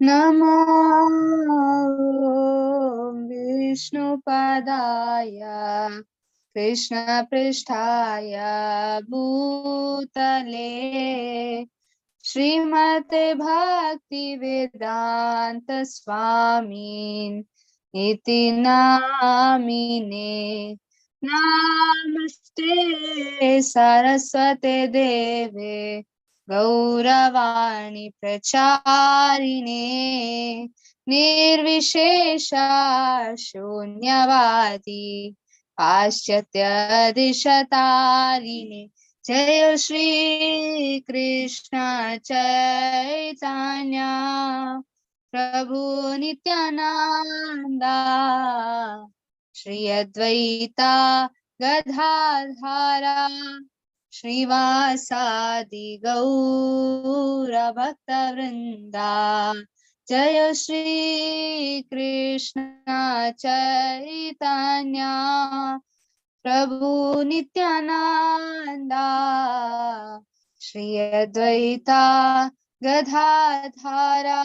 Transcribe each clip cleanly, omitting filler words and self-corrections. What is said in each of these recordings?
नमो विष्णुपदाय कृष्णपृष्ठाय भूतले श्रीमते भक्तिवेदांत स्वामिन् इति नामिने। नमस्ते सरस्वते देवे गौरवाणी प्रचारिणे निर्विशेषा शून्यवादी पाश्चात्यदिशतारिणे। जय श्री कृष्ण चैतन्य प्रभु नित्यानंदा श्री अद्वैता गदाधरा श्रीवासादि गौर भक्तवृंदा। जय श्री कृष्ण चैतन्य प्रभु नित्यानंदा श्री अद्वैता गदाधरा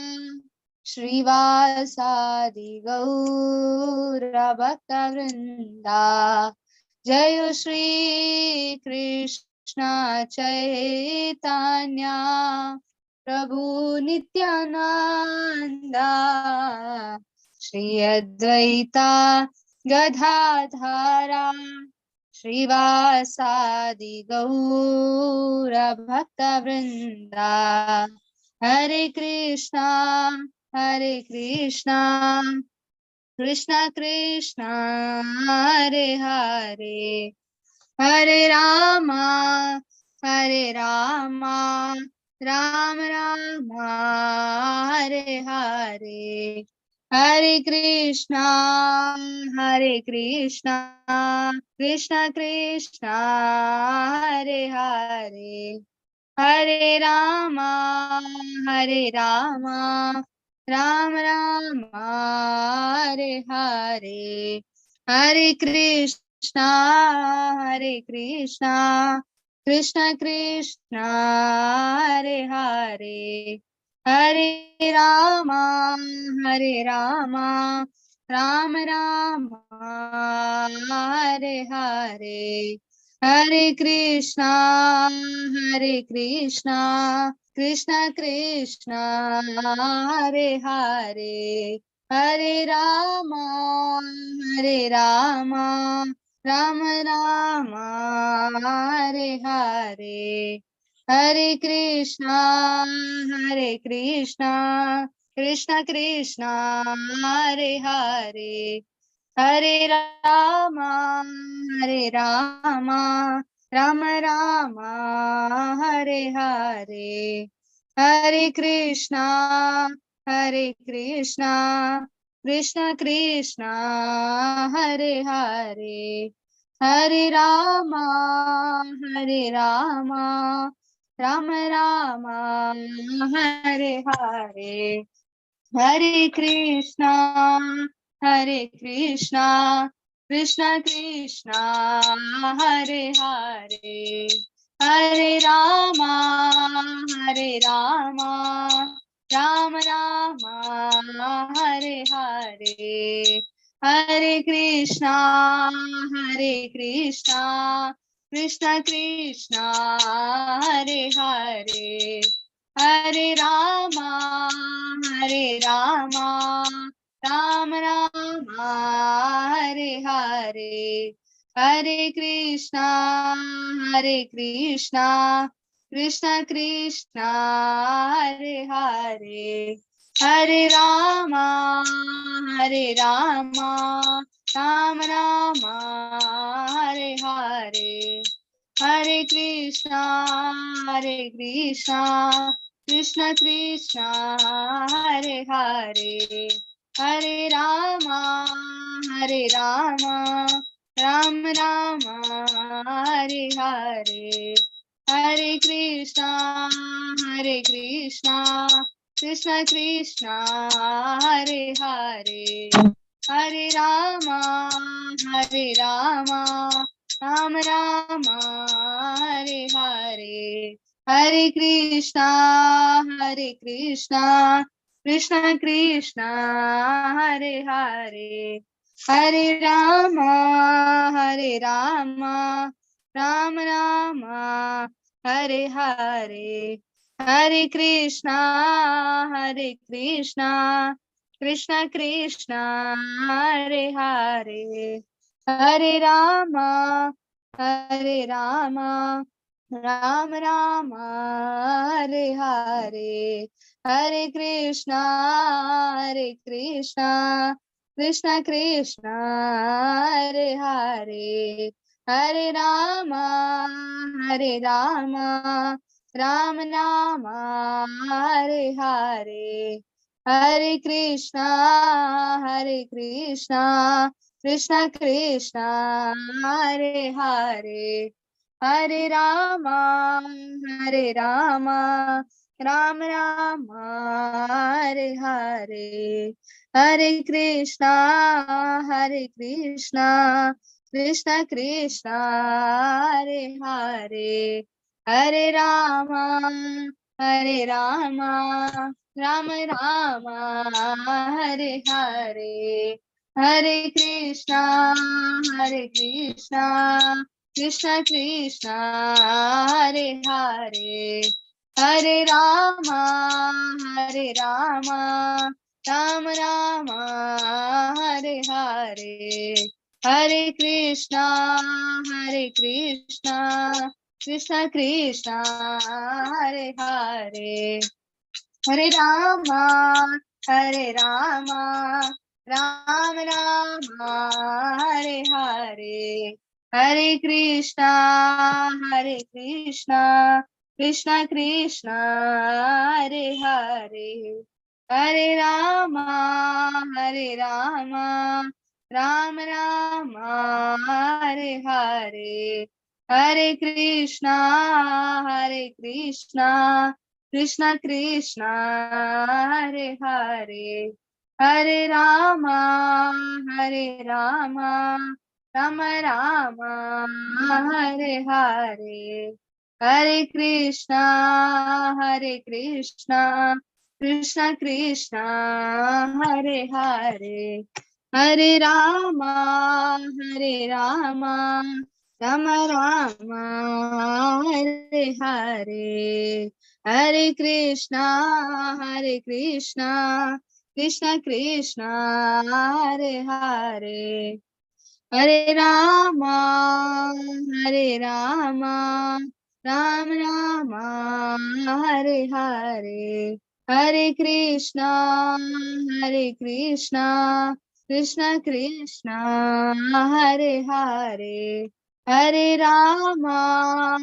श्रीवासादि गौर भक्तवृंदा। जय श्री कृष्ण चैतन्य प्रभु नित्यानंदा श्री अद्वैता गदाधरा श्रीवासादि गौर भक्तवृंदा। हरे कृष्णा कृष्ण कृष्ण हरे हरे हरे रामा राम राम हरे हरे। हरे कृष्णा कृष्ण कृष्ण हरे हरे हरे रामा राम राम हरे हरे। हरे कृष्णा कृष्ण कृष्ण हरे हरे हरे रामा राम राम हरे हरे। हरे कृष्णा कृष्ण कृष्ण हरे हरे हरे रामा राम राम हरे हरे। हरे कृष्णा कृष्ण कृष्ण हरे हरे हरे रामा राम राम हरे हरे। हरे कृष्णा कृष्ण कृष्ण हरे हरे हरे रामा राम राम हरे हरे। हरे कृष्णा कृष्ण कृष्ण हरे हरे हरे रामा राम राम हरे हरे। हरे कृष्णा कृष्ण कृष्ण हरे हरे हरे रामा राम राम हरे हरे। हरे कृष्णा कृष्ण कृष्ण हरे हरे हरे रामा राम राम हरे हरे। हरे कृष्णा कृष्ण कृष्ण हरे हरे हरे रामा राम राम हरे हरे। हरे कृष्णा कृष्ण कृष्ण हरे हरे हरे रामा राम राम हरे हरे। हरे Krishna Krishna Krishna Hare Hare Hare Rama Rama Rama Hare Hare Hare Krishna Krishna Krishna Hare Hare Hare Rama Rama Hare Hare Hare Krishna Krishna Krishna Hare Hare Hare Rama Rama Hare Hare Hare Krishna Krishna Krishna Hare Hare Hare Rama Rama Hare Hare Hare Krishna Krishna Krishna Hare Hare Hare Rama Rama Rama Hare Hare Hare Krishna Krishna Krishna Hare Hare Hare Rama Rama Hare Hare Hare Krishna Krishna Krishna Hare Hare Hare Rama Rama Hare Hare Hare Krishna Krishna Krishna Hare Hare Hare Rama Rama Hare Hare Hare Krishna Krishna Krishna Hare Hare Hare Rama Rama Hare Hare Hare Krishna Krishna Krishna Hare Hare Hare Rama Rama Hare Hare Hare Krishna Krishna Krishna Hare Hare Hare Rama Rama Hare Hare Hare Krishna Krishna Krishna Hare Hare Hare Rama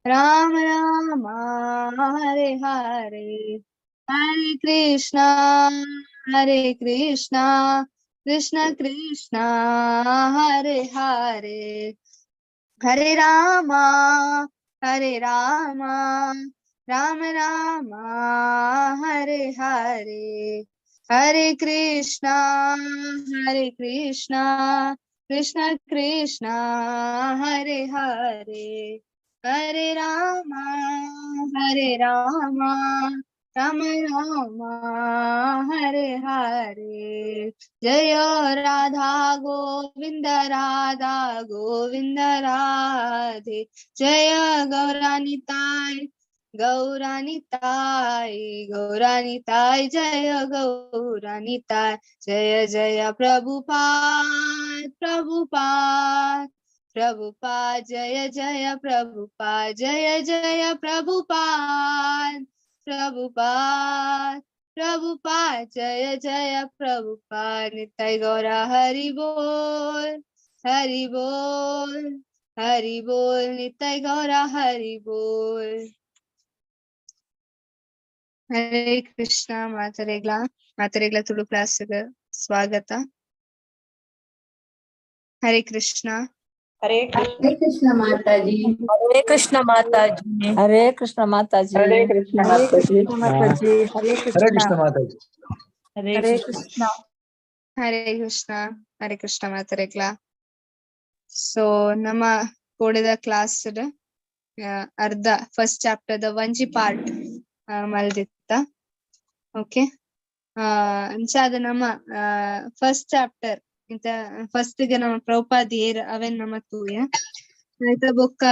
Rama Hare Hare Hare Krishna Krishna Krishna Hare Hare Hare Rama Rama Hare Hare Hare Krishna Krishna Krishna Hare Hare Hare Rama Rama Hare Hare Jaya Radha Govinda Radhe Jaya Gauranitai Jaya Gauranitai Jaya Jaya Prabhupada Jaya Jaya Prabhupada Jaya Jaya Prabhupada Jaya Jaya Prabhupada Nitai Gaura Hari Bol Nitai Gaura Hari Bol Hare Krishna Mataregla Tulu class Swagata Hare Krishna Hare Krishna Mataji. Hare Krishna Mataji. Hare Krishna Mataji. Hare Krishna Mataji. Hare Krishna Mataji. Hare Krishna. Hare Krishna Mataregla. So nama kodida class arda first chapter the Vanji part ಮಲ್ದಿತ್ತ. Okay, ಅಂಚಾದ ನಮ್ಮ first chapter ಇಂತ first ಗೆ ನಮ್ಮ Prabhupad air ಅವೆನ್ ನಮ್ಮ ತೂಯ ಆಯ್ತ ಬೊಕ್ಕ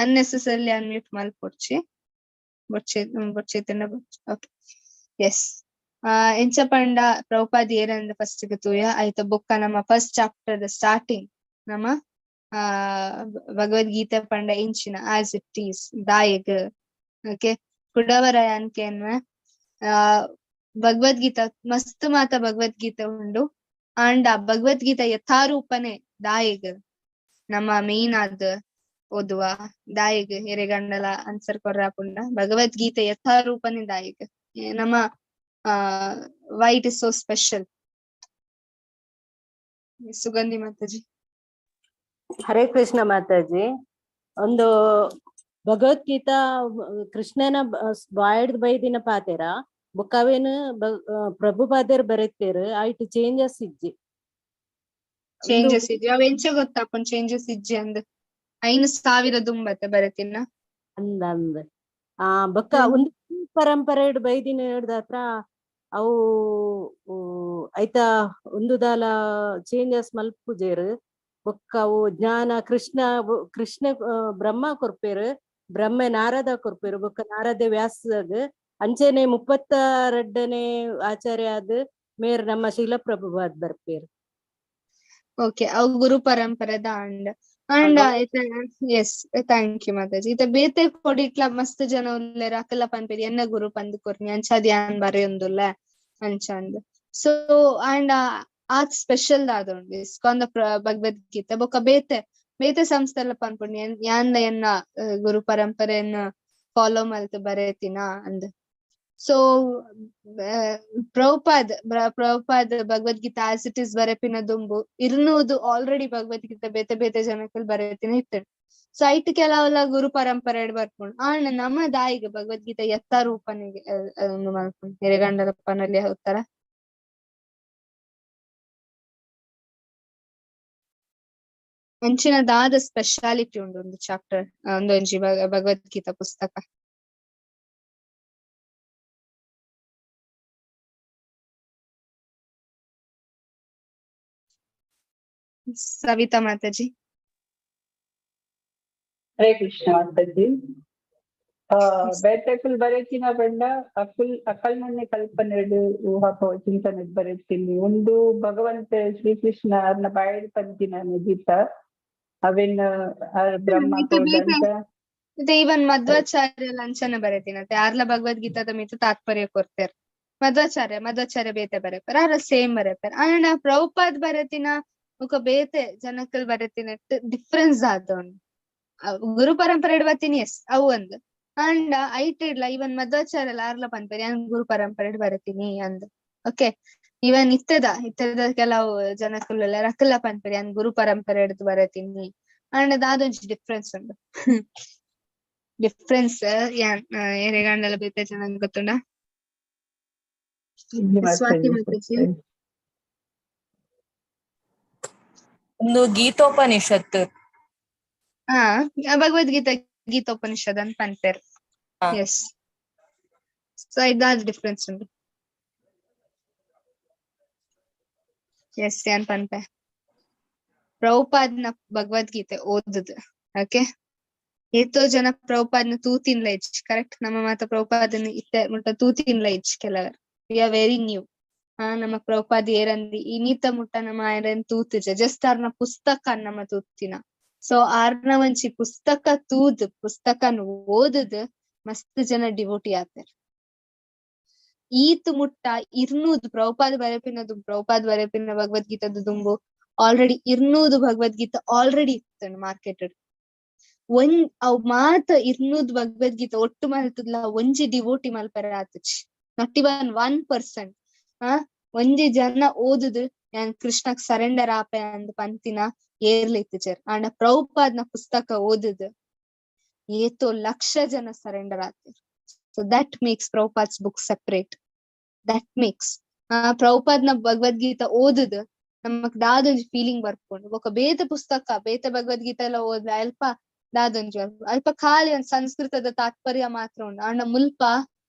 ಅನ್ನೆಸೆಸರಿಲಿ ಅನ್ಮ್ಯೂಟ್ ಮಲ್ಪೊಡ್ಚಿ ಬೊಚ್ಚೇತನ ಓಕೆ ಎಸ್ ಎಂಚ ಪಂಡ ಪ್ರಭುಪಾದ್ ಏರ್ ಅಂದ ಫಸ್ಟ್ ಗೆ ತೂಯ ಆಯ್ತ ಬೊಕ್ಕ ನಮ್ಮ ಫಸ್ಟ್ ಚಾಪ್ಟರ್ ದ ಸ್ಟಾರ್ಟಿಂಗ್ ನಮ್ಮ ಭಗವದ್ಗೀತೆ ಪಂಡ ಇಂಚಿನ ಆಸ್ ಇಟ್ ಈಸ್ ದಾಯಗ್ ಓಕೆ ಕುಡವರಾಯ ಅನ್ಕೆನ್ ಭಗವದ್ಗೀತಾ ಮಸ್ತ್ ಮಾತ ಭಗವದ್ಗೀತೆ ಉಂಡು ಆಂಡ ಭಗವದ್ಗೀತಾ ಯಥಾರೂಪನೆ ದಾಯಗ್ ನಮ್ಮ ಮೇನ್ ಆದ್ ಓದುವ ದಾಯಗ್ ಎರೆಗಂಡಲ ಆನ್ಸರ್ ಕೊರ್ರಾಪುಂಡ ಭಗವದ್ಗೀತೆ ಯಥಾರೂಪನೆ ದಾಯಗ್ ನಮ್ಮ why it is so special. Sugandhi Mataji. Hare Krishna Mataji. ಒಂದು ಭಗವದ್ಗೀತಾ ಕೃಷ್ಣನ ಬಾಯ್ಡ್ ಬೈದಿನ ಪಾತೆರ ಬೊಕ್ಕವೇನು ಪ್ರಭುಪಾದರ್ ಬರೆತೇರು ಆಯ್ತು ಚೇಂಜಸ್ ಇಜ್ಜಿ ಅವ ಎಂಚ ಗೊತ್ತಾಪನ್ ಚೇಂಜಸ್ ಇಜ್ಜಿ ಅಂದ್ 5,000 ದುಂಬತ್ತೆ ಬರತಿನ ಅಂದ ಬೊಕ್ಕ ಒಂದು ಪರಂಪರೆ ಬೈದಿನ ಹಿಡ್ದತ್ರ ಅವು ಐತ ಒಂದು ದಾಲ ಚೇಂಜಸ್ ಮಲ್ಪುಜೇರು ಬೊಕ್ಕ ಅವು ಜ್ಞಾನ ಕೃಷ್ಣ ಬ್ರಹ್ಮ ಕೊರ್ಪೇರು ಬ್ರಹ್ಮ ನಾರದ ಕೊರ್ಪೇರು ಬೊಕ್ಕ ನಾರದ ವ್ಯಾಸಗ್ ಅಂಚೆನೆ 32ನೇ ಆಚಾರ್ಯ ಆದ್ ಮೇರ್ ನಮ್ಮ ಶಿಲಪ್ರಭುಪಾದ್ ಬರ್ಪೇರು. ಓಕೆ ಅವು ಗುರು ಪರಂಪರೆದ and yes thank you Mataji. ಇತ ಬೇತೆ ಕೊಡಿಟ್ಲ ಮಸ್ತ್ ಜನ ಉಲ್ಲೆರ್ ಅಕಲ ಪನ್ಪೇರಿ ಎನ್ನ ಗುರು ಪಂದ್ ಕೊರ್ನಿ ಅಂಚ ಧ್ಯಾನ್ ಬರೆಯೊಂದುಲ್ಲ ಅಂಚಂದ್ ಸೊ ಅಂಡ್ ಆತ್ ಸ್ಪೆಷಲ್ ದಾದೊಂಡು ಇಸ್ಕಾನ್ ಭಗವದ್ಗೀತೆ ಬೊಕ್ಕ ಬೇತೆ ಸಂಸ್ಥೆಲ್ಲ ಪನ್ಪುಂಡು ಯಾನ್ಲ ಎನ್ನ ಗುರು ಪರಂಪರೆಯನ್ನ ಫಾಲೋ ಮಲ್ತ್ ಬರೆತಿನ ಅಂದ್. So Prabhupada Bhagavad Gita as it is ಬರೆಪಿನ ದುಂಬು ಇರ್ನುವುದು ಆಲ್ರೆಡಿ ಭಗವದ್ಗೀತೆ ಬೇತೆ ಜನಕ್ಕಲ್ ಬರೆತಿನ ಇತ್ತೇನೆ. ಸೊ ಐಟ್ ಕೆಲವೆಲ್ಲ ಗುರು ಪರಂಪರೆ ಬರ್ಪುಂಡು ಆಂಡ್ ನಮ್ಮ ದಾಯಿಗೆ ಭಗವದ್ಗೀತೆ ಯಥ ರೂಪನಿಗೆ ಒಂದು ಮಲ್ಪುಂಡು ಎರೆಗಂಡಲಪ್ಪನಲ್ಲಿ ಹೋಗ್ತಾರ. ಅಂಚಿನದಾದ ಸ್ಪೆಷಾಲಿಟಿ ಉಂಡು ಒಂದು ಚಾಪ್ಟರ್ ಒಂದೊಂಜಿ ಭಗವದ್ಗೀತಾ ಪುಸ್ತಕ. ಸವಿತಾ ಮಾತಾಜಿ. ಹರೇ ಕೃಷ್ಣ ಮಾತಾಜಿ. ಬೇಟೆಕಲ್ ಬರೆತಿನ ಬಂಡ ಅಕಲ್ ಮನೆ ಕಲ್ಪನೆಡು ಹಾಕೋ ಚಿಂತನೆ ಬರೆತೀನಿ. ಒಂದು ಭಗವಂತ ಶ್ರೀಕೃಷ್ಣ ಅವ್ರನ್ನ ಬಾಯ್ ಪಂತಿನ ಗೀತ ಅವೆನ್ ಬ್ರಹ್ಮ ಮತ್ತೆ ಇವನ್ ಮಧ್ವಾಚಾರ್ಯ ಲಂಚನ ಬರೆತಿನತೆ ಯಾರ್ಲ ಭಗವದ್ಗೀತಾದ ಮಿತ ತಾತ್ಪರ್ಯ ಕೊರ್ತಾರ. ಮಧ್ವಾಚಾರ್ಯ ಬೇತೆ ಬರೆಪಾರ ಆರ ಸೇಮ್ ಬರೆಪಾರ. ಆಂಡ ಪ್ರಭುಪಾದ್ ಬರೆತಿನ ಮುಖ ಬೇತೆ ಜನಕ್ಕಲ್ ಬರೆತಿನ ಡಿಫ್ರೆನ್ಸ್ ಆದೊಂಡು ಗುರು ಪರಂಪರೆ ಬತ್ತೀನಿ ಎಸ್ ಅವು ಒಂದು ಅಂಡ್ ಐಟ್ ಇಡ್ಲ ಇವನ್ ಮಧ್ವಾಚಾರ್ಯ ಆರ್ಲ ಪನ್ಪೇರಿ ಯಾನ್ ಗುರು ಪರಂಪರೆ ಬರೆತೀನಿ ಅಂದ್. ಓಕೆ ಇವನ್ ಇತ್ತದ ಕೆಲವು ಜನಕ್ಕಲ್ಲ ರಕ್ಕಲ ಪನ್ಪೇರಿ ಯಾನ್ ಗುರು ಪರಂಪರೆ ಹಿಡ್ದು ಬರೆತೀನಿ ಅಂಡ್ ದಾದೊಂಜಿ ಡಿಫ್ರೆನ್ಸ್ ಉಂಡು. ಡಿಫ್ರೆನ್ಸ್ ಯಾನ್ ಎರೆಗಂಡಲ ಬೇತೆ ಜನ ಗೊತ್ತುಂಡ. ಸ್ವಾತಿ ಮಾತಾಜಿ. ಒಂದು ಗೀತೋಪನಿಷತ್ ಭಗವದ್ಗೀತಾ ಗೀತೋಪನಿಷತ್ ಅಂತ ಪನ್ಪೇರ್. ಎಸ್ ಸೊ ಇದಾದ ಡಿಫ್ರೆನ್ಸ್ ಉಂಡು. ಎಸ್ ಏನ್ ಪನ್ಪೆ ಪ್ರಭುಪಾದ್ನ ಭಗವದ್ಗೀತೆ ಓದುದು ಓಕೆ ಎಷ್ಟೋ ಜನ ಪ್ರಭುಪಾದ್ನ ತೂತಿನ್ಲ ಇಜ್ ಕರೆಕ್ಟ್ ನಮ್ಮ ಮಾತ ಪ್ರಭುಪಾದನ ಇತ್ತೆ ಮುಟ್ಟ ತೂತಿನ್ಲ ಇಜ್ ಕೆಲವರು ವಿ ಆರ್ ವೆರಿ ನ್ಯೂ. ನಮ್ಮ ಪ್ರಭುಪಾದ್ ಏರಂದಿ ಇನ್ನಿತ ಮುಟ್ಟ ನಮ್ಮ ಆಯ್ರನ್ ತೂತಿಜ ಜಸ್ಟ್ ಆರ್ನ ಪುಸ್ತಕ ನಮ್ಮ ತೂತಿನ. ಸೊ ಆರ್ನ ಒಂಚಿ ಪುಸ್ತಕನ್ ಓದುದು ಮಸ್ತ್ ಜನ ಡಿವೋಟಿ ಆತಾರ. ಈತ್ ಮುಟ್ಟ ಇರ್ನೂದು ಪ್ರಭುಪಾದ್ ಬರೆಪಿನ ಭಗವದ್ಗೀತದ ದುಂಬು ಆಲ್ರೆಡಿ 200 ಭಗವದ್ಗೀತಾ ಆಲ್ರೆಡಿ ಇತ್ತು ಮಾರ್ಕೆಟ್. ಅವ್ ಮಾತ 200 ಭಗವದ್ಗೀತಾ ಒಟ್ಟು ಮಲ್ತದ್ಲ ಒಂಜಿ ಡಿವೋಟಿ ಮಲ್ಪರೆ ಆತಚ್ ನಾಟ್ ಇವನ್ 1%. ಒಂಜಿ ಜನ ಓದುದು ನಾನ್ ಕೃಷ್ಣಕ್ ಸರೆಂಡರ್ ಆಪೆ ಅಂದ್ ಪಂತಿನ ಏರ್ಲಿತ್ತಚರ್. ಆಂಡ ಪ್ರಭುಪಾದ್ನ ಪುಸ್ತಕ ಓದುದು ಏತೋ ಲಕ್ಷ ಜನ ಸರೆಂಡರ್ ಆತಿರ್. So that makes Prabhupada's book separate. That makes ಪ್ರಭುಪಾದ್ನ ಭಗವದ್ಗೀತಾ ಓದುದು ನಮಕ್ ದಾದೊಂಜಿ ಫೀಲಿಂಗ್ ಬರ್ಕೊಂಡು ಬೇತೆ ಪುಸ್ತಕ ಬೇತೆ ಭಗವದ್ಗೀತಾ ಎಲ್ಲ ಓದ್ಲ ಅಲ್ಪ ದಾದೊಂಜಿ ಅಲ್ಪ ಖಾಲಿ ಒಂದ್ ಸಂಸ್ಕೃತದ ತಾತ್ಪರ್ಯ ಮಾತ್ರ ಉಂಡು ಅಣ್ಣ ಮುಲ್ಪ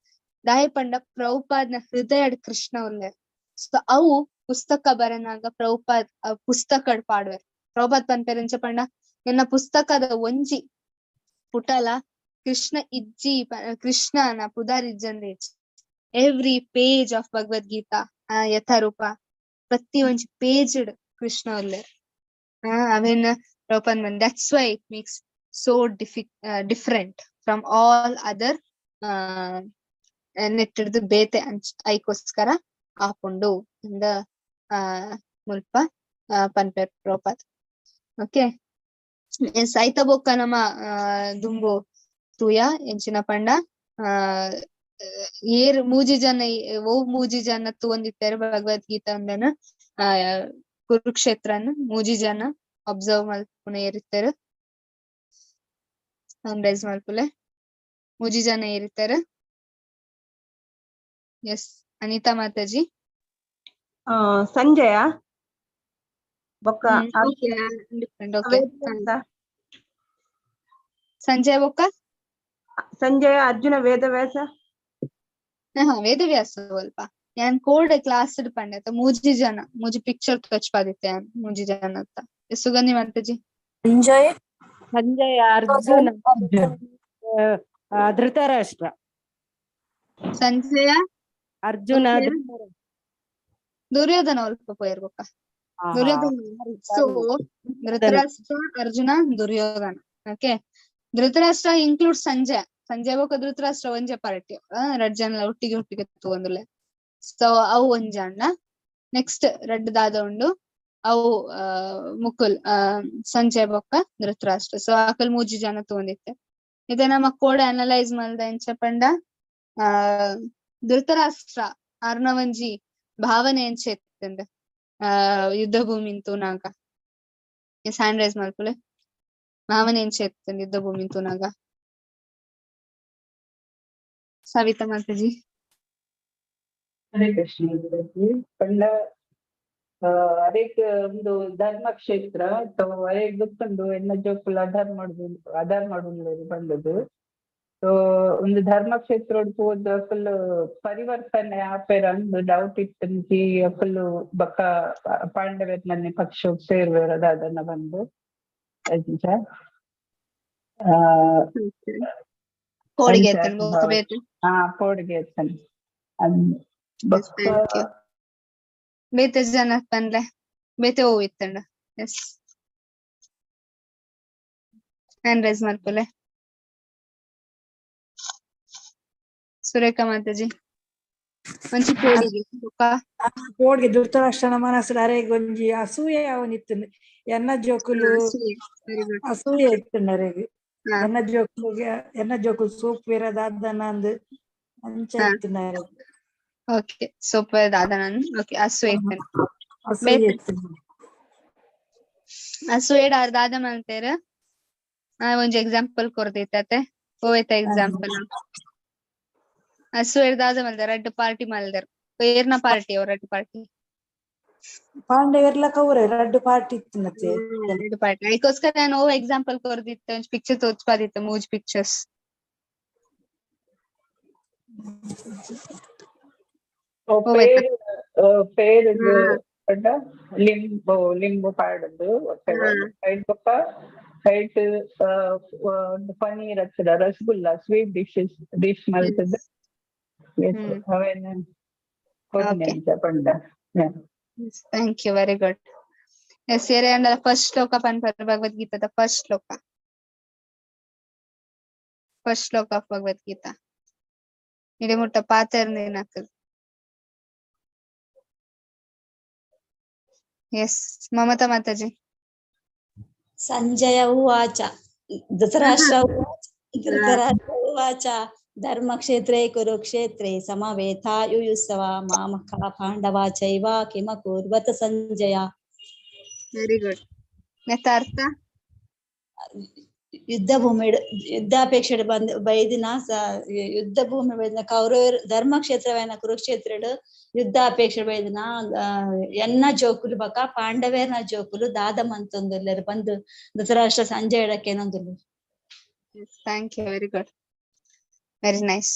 ದಾಯ ಪಂಡ ಪ್ರಭುಪಾದ್ನ ಹೃದಯಡ್ ಕೃಷ್ಣ ಉಲ್ಲೆ ಸೊ ಅವು ಪುಸ್ತಕ ಬರೆನಾಗ ಪ್ರಭುಪಾದ್ ಪುಸ್ತಕಡ್ ಪಾಡ್ವೆ ಪ್ರಭುಪಾದ್ ಪನ್ಪೆರೆಂಚ ಪಂಡ ಎನ್ನ ಪುಸ್ತಕದ ಒಂಜಿ ಪುಟಲ ಕೃಷ್ಣ ಇಜ್ಜಿ ಕೃಷ್ಣನ ಪುದಾರಿಜ್ಜಂದೆ ಎವ್ರಿ ಪೇಜ್ ಆಫ್ ಭಗವದ್ಗೀತಾ ಯಥಾರೂಪ ಪ್ರತಿ ಒಂಜಿ ಪೇಜ್ ಕೃಷ್ಣ ಉಲ್ಲೆ ಅವೆನ್ Prabhupad Mann that's why it makes so different from all other ನೆಟ್ಟಿಡ್ದು ಬೇತೆ ಐಕೋಸ್ಕರ ಆಪುಂಡು ಇಂದ ಮುಲ್ಪ ಪನ್ಪೆರ್ ಪ್ರಭುಪಾದ್ ಓಕೆ ಸೈತ ಬೊಕ್ಕ ನಮ ದುಂಬು ತೂಯ ಎಂಚಿನ ಪಂಡ ಏರ್ ಮೂಜಿ ಜನ ಮೂಜಿ ಜನ ತೂಂದಿತ್ತಾರೆ ಭಗವದ್ಗೀತಾ ಅಂದನ ಕುರುಕ್ಷೇತ್ರನ ಮೂಜಿ ಜನ ಅಬ್ಸರ್ವ್ ಮಲ್ಪುನ ಏರಿತ್ತಾರೆ ರೈಸ್ ಮಾಡ್ಕೊಲೆ ಮೂಜಿ ಜನ ಏರಿತಾರೆ ಎಸ್ ಅನಿತಾ ಮಾತಾಜಿ ಸಂಜಯ ಬೊಕ್ಕ ಸಂಜಯ್ ಬೊಕ್ಕ ಸಂಜಯ ಅರ್ಜುನ ವೇದವ್ಯಾಸ ವೇದವ್ಯಾಸ ಸ್ವಲ್ಪ ಯಾನ್ ಕೋಡ್ ಕ್ಲಾಸ್ ಪಂಡ ಮೂಜಿ ಜನ ಮೂಜಿ ಪಿಕ್ಚರ್ ತೋಚ್ಪಾದಿತ್ತೆ ಯಾನ್ ಮೂಜಿ ಜನ ಅಂತ ಸುಗಂಧಿ ಮಾತಾಜಿ ಸಂಜಯ್ ಸಂಜಯ ಅರ್ಜುನ ಧೃತರಾಷ್ಟ್ರ ಸಂಜಯ ಅರ್ಜುನ ದುರ್ಯೋಧನ ಅಲ್ಪ ಪೋಯಿರ್ಬೇಕ Duryodhana so Dhritarashtra Arjuna Duryodhana okay Dhritarashtra include Sanjay ಬೊಕ ಧೃತರಾಷ್ಟ್ರ ಒಂಜೆ ಪಾರ್ಟಿ ರಡ್ ಜನ ಒಟ್ಟಿಗೆ ತಗೊಂಡ್ಲೆ ಸೊ ಅವು ಒಂಜಾಂಡ ನೆಕ್ಸ್ಟ್ ರಡ್ ದಾದ ಉಂಡು ಅವು ಮುಕುಲ್ ಸಂಜಯ್ ಬೊಕ್ಕ ಧೃತರಾಷ್ಟ್ರ ಸೊ ಆಕಲ್ ಮೂಜಿ ಜನ ತಗೊಂಡಿತ್ತೆ ಇದ ನಮ್ಮ ಕೋಡ್ ಅನಲೈಸ್ ಮಲ್ದ ಎಂಚ ಪಂಡ ಧೃತರಾಷ್ಟ್ರ ಅರ್ನವಂಜಿ ಭಾವನೆ ಎಂಚ ಎತ್ತಂದ ಯುದ್ಧ ಭೂಮಿ ತೂನಾಗ ಹ್ಯಾಂಡ್ ರೈಸ್ ಮಾಡ್ಕೊಳೆ ಭಾವನೆ ಎಂಚ ಎತ್ತಂದ ಯುದ್ಧ ಭೂಮಿ ತೂನಾಗ ಸವಿತಾ ಮಾತಾಜಿ ಹರೇ ಕೃಷ್ಣ ಪಂಡ ಅರೇಕ್ ಒಂದು ಧರ್ಮಕ್ಷೇತ್ರ ಅರೇಕ್ ಗೊತ್ತುಂಡು ಎನ್ನ ಜೋಕುಲು ಆಧಾರ್ ಮಾಡುದು ಬಂದದ್ದು ಸೊ ಒಂದು ಧರ್ಮಕ್ಷೇತ್ರ ಹೋದ ಫುಲ್ ಪರಿವರ್ತನೆ ಆಪೇರ ಅಂದು ಡೌಟ್ ಇತ್ತಂಜಿ ಫುಲ್ ಬಕ್ಕ ಪಾಂಡವೇರ್ ನನ್ನೆ ಪಕ್ಷ ಸೇರ್ವೇರ ಅದನ್ನ ಬಂದು ಕೋಡಿಗೆ ಎತ್ತನೆ ಬೇತೆ ಜನ ಬಂದ್ರೆ ಬೇತೆ ಹೋಗಿತ್ತಂಡ ಎಸ್ ಹ್ಯಾಂಡ್ ರೈಸ್ ಮಾಡ್ಕೊಲೆ ಸುರೇಖಾ ಮಾತಾಜಿ ಮಂಚಿ ಕೋಡ್ಗೆ ಧೃತರಾಷ್ಟ್ರನ ಮನಸ್ಸು ಅರೆಗೆ ಒಂಜಿ ಅಸೂಯೆ ಅವನಿತ್ತು ಎನ್ನ ಜೋಕುಲು ಅಸೂಯೆ ಇತ್ತು ಅರೆಗೆ ಎನ್ನ ಜೋಕುಲು ಸೂಪ್ ವಿರದಾದನ ಅಂದು ಅಂಚ ಇತ್ತು ಓಕೆ ಸೂಪರ್ ದಾದನ ಓಕೆ ಅಸೂಯೆ ಅಸೂಯೆ ದಾದ ಮಲ್ತೇರ ಒಂಜಿ ಎಕ್ಸಾಂಪಲ್ ಕೊರ್ದೈತೆ ಹೋಯ್ತ ಎಕ್ಸಾಂಪಲ್ ಅಸೂಯೆ ದಾದ ಮಲ್ದ ರೆಡ್ ಪಾರ್ಟಿ ಮಲ್ದರ್ ಏರ್ನ ಪಾರ್ಟಿ ಅವ್ ರೆಡ್ ಪಾರ್ಟಿ ಪಾಂಡವೆರ್ಲ ಕೌರೆ ರೆಡ್ ಪಾರ್ಟಿ ಇತ್ತು ಮತ್ತೆ ರೆಡ್ ಪಾರ್ಟಿ ಅದಕ್ಕೋಸ್ಕರ ನಾನು ಓ ಎಕ್ಸಾಂಪಲ್ ಕೊರ್ದಿತ್ತೆ ಒಂದ್ ಪಿಕ್ಚರ್ ತೋರ್ಸ್ಪಾದಿತ್ತೆ ಮೂಜ್ ಪಿಕ್ಚರ್ಸ್ పేరు లింబు పాడదు సైట్ పనీర్ ಹಚ್ಚದ ರಸಗುಲ್ಲ ಸ್ವೀಟ್ ಡಿಶ್ ಮಾಡ್ತದ ಅವೇನ ಪಂಡ thank you very good yes ಏರೆ ಅಂಡ ಫಸ್ಟ್ ಶ್ಲೋಕ ಪನ್ಪರ ಭಗವದ್ಗೀತಾದ ಫಸ್ಟ್ ಶ್ಲೋಕ ಆಫ್ ಭಗವದ್ಗೀತಾ ಇಡಿ ಮುಟ್ಟ ಪಾತೆರ್ನೇನಾಗ್ತದೆ ಎಸ್ ಮಮತಾ ಮಾತಾಜಿ ಸಂಜಯ ಉವಾಚ ಧೃತರಾಷ್ಟ್ರ ಉವಾಚ ಧರ್ಮಕ್ಷೇತ್ರೇ ಕುರುಕ್ಷೇತ್ರೇ ಸಮವೇತಾಯುಯುತ್ಸವ ಮಾಮಕ ಪಾಂಡವ ಚೈವ ಕಿಮಕುರ್ವತ ಸಂಜಯ ವೆರಿ ಗುಡ್ ಯಥಾರ್ಥ ಯುದ್ಧಾಪೇಕ್ಷೆ ಬಂದ ಬೈದಿನ ಯುದ್ಧ ಭೂಮಿ ಬೈದಿನ ಕೌರವ ಧರ್ಮಕ್ಷೇತ್ರವೇನ ಕುರುಕ್ಷೇತ್ರ ಯುದ್ಧಾಪೇಕ್ಷೆ ಬೈದಿನ ಎನ್ನ ಜೋಕುಲು ಬಕ ಪಾಂಡವೇರ್ನ ಜೋಕುಲು ದಾದ ಮಂತೊಂದುಲ್ಲೆರ್ ಬಂದು ಧೃತರಾಷ್ಟ್ರ ಸಂಜೆ ಇಡಕ್ಕೇನೊಂದುಲ್ಲೆರ್ thank you very good very nice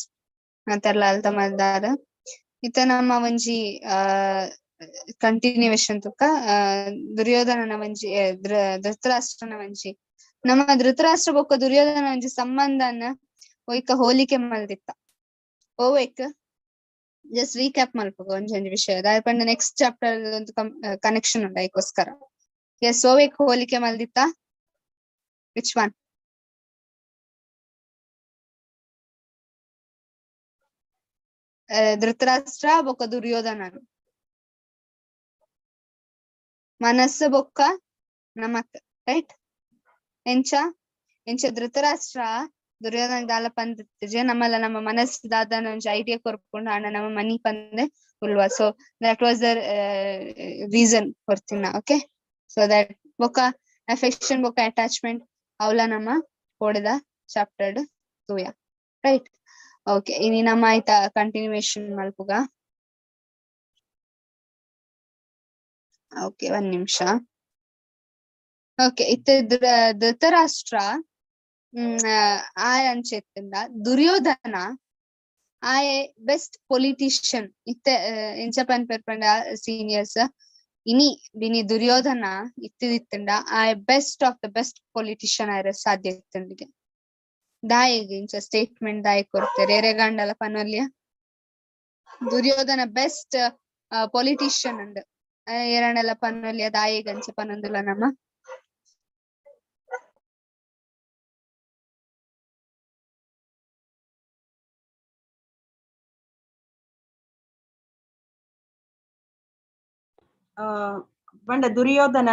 ಮಾತೆರ್ಲ ಅಲ್ತ ಮಲ್ದಾರ ಇತ್ತ ನಮ್ಮ ಒಂಜಿ ಕಂಟಿನ್ಯೂವೇಶನ್ ತುಕ್ಕ ದುರ್ಯೋಧನನ ಒಂಜಿ ಧೃತರಾಷ್ಟ್ರನ ಒಂಜಿ ನಮ್ಮ ಧೃತರಾಷ್ಟ್ರ ಬೊಕ್ಕ ದುರ್ಯೋಧನ ಒಂಜಿ ಸಂಬಂಧನ ಒಯ್ಕ ಹೋಲಿಕೆ ಮಲ್ದಿತ್ತ ಓವೆಕ್ ಜಸ್ಟ್ ರೀಕ್ಯಾಪ್ ಮಲ್ಪಗ ಒಂಜೊಂಜಿ ವಿಷಯ ದಾಯ್ ಪಂಡ ನೆಕ್ಸ್ಟ್ ಚಾಪ್ಟರ್ ಒಂದು ಕನೆಕ್ಷನ್ ಉಂಡ ಅದಕ್ಕೋಸ್ಕರ ಎಸ್ ಓವೆಕ್ ಹೋಲಿಕೆ ಮಲ್ದಿತ್ತ ವಿಚ್ ಒನ್ ಧೃತರಾಷ್ಟ್ರ ಬೊಕ್ಕ ದುರ್ಯೋಧನನು ಮನಸ್ಸು ಬೊಕ್ಕ ನಮಕ್ ರೈಟ್ ಎಂಚ ಧೃತರಾಷ್ಟ್ರ ದುರ್ಯೋಧನ ದಾಲ ಪಂದಿತ್ತಿಜೆ ನಮ್ಮಲ್ಲ ನಮ್ಮ ಮನಸ್ಸು ದಾದನ ಒಂಜಿ ಐಡಿಯಾ ಕೊರ್ಪುಂಡು ಆಂಡ ನಮ್ಮ ಮನಿ ಪಂದೆ ಉಲ್ವಾ so that was the reason ಕೊರ್ತಿನ ಓಕೆ ಸೊ ದಟ್ ಬೊಕ್ಕ ಅಫೆಕ್ಷನ್ ಬೊಕ್ಕ ಅಟ್ಯಾಚ್ಮೆಂಟ್ ಅವಲ ನಮ್ಮ ಕೊಡದ ಚಾಪ್ಟರ್ಡ್ ತೂಯ ರೈಟ್ ಓಕೆ ಇನಿ ನಮ್ಮ ಆಯ್ತಾ ಕಂಟಿನ್ಯೂವೇಶನ್ ಮಲ್ಪುಗ ಓಕೆ ಒಂದ್ ನಿಮಿಷ ಓಕೆ ಇತ್ತ ಧೃತರಾಷ್ಟ್ರ ಆಯ್ ಅಂಚೆತ್ತಿಂದ ದುರ್ಯೋಧನ ಆಯ್ ಬೆಸ್ಟ್ ಪೊಲಿಟಿಷಿಯನ್ ಇತ್ತ ಇಂಚ ಪನ್ಪೆರ್ಪಂಡ ಸೀನಿಯರ್ಸ್ ಇನಿ ಬಿನಿ ದುರ್ಯೋಧನ ಇತ್ತಿದಿತ್ತಂಡ ಆಯ್ best of the best politician ಆಯ್ರ ಸಾಧ್ಯ ಇತ್ತಂಡಿಗೆ ದಾಯಿಗೆ ಇಂಚ ಸ್ಟೇಟ್ಮೆಂಟ್ ದಾಯಿ ಕೊಡ್ತಾರೆ ಎರೆಗಂಡಲ ಪನೊಲ್ಯ ದುರ್ಯೋಧನ ಬೆಸ್ಟ್ ಪೊಲಿಟಿಷಿಯನ್ ಅಂಡ್ ಎರಡೆಲ್ಲ ಪನೊಲ್ಯ ದಾಯಿಗೆ ಅಂಚ ಪನೊಂದುಲ ನಮ್ಮ ಬಂಡ ದುರ್ಯೋಧನ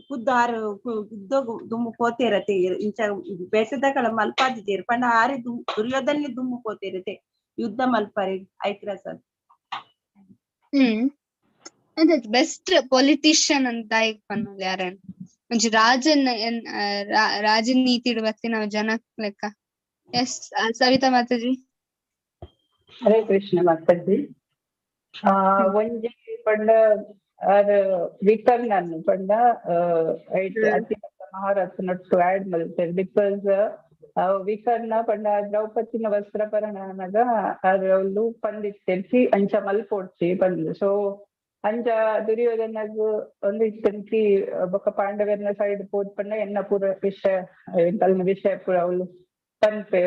ಕುದ್ದ ಆರು ಕುದ್ದ ದುಮ್ಮು ಕೋತಿರತೆ ಇಂಚ ಬೇಸದಗಳ ಮಲ್ಪಾದಿದ್ದೀರಿ ಪಂಡ ಆರಿ ದುರ್ಯೋಧನ ದುಮ್ಮು ಕೋತಿರತೆ ಯುದ್ಧ ಮಲ್ಪಾರಿ ಐಕ್ರ ಸರ್ ಬೆಸ್ಟ್ ಪೊಲಿಟಿಷಿಯನ್ ಅಂತ ಪನ್ನೋದು ಯಾರನ್ ಒಂಜಿ ರಾಜನೀತಿ ಬತ್ತಿನ ಜನ ಲೆಕ್ಕ ಎಸ್ ಸವಿತಾ ಮಾತಾಜಿ ಹರೇ ಕೃಷ್ಣ ಮಾತಾಜಿ ಒಂಜಿ ಪಂಡ ವಿಕರ್ಣನ್ ಪಂಡ ಮಹಾರಾಜ ನಟ್ಟು ಆಡ್ ಮಲ್ತಾರೆ ಬಿಕಾಸ್ ವಿಕರ್ಣ ಪಂಡ ದ್ರೌಪದಿನ ವಸ್ತ್ರಪರಣನಗ ಅವ್ಲು ಪಂದಿತ್ತೆರ್ಸಿ ಅಂಚ ಮಲ್ಪೊಡ್ಸಿ ಪಂದ್ ಸೊ ಅಂಚ ದುರ್ಯೋಧನಗ್ ಒಂದು ಇತ್ತಂತಿ ಬೊಕ್ಕ ಪಾಂಡವರ್ನ ಸೈಡ್ ಪೋದ್ ಪಂಡ ಎನ್ನ ಪೂರ ವಿಷಯ ಎಂಕಲ್ನ ವಿಷಯ ಪೂರ ಅವಳು ಪನ್ಪೆ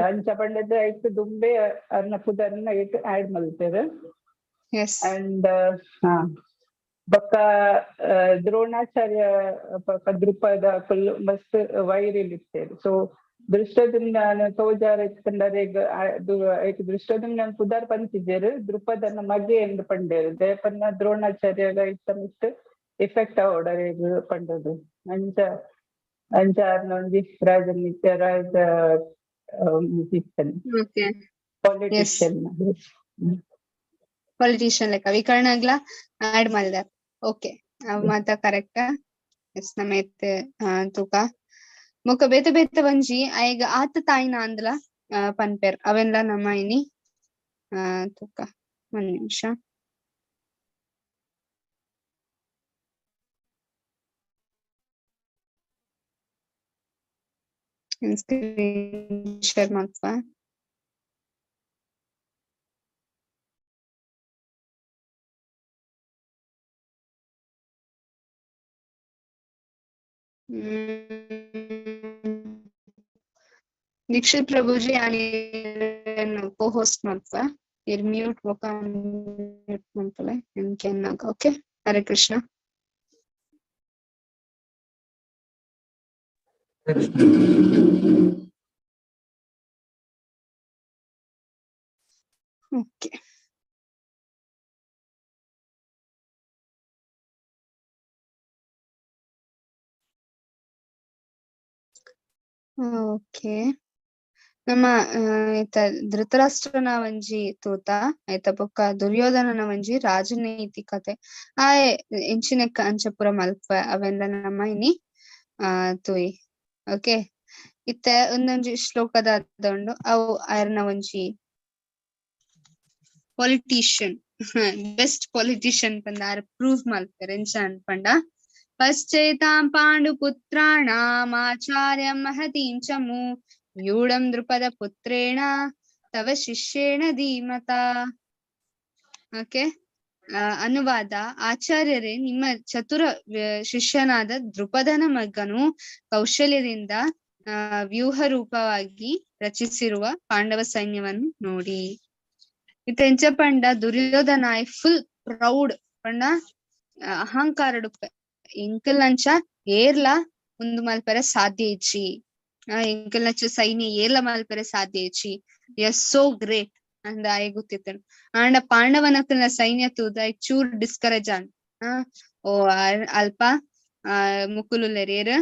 ಅಂಚ ಪಂಡದ ಐಟ್ ದುಂಬೆ ಅರ್ನ ಪುದರ್ನ ಐಟ್ ಆಡ್ ಮಲ್ತೇವೆ ಅಂಡ್ ಬೊಕ್ಕ ದ್ರೋಣಾಚಾರ್ಯ ದೃಪದ ಫುಲ್ ಮಸ್ತ್ ವೈರಿಲಿತ್ತೇರು ಸೊ ದೃಷ್ಟದುಮ್ನ ತೋಜಾರ ಇತ್ಕೊಂಡಾರೆಗ್ ದೃಷ್ಟದುಮ್ನ ಪುದಾರ್ ಪಂಚಿದ್ದೇರು ದೃಪದನ ಮಗೆ ಎಂದು ಪಂಡೇರು ದೇಪನ್ನ ದ್ರೋಣಾಚಾರ್ಯಗ ಇತ್ತ ಮಿತ್ ಎಫೆಕ್ಟ್ ಆವಡರೆಗ್ ಪಂಡದು ಅಂಚ ಅಂಚಾರ್ನ ಒಂಜಿ ರಾಜನೀತಿ ರಾಜ ಪೊಲಿಟಿಷಿಯನ್ ಲೆಕ್ಕ ವಿಕರ್ಣಗ್ಲ ಆಡ್ ಮಾಡಿದಾರೆ ಓಕೆ ಅವ್ ಮಾತ ಕರೆಕ್ಟ್ ಎಸ್ ನಮೇತ್ ತೂಕ ಮುಖ ಬೇತೆ ಬೇತೆ ಒಂಜಿ ಐಗ ಆತ ತಾಯಿನ ಅಂದ್ಲ ಪನ್ಪೇರ್ ಅವೆಲ್ಲ ನಮ್ಮ ಇನಿ ತೂಕ ಒಂದ್ ನಿಮಿಷ ಸ್ಕ್ರೀನ್ ಶೇರ್ ಮಾಡ್ತಾ दीक्षित प्रभुजी आणि co-host ಮಾಡ್ತಾ ಇರ್ mute mute ಮಾಡ್ತಲೆ ಇನ್ಕೆನ್ನಾಗ okay Hare Krishna okay okay ನಮ್ಮ ಐತ ಧೃತರಾಷ್ಟ್ರನ ಒಂಜಿ ತೂತ ಐತ ಬೊಕ್ಕ ದುರ್ಯೋಧನನ ಒಂಜಿ ರಾಜನೈತಿಕತೆ ಆಯೆ ಎಂಚಿನೆಕ್ಕ ಅಂಚ ಪುರ ಮಲ್ಪ ಅವೆಲ್ಲ ನಮ್ಮ ಇನಿ ತೂಯಿ ಓಕೆ ಇತ್ತೆ ಒಂದೊಂಜಿ ಶ್ಲೋಕದ ಉಂಡು ಅವು ಆರ್ನ ಒಂಜಿ ಪೊಲಿಟಿಷಿಯನ್ ಬೆಸ್ಟ್ ಪೊಲಿಟಿಷಿಯನ್ ಪಂದ ಆರ್ ಪ್ರೂವ್ ಮಲ್ಪೆರ್ ಎಂಚ ಅನ್ಪಂಡ ಪಶ್ಚೇತಾಂ ಪಾಂಡುಪುತ್ರಾಣಾಮಾಚಾರ್ಯಂ ಮಹತೀಂ ಚಮು ಯೂಢಂ ದ್ರುಪದ ಪುತ್ರೇಣ ತವ ಶಿಷ್ಯೇಣ ಧೀಮತಾ. ಓಕೆ, ಅನುವಾದ. ಆಚಾರ್ಯರೇ, ನಿಮ್ಮ ಚತುರ ಶಿಷ್ಯನಾದ ದ್ರುಪದನ ಮಗನು ಕೌಶಲ್ಯದಿಂದ ವ್ಯೂಹ ರೂಪವಾಗಿ ರಚಿಸಿರುವ ಪಾಂಡವ ಸೈನ್ಯವನ್ನು ನೋಡಿ. ಇತ್ತ ಪಂಡ ದುರ್ಯೋಧನ ಫುಲ್ ಪ್ರೌಡ್ ಪಂಡ ಅಹಂಕಾರಡುಪ್ಪೆ ಎಂಕಲ್ ನಂಚ ಏರ್ಲ ಒಂದು ಮಲ್ಪರೆ ಸಾಧ್ಯ ಇಚ್ಚಿ, ಎಂಕಲ್ ನಂಚ ಸೈನ್ಯ ಏರ್ಲ ಮಲ್ಪರೆ ಸಾಧ್ಯ ಇಚ್ಚಿ, ಎಸ್ ಸೋ ಗ್ರೇಟ್ ಅಂದ ಆಯ್ ಗೊತ್ತಿತ್ತನು. ಆಂಡ ಪಾಂಡವನಕಲ್ನ ಸೈನ್ಯ ತೂದ ಚೂರ್ ಡಿಸ್ಕರೇಜ್ ಆಂಡ್ ಓ ಅಲ್ಪ ಮುಕುಲುಲೆರೇರ್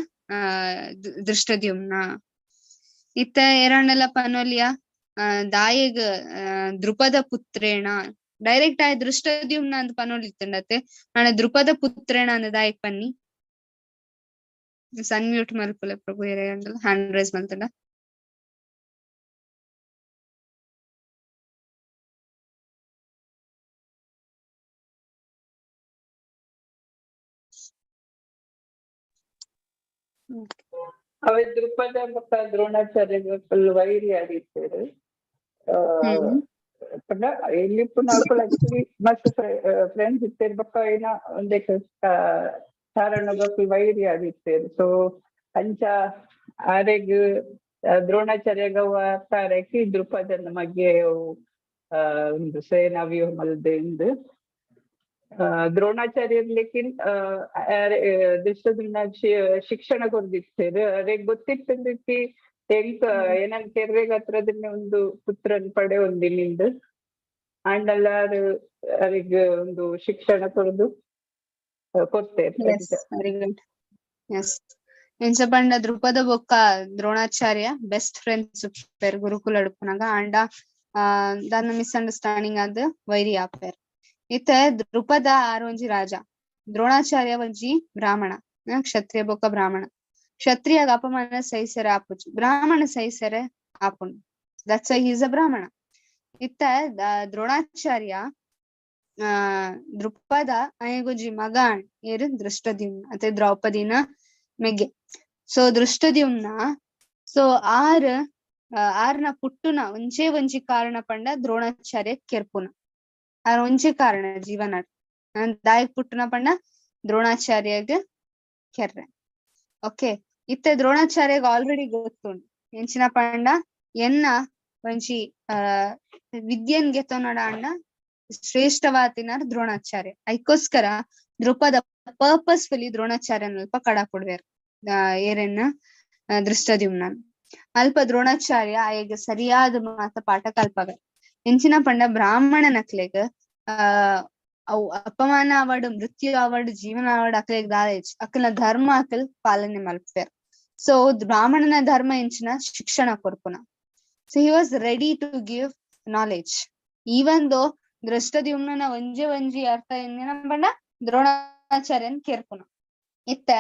ದೃಷ್ಟದ್ಯುಮ್ನ. ಇತ್ತ ಎರಣ್ಣೆಲ್ಲ ಪನೋಲಿಯ ದಾಯಗ್ ದ್ರುಪದ ಪುತ್ರೇಣ ಡೈರೆಕ್ಟ್ ಆಯ್ ದೃಷ್ಟದ್ಯುಮ್ನ ಅಂತ ಪನೋಲಿತ್ತಂಡತೆ ಆಂಡ ದ್ರುಪದ ಪುತ್ರೇಣ ಅಂದ ದಾಯಕ್ ಪನ್ನಿ ಅನ್ಮ್ಯೂಟ್ ಮಲ್ಪುಲೆ ಪ್ರಭು ಎರಡಲ್ಲ ಹ್ಯಾಂಡ್ ರೈಸ್ ಮಲ್ತಂಡ. ಅವ ದ್ರುಪದ ಬೊಕ್ಕ ದ್ರೋಣಾಚಾರ್ಯ ಫುಲ್ ವೈರಿ ಆಗಿರ್ತಾರೆ. ಇಲ್ಲಿ ಪುನಃ ಆಕ್ಚುಲಿ ಮಸ್ತ್ ಫ್ರೆಂಡ್ಸ್ ಇರ್ತಾರೆ ಬೊಕ್ಕ ಏನ ಒಂದೇ ಕಾರಣ ಫುಲ್ ವೈರಿ ಆಗಿರ್ತಾರೆ. ಸೊ ಅಂಚ ಆರೆಗ್ ದ್ರೋಣಾಚಾರ್ಯ ಗವ್ವ ತಾರಕಿ ದ್ರುಪದನ ಮಗೆ ಒಂದು ಸೇನಾ ವ್ಯೂಹ ಮಲ್ದೆಂದು ದ್ರೋಣಾಚಾರ್ಯರ್ಲಿಕ್ಕಿನ್ ದುಷ್ಟದ್ಯುಮ್ನ ಶಿಕ್ಷಣ ಕೊರ್ದಿರ್ತೇರು. ಅವ್ರಿಗೆ ಗೊತ್ತಿರ್ತದಕ್ಕೆ ಏನಂತ ಕೆರ್ವೆಗ್ ಹತ್ರದನ್ನೇ ಒಂದು ಪುತ್ರನ್ ಪಡೆ ಒಂದಿನಿಂದ ಆಂಡಲ್ಲಾರು ಅವ್ರಿಗೆ ಒಂದು ಶಿಕ್ಷಣ ಕೊಡ್ದು ಕೊಡ್ತೇವೆ. ಎಂಚ ಪಂಡ ದ್ರುಪದ ಬೊಕ್ಕ ದ್ರೋಣಾಚಾರ್ಯ ಬೆಸ್ಟ್ ಫ್ರೆಂಡ್ಸ್ ಪೇರ್ ಗುರುಕುಲ ಅಡುಪುನಗ ಆಂಡ ದಾನ ಮಿಸ್ಅಂಡರ್ಸ್ಟ್ಯಾಂಡಿಂಗ್ ಆದ್ ವೈರಿ ಆಪೇರ್. ಇತ್ತ ದ್ರುಪದ ಆರೊಂಜಿ ರಾಜ, ದ್ರೋಣಾಚಾರ್ಯ ಒಂಜಿ ಬ್ರಾಹ್ಮಣ, ಕ್ಷತ್ರಿಯ ಬೊಕ್ಕ ಬ್ರಾಹ್ಮಣ. ಕ್ಷತ್ರಿಯಗ ಅಪಮಾನ ಸೈಸರೆ ಆಪುಜಿ, ಬ್ರಾಹ್ಮಣ ಸೈಸರೆ ಆಪುಂಡು. That's why he is a ಬ್ರಾಹ್ಮಣ. ಇತ್ತ ದ್ರೋಣಾಚಾರ್ಯ ದ್ರುಪದ ಅಯಗೊಂಜಿ ಮಗಾಣ್ ಏರು ದೃಷ್ಟದ್ಯುಮ್ನ ಅತ್ತೆ ದ್ರೌಪದಿನ ಮೆಗ್ಗೆ. ಸೊ ದೃಷ್ಟದ್ಯುಮ್ನ ಆರ್ನ ಪುಟ್ಟುನ ಒಂಜಿ ಕಾರಣ ಪಂಡ ದ್ರೋಣಾಚಾರ್ಯ ಕೆರ್ಪುನ. ಆರ್ ಒಂಜಿ ಕಾರಣ ಜೀವನ ದಾಯಕ್ ಪುಟ್ಟುನ ಪಂಡ ದ್ರೋಣಾಚಾರ್ಯಗ್ ಕೆರ್ರೆ. ಓಕೆ, ಇತ್ತೆ ದ್ರೋಣಾಚಾರ್ಯಗ್ ಆಲ್ರೆಡಿ ಗೊತ್ತುಂಡು ಎಂಚಿನ ಪಂಡ ಎನ್ನ ಒಂಜಿ ವಿದ್ಯೆನ್ ಗೆತ್ತೊನಡ ಅಂಡ ಶ್ರೇಷ್ಠವಾತಿನಾರ್ ದ್ರೋಣಾಚಾರ್ಯ. ಐಕೋಸ್ಕರ ದ್ರುಪದ ಪರ್ಪಸ್ಫುಲಿ ದ್ರೋಣಾಚಾರ್ಯನ ಅಲ್ಪ ಕಡಾಪುಡ್ವೇರ್ ಏರೆನ್ನ ದೃಷ್ಟದ್ಯುಮ್ನ ಅಲ್ಪ ದ್ರೋಣಾಚಾರ್ಯ ಆಯಗ ಸರಿಯಾದ ಮಾತ ಪಾಠ ಕಲ್ಪವೆ. ಎಂಚಿನ ಪಂಡ ಬ್ರಾಹ್ಮಣ ನಕ್ಲೆಗ್ ಅವು ಅಪಮಾನ ಆವಡ್ ಮೃತ್ಯು ಆವಡ್ ಜೀವನ ಆವಡ್ ಅಕ್ಲೆಗ್ ದಾಲೇಜ್ ಅಕ್ಕಲ್ನ ಧರ್ಮ ಅಕಲ್ ಪಾಲನೆ ಮಲ್ಪೇರ್. ಸೊ ಬ್ರಾಹ್ಮಣನ ಧರ್ಮ ಎಂಚಿನ ಶಿಕ್ಷಣ ಕೊರ್ಪುನ. So he was ready to give knowledge even though Dhrishtadyumna ಒಂಜಿ ಅರ್ಥ ಎಂದಿನ ಪಂಡ ದ್ರೋಣಾಚಾರ್ಯನ್ ಕೇರ್ಪುನ. ಇತ್ತ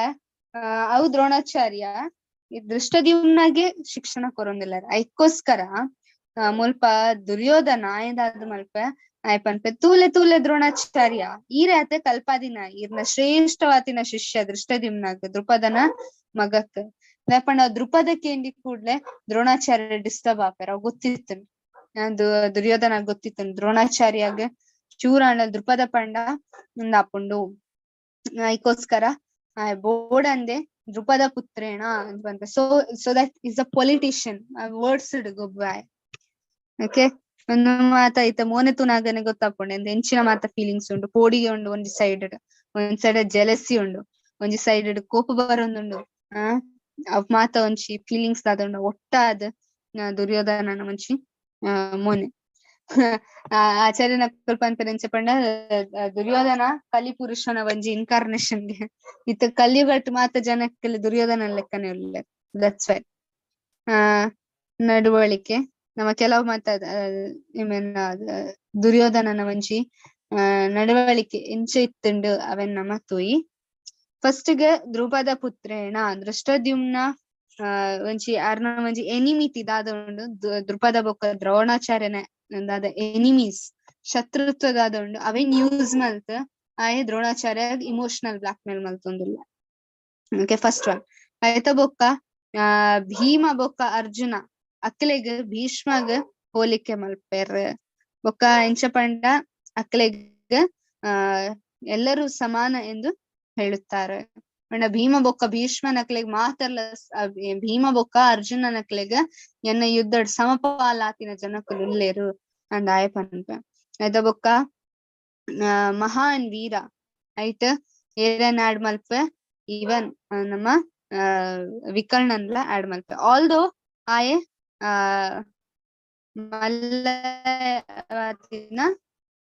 ಅವು ದ್ರೋಣಾಚಾರ್ಯ ದೃಷ್ಟದ್ಯುಮ್ನಗೆ ಶಿಕ್ಷಣ ಕೊರೊಂದಿಲ್ಲ. ಐಕೋಸ್ಕರ ಮುಲ್ಪ ದುರ್ಯೋಧನ ಆಯ್ದಾದ ಮಲ್ಪ ಆಯ್ಪನ್ಪೆ ತೂಲೆ ದ್ರೋಣಾಚಾರ್ಯ ಈರೆ ಅತ್ತೆ ಕಲ್ಪಾದಿನ ಈರ್ನ ಶ್ರೇಷ್ಠವಾತಿನ ಶಿಷ್ಯ ದೃಷ್ಟದ್ಯುಮ್ನಾಗ ದ್ರುಪದನ ಮಗಕ್ ಪಂಡ ದ್ರುಪದಕ್ಕೆ ಎಂದಿ ಕೂಡ್ಲೆ ದ್ರೋಣಾಚಾರ್ಯ ಡಿಸ್ಟರ್ಬ್ ಆಪೇರ್. ಅವ್ ಗೊತ್ತಿತ್ತು ದುರ್ಯೋಧನ ಗೊತ್ತಿತ್ತು ದ್ರೋಣಾಚಾರ್ಯಾಗ ಚೂರಾಂಡ ದ್ರುಪದ ಪಂಡ ಆಪುಂಡು. ಐಕೋಸ್ಕರ ಬೋರ್ಡ್ ಅಂದೆ ದ್ರುಪದ ಪುತ್ರೇಣ ಅಂತ ಬಂತ. So that is a politician words ಗೊಬ್ಬಾಯ್. ಓಕೆ, ಒಂದು ಮಾತ ಐತ ಮೋನೆ ತುನಾಗನೆ ಗೊತ್ತಾಪುಂಡು ಎಂದ ಎಂಚಿನ ಮಾತ ಫೀಲಿಂಗ್ಸ್ ಉಂಡು. ಪೋಡಿಗೆ ಉಂಡು ಒಂಜಿ ಸೈಡ್ ಜೆಲಸಿ ಉಂಡು, ಒಂಜಿ ಸೈಡ್ ಕೋಪ ಬರೊಂದುಂಡು. ಅವ್ ಮಾತ ಒಂಜಿ ಫೀಲಿಂಗ್ಸ್ ಆದುಂಡು ಒಟ್ಟಾದ್ ದುರ್ಯೋಧನನ ಒಂಜಿ ಮೋನೆ. ಆಚಾರ್ಯನ ಸ್ವಲ್ಪ ಅಂತ ನೆಂಚ ಪಂಡ ದುರ್ಯೋಧನ ಕಲಿ ಪುರುಷನ ಒಂಜಿ ಇನ್ಕಾರ್ನೇಷನ್ಗೆ ಇತ್ತ ಕಲಿಯುಗಟ್ ಮಾತ ಜನಕ್ಕೆಲ್ಲ ದುರ್ಯೋಧನ ಲೆಕ್ಕನೆ ಉಳ್ಳೆ. ದಟ್ಸ್ ವೈ ನಡವಳಿಕೆ ನಮ್ಮ ಕೆಲವು ಮಾತ ದುರ್ಯೋಧನನ ಒಂಜಿ ನಡವಳಿಕೆ ಎಂಚ ಇತ್ತುಂಡು ಅವೆನ್ ನಮ್ಮ ತೂಯಿ. ಫಸ್ಟ್ ಗೆ ದ್ರುಪದ ಪುತ್ರೇಣ ದೃಷ್ಟದ್ಯುಮ್ನ ಒಂಜಿ ಅರ್ನ ಒಂಜಿ ಎನಿಮಿಟಿ ದಾದೊಂಡು ದ್ರುಪದ ಬೊಕ್ಕ ದ್ರೋಣಾಚಾರ್ಯನ ದಾದ ಎನಿಮೀಸ್ ಶತ್ರುತ್ವ ದಾದೊಂಡು ಅವೆನ್ ಯೂಸ್ ಮಲ್ತ್ ಆಯೆ Dronacharya emotional black mail ಮಲ್ತೊಂದುಲ್ಲ. Okay first one ಐತ ಬೊಕ್ಕ ಭೀಮ ಬೊಕ್ಕ ಅರ್ಜುನ ಅಕ್ಲೆಗ್ ಭೀಷ್ಮಗ್ ಹೋಲಿಕೆ ಮಲ್ಪೆರ್ ಬೊಕ್ಕ ಎಂಚ ಪಂಡ ಅಕ್ಲೆಗ್ ಎಲ್ಲರೂ ಸಮಾನ ಎಂದು ಹೇಳುತ್ತಾರೆ. ಭೀಮ ಬೊಕ್ಕ ಭೀಷ್ಮನ ಅಕ್ಲೆಗ್ ಮಾತರ್ಲ ಭೀಮ ಬೊಕ್ಕ ಅರ್ಜುನನ ಅಕ್ಲೆಗ್ ಎನ್ನ ಯುದ್ಧ ಸಮಪಾಲಾತಿನ ಜನಕುಲು ಉಲ್ಲೇರು ಅಂದ್ ಆಯ ಪನ್ಪ. ಐತ ಬೊಕ್ಕ ಮಹಾನ್ ವೀರ ಐಟ್ ಏರನ್ ಆಡ್ ಮಲ್ಪೆ ಈವನ್ ನಮ್ಮ ವಿಕರ್ಣನ್ಲ ಆಡ್ ಮಲ್ಪೆ ಆಲ್ದೋ ಆಯೆ ಮಲ್ಲತಿನ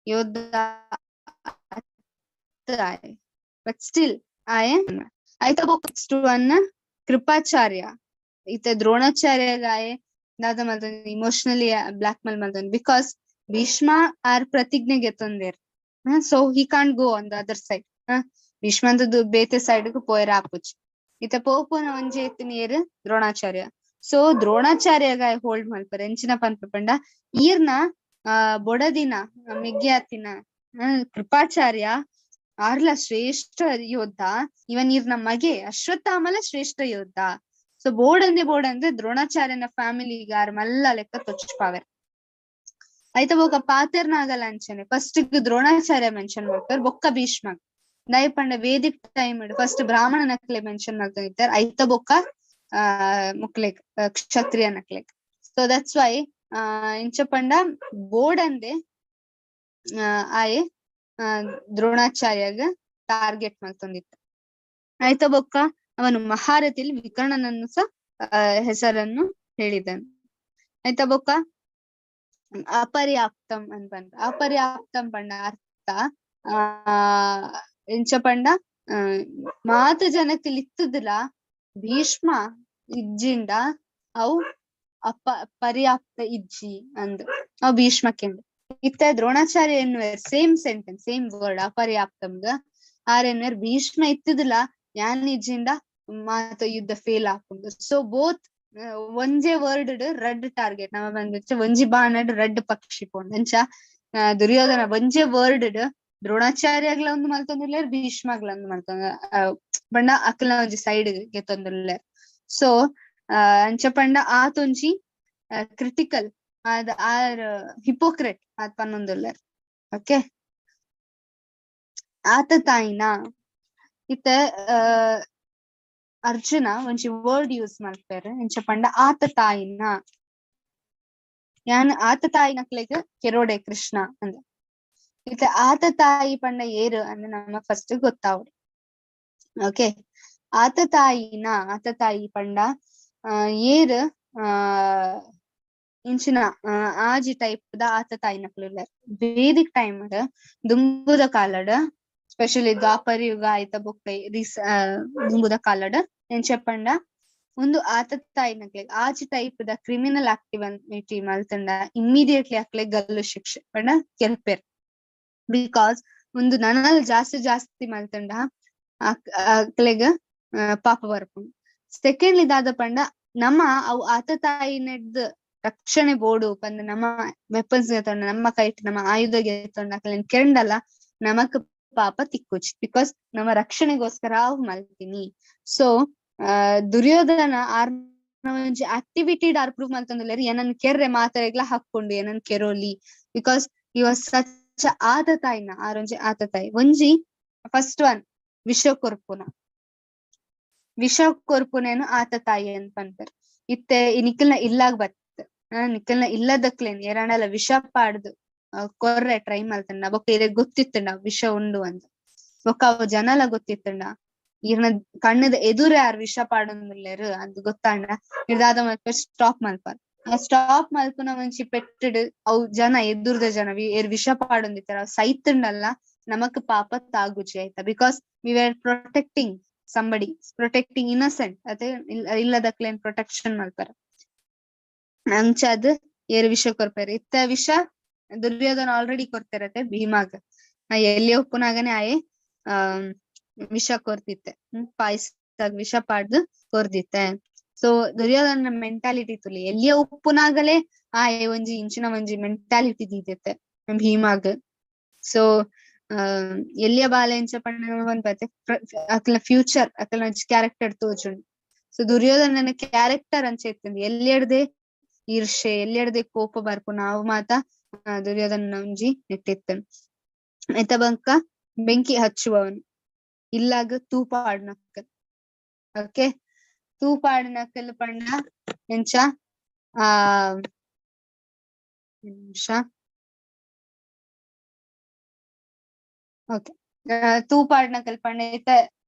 ಯೋದ್ಧ ಆಯೆ ಬಟ್ ಸ್ಟಿಲ್ ಆಯೆ ಐತ ಬೊಕ್ಕ ನೆಕ್ಸ್ಟ್ ಒನ್ ಕೃಪಾಚಾರ್ಯ ಈತ ದ್ರೋಣಾಚಾರ್ಯಗಾಯೆ ದಾದ ಮಲ್ತೊಂದು ಇಮೋಷನಲಿ ಬ್ಲಾಕ್ ಮೇಲ್ ಮಲ್ತೊಂದು ಬಿಕಾಸ್ ಭೀಷ್ಮ ಆರ್ ಪ್ರತಿಜ್ಞೆಗೆ ತೊಂದೇರ್ so he can't go on the other side ಭೀಷ್ಮಂತದ್ದು ಬೇತೆ ಸೈಡ್ ಪೋಯರ್ ಆಪುಜಿ ಈತ ಪೋಪುನ ಒಂಜಿ ಎತ್ತಿನ ದ್ರೋಣಾಚಾರ್ಯ. ಸೊ ದ್ರೋಣಾಚಾರ್ಯಗಾಯ ಹೋಲ್ಡ್ ಮಲ್ಪರ್ ಎಂಚಿನ ಪನ್ಪ ಪಂಡ ಈರ್ನ ಬೊಡದಿನ ಮಿಗ್ಗೆ ಆತಿನ ಕೃಪಾಚಾರ್ಯ ಆರ್ಲ ಶ್ರೇಷ್ಠ ಯೋದ್ಧ ಇವನ್ ಈರ್ನ ಮಗೆ ಅಶ್ವತ್ಥಾಮಲ ಶ್ರೇಷ್ಠ ಯೋದ್ಧ. ಸೊ ಬೋರ್ಡ್ ಅಂದ್ರೆ ದ್ರೋಣಾಚಾರ್ಯನ ಫ್ಯಾಮಿಲಿಗೆ ಆರ್ ಮಲ್ಲ ಲೆಕ್ಕ ತೊಚ್ಪಾವೆರ್. ಐತ ಬೊಕ್ಕ ಪಾತೆರ್ನಾಗಲ ಅಂಚನೆ ಫಸ್ಟ್ ದ್ರೋಣಾಚಾರ್ಯ ಮೆನ್ಷನ್ ಮಾಡ್ತಾರೆ ಬೊಕ್ಕ ಭೀಷ್ಮ ದಯ ಪಂಡ ವೇದಿಕ್ ಟೈಮ್ ಫಸ್ಟ್ ಬ್ರಾಹ್ಮಣ ನಕ್ಲೆ ಮೆನ್ಷನ್ ಮಾಡ್ತಾ ಇದ್ದಾರೆ ಐತ ಬೊಕ್ಕ ಮುಕ್ಲೆಗ್ ಕ್ಷತ್ರಿಯ ನಕ್ಲೆಗ್. ಸೊ ದಟ್ಸ್ ವೈ ಇಂಚ ಪಂಡ ಬೋರ್ಡ್ ಅಂದೆ ಆಯೆ ದ್ರೋಣಾಚಾರ್ಯಗ ಟಾರ್ಗೆಟ್ ಮಾಡ್ತೊಂದಿತ್ತು. ಐತ ಬೊಕ್ಕ ಅವನು ಮಹಾರಥಿಲಿ ವಿಕರ್ಣನನ್ನು ಸಹ ಹೆಸರನ್ನು ಹೇಳಿದನು. ಐತ ಬೊಕ್ಕ ಅಪರ್ಯಾಪ್ತಂ ಅಂತ ಬಂದ ಅಪರ್ಯಾಪ್ತಂ ಪಂಡ ಅರ್ಥ ಎಂಚ ಪಂಡ ಮಾತ ಜನಕ್ಕೆ ಲಿತ್ತುದಿಲ್ಲ ಭೀಷ್ಮ ಇಜ್ಜಿಂಡ ಅವು ಪರ್ಯಾಪ್ತ ಇಜ್ಜಿ ಅಂದ್ ಅವ್ ಭೀಷ್ಮಕ್ಕೆಂದು ಇತ್ತ ದ್ರೋಣಾಚಾರ್ಯ ಎನ್ನುವರು ಸೇಮ್ ಸೆಂಟೆನ್ಸ್ ಸೇಮ್ ವರ್ಡ್ ಅಪರ್ಯಾಪ್ತಂಗ ಆರ್ ಎನ್ನುವರು ಭೀಷ್ಮ ಇತ್ತದಿಲ್ಲ ಯಾನ್ ಇಜ್ಜಿಂಡ ಮಾತ ಯುದ್ಧ ಫೇಲ್ ಆಪುಂಡು. ಸೊ ಬೋತ್ ಒಂಜೆ ವರ್ಡ್ ರೆಡ್ ಟಾರ್ಗೆಟ್ ನಮ್ಮ ಬಂದ ಒಂಜಿ ಬಾಣಡ್ ರೆಡ್ ಪಕ್ಷಿ ಪೋಂಡ್ ಅಂಚ ದುರ್ಯೋಧನ ಒಂಜೆ ವರ್ಡ್ ದ್ರೋಣಾಚಾರ್ಯಗ್ಲ ಒಂದು ಮಲ್ತೊಂದುಲ್ಲೇರ್ ಭೀಷ್ಮಗ್ಲ ಒಂದು ಮಲ್ತೊಂದ ಪಂಡ ಅಕ್ಲ ಒಂಜಿ ಸೈಡ್ ಗೆತ್ತೊಂದುಲ್ಲೇರ್. ಸೊ ಅಂಚ ಪಂಡ ಆತೊಂಜಿ ಕ್ರಿಟಿಕಲ್ ಅದ್ ಆರ್ ಹಿಪೋಕ್ರೆಟ್ ಆತ್ ಪನ್ನೊಂದುಲ್ಲೇರ್. ಓಕೆ ಆತ ತಾಯಿನ ಇತ್ತ ಅರ್ಜುನ ಒಂಜಿ ವರ್ಡ್ ಯೂಸ್ ಮಾಡ್ತಾರೆ ಎಂಚ ಪಂಡ ಆತ ತಾಯಿನ ಯಾನ್ ಆತ ತಾಯಿ ನಕ್ಲೆಗ್ ಕೆರೋಡೆ ಕೃಷ್ಣ ಅಂದ ಇತ್ತ ಆತ ತಾಯಿ ಪಂಡ ಏರು ಅಂದ್ ನಮ್ಮ ಫಸ್ಟ್ ಗೊತ್ತಾವ್ರಿ. ಓಕೆ ಆತ ತಾಯಿ ಪಂಡ ಏರ್ ಇಂಚಿನ ಆಜಿ ಟೈಪ್ ದ ಆತ ತಾಯಿ ನಕ್ಲು ವೇದಿಕ್ ಟೈಮ್ ದುಂಬುದ ಕಾಲಡ್ ಸ್ಪೆಷಲಿ ದ್ವಾಪರ ಯುಗ ಆಯ್ತ ಬೊಕ್ಕ ದುಂಬುದ ಕಾಲಡ್ ಎಂಚ ಪಂಡ ಒಂದು ಆತ ತಾಯಿ ನಕ್ಲೆ ಆಜಿ ಟೈಪ್ ದ ಕ್ರಿಮಿನಲ್ ಆಕ್ಟಿವಿಟಿ ಮಲ್ತಂಡ ಇಮ್ಮಿಡಿಯೇಟ್ಲಿ ಅಕ್ಲೆ ಗಲ್ಲು ಶಿಕ್ಷೆ ಪಂಡ ಕೆಲ್ಪೇರ್ ಬಿಕಾಸ್ ಒಂದು ನನಲ್ ಜಾಸ್ತಿ ಮಲ್ತಂಡ ಅಕ್ಲೆಗ್ ಪಾಪ ಬರ್ಪುಂಡು. ಸೆಕೆಂಡ್ಲಿ ದಾದ ಪಂಡ ನಮ್ಮ ಅವು ಆತ ತಾಯಿ ನೆಡ್ದ್ ರಕ್ಷಣೆ ಬೋಡು ಪಂದ್ ನಮ್ಮ ವೆಪನ್ಸ್ ಗೆತ್ತೊಂಡ ನಮ್ಮ ಕೈಟ್ ನಮ್ಮ ಆಯುಧ ಗೆತ್ತೊಂಡ ಅಕ್ಲೆನ್ ಕೆಂಡಲ್ಲ ನಮಕ್ ಪಾಪ ತಿಕ್ಕುಜಿ ಬಿಕಾಸ್ ನಮ್ಮ ರಕ್ಷಣೆಗೋಸ್ಕರ ಅವು ಮಲ್ತೀನಿ. ಸೊ ದುರ್ಯೋಧನ ಒಂಜಿ ಆಕ್ಟಿವಿಟಿ ಆರ್ ಪ್ರೂವ್ ಮಲ್ತೊಂದುಲ್ಲೇರ್ ಏನನ್ ಕೆರ್ರೆ ಮಾತರೆಗ್ಲ ಹಾಕೊಂಡು ಏನನ್ ಕೆರೋಲಿ ಬಿಕಾಸ್ ಇವ ಸಚ್ ಆತ ತಾಯಿನ ಆರೊಂಜಿ ಆತ ತಾಯಿ ಒಂಜಿ ಫಸ್ಟ್ ಒನ್ ವಿಷ ಕೊರ್ಪುನೇನು ಆತ ತಾಯಿ ಅಂತ ಪನ್ಪರ್ ಇತ್ತೆ ಈ ನಿಖಿಲ್ನ ಇಲ್ಲಾಗ್ ಬತ್ತ ನಿಖಿಲ್ನ ಇಲ್ಲದಕ್ಲೇನ್ ಎರಡಲ್ಲ ವಿಷ ಪಾಡ್ದು ಕೊರ್ರೆ ಟ್ರೈ ಮಲ್ತಂಡ ಬೊಕ್ಕ ಇರ ಗೊತ್ತಿತ್ತಂಡ ವಿಷ ಉಂಡು ಅಂತ ಬೊಕ್ಕ ಅವ ಜನಲ ಗೊತ್ತಿತ್ತಂಡ ಇರ್ನ ಕಣ್ಣದ ಎದುರು ಯಾರು ವಿಷ ಪಾಡೊಂದುಲ್ಲೇರು ಅದು ಗೊತ್ತಾಂಡ ಇದಾದ ಮಲ್ಪರ್ ಸ್ಟಾಪ್ ಮಲ್ಪರ್ ಸ್ಟಾಪ್ ಮಲ್ಪುನ ಮುಂಚಿ ಪೆಟ್ಟಡ್ ಅವು ಜನ ಎದುರ್ದ ಜನ ವಿಷ ಪಾಡೊಂದಿತ್ತಾರ ಅವ್ ಸೈತಂಡಲ್ಲ ನಮಕ್ ಪಾಪ ತಾಗುಜಿ ಆಯ್ತಾ because we are protecting somebody protecting innocent ಅದೇ ಇಲ್ಲದಕ್ಲೇನ್ ಪ್ರೊಟೆಕ್ಷನ್ ಮಲ್ಪರ ಅಂಚ ಅದ್ ಏರ್ ವಿಷ ಕೊರ್ಪೇರ್ ಇತ್ತ ವಿಷ ದುರ್ಯೋಧನ ಆಲ್ರೆಡಿ ಕೊರ್ತಿರತ್ತೆ ಭೀಮಾಗ ಎಲ್ಲಿ ಒಪ್ಪುನಾಗನೆ ಆಯೆ ವಿಷ ಕೊರ್ತಿತ್ತೆ ಪಾಯಸದಾಗ ವಿಷ ಪಾಡ್ದು ಕೊರ್ದಿತ್ತೆ. ಸೊ ದುರ್ಯೋಧನ ಮೆಂಟಾಲಿಟಿ ತುಲಿ ಎಲ್ಲಿಯ ಉಪ್ಪುನಾಗಲೇ ಆಯೆ ಒಂಜಿ ಇಂಚಿನ ಒಂಜಿ ಮೆಂಟಾಲಿಟಿ ದೀದಿತ್ತೆ ಭೀಮಾಗ. ಸೊ ಎಲ್ಲಿಯ ಬಾಲೆಂಚ ಪಂಡ ಪನ್ಪತೆ ಅಕ್ಲ ಫ್ಯೂಚರ್ ಅಕ್ಲ ಕ್ಯಾರೆಕ್ಟರ್ ತೋಜುಂಡು. ಸೊ ದುರ್ಯೋಧನನ ಕ್ಯಾರೆಕ್ಟರ್ ಅಂಚ ಇತ್ತಂದು ಎಲ್ಲಿಯಡ್ದೆ ಈರ್ಷೆ ಎಲ್ಲಿಯಡ್ದೆ ಕೋಪ ಬರ್ಪು ನಾವು ಮಾತ ದುರ್ಯೋಧನ ಒಂಜಿ ನೆಟ್ಟಿತ್ತನು. ಐತ ಬಂಕ ಬೆಂಕಿ ಹಚ್ಚುವವನು ಇಲ್ಲಾಗ ತೂಪಾಡ್ನಕ್ಕಲ್. ಓಕೆ, ತೂಪಾಡ್ನಕ್ಕಲ್ ಪಂಡ ಎಂಚ ನಿಮಿಷ. ಓಕೆ, ತೂಪಾಡ್ನಕ್ಕಲ್ ಪಂಡ ಐತ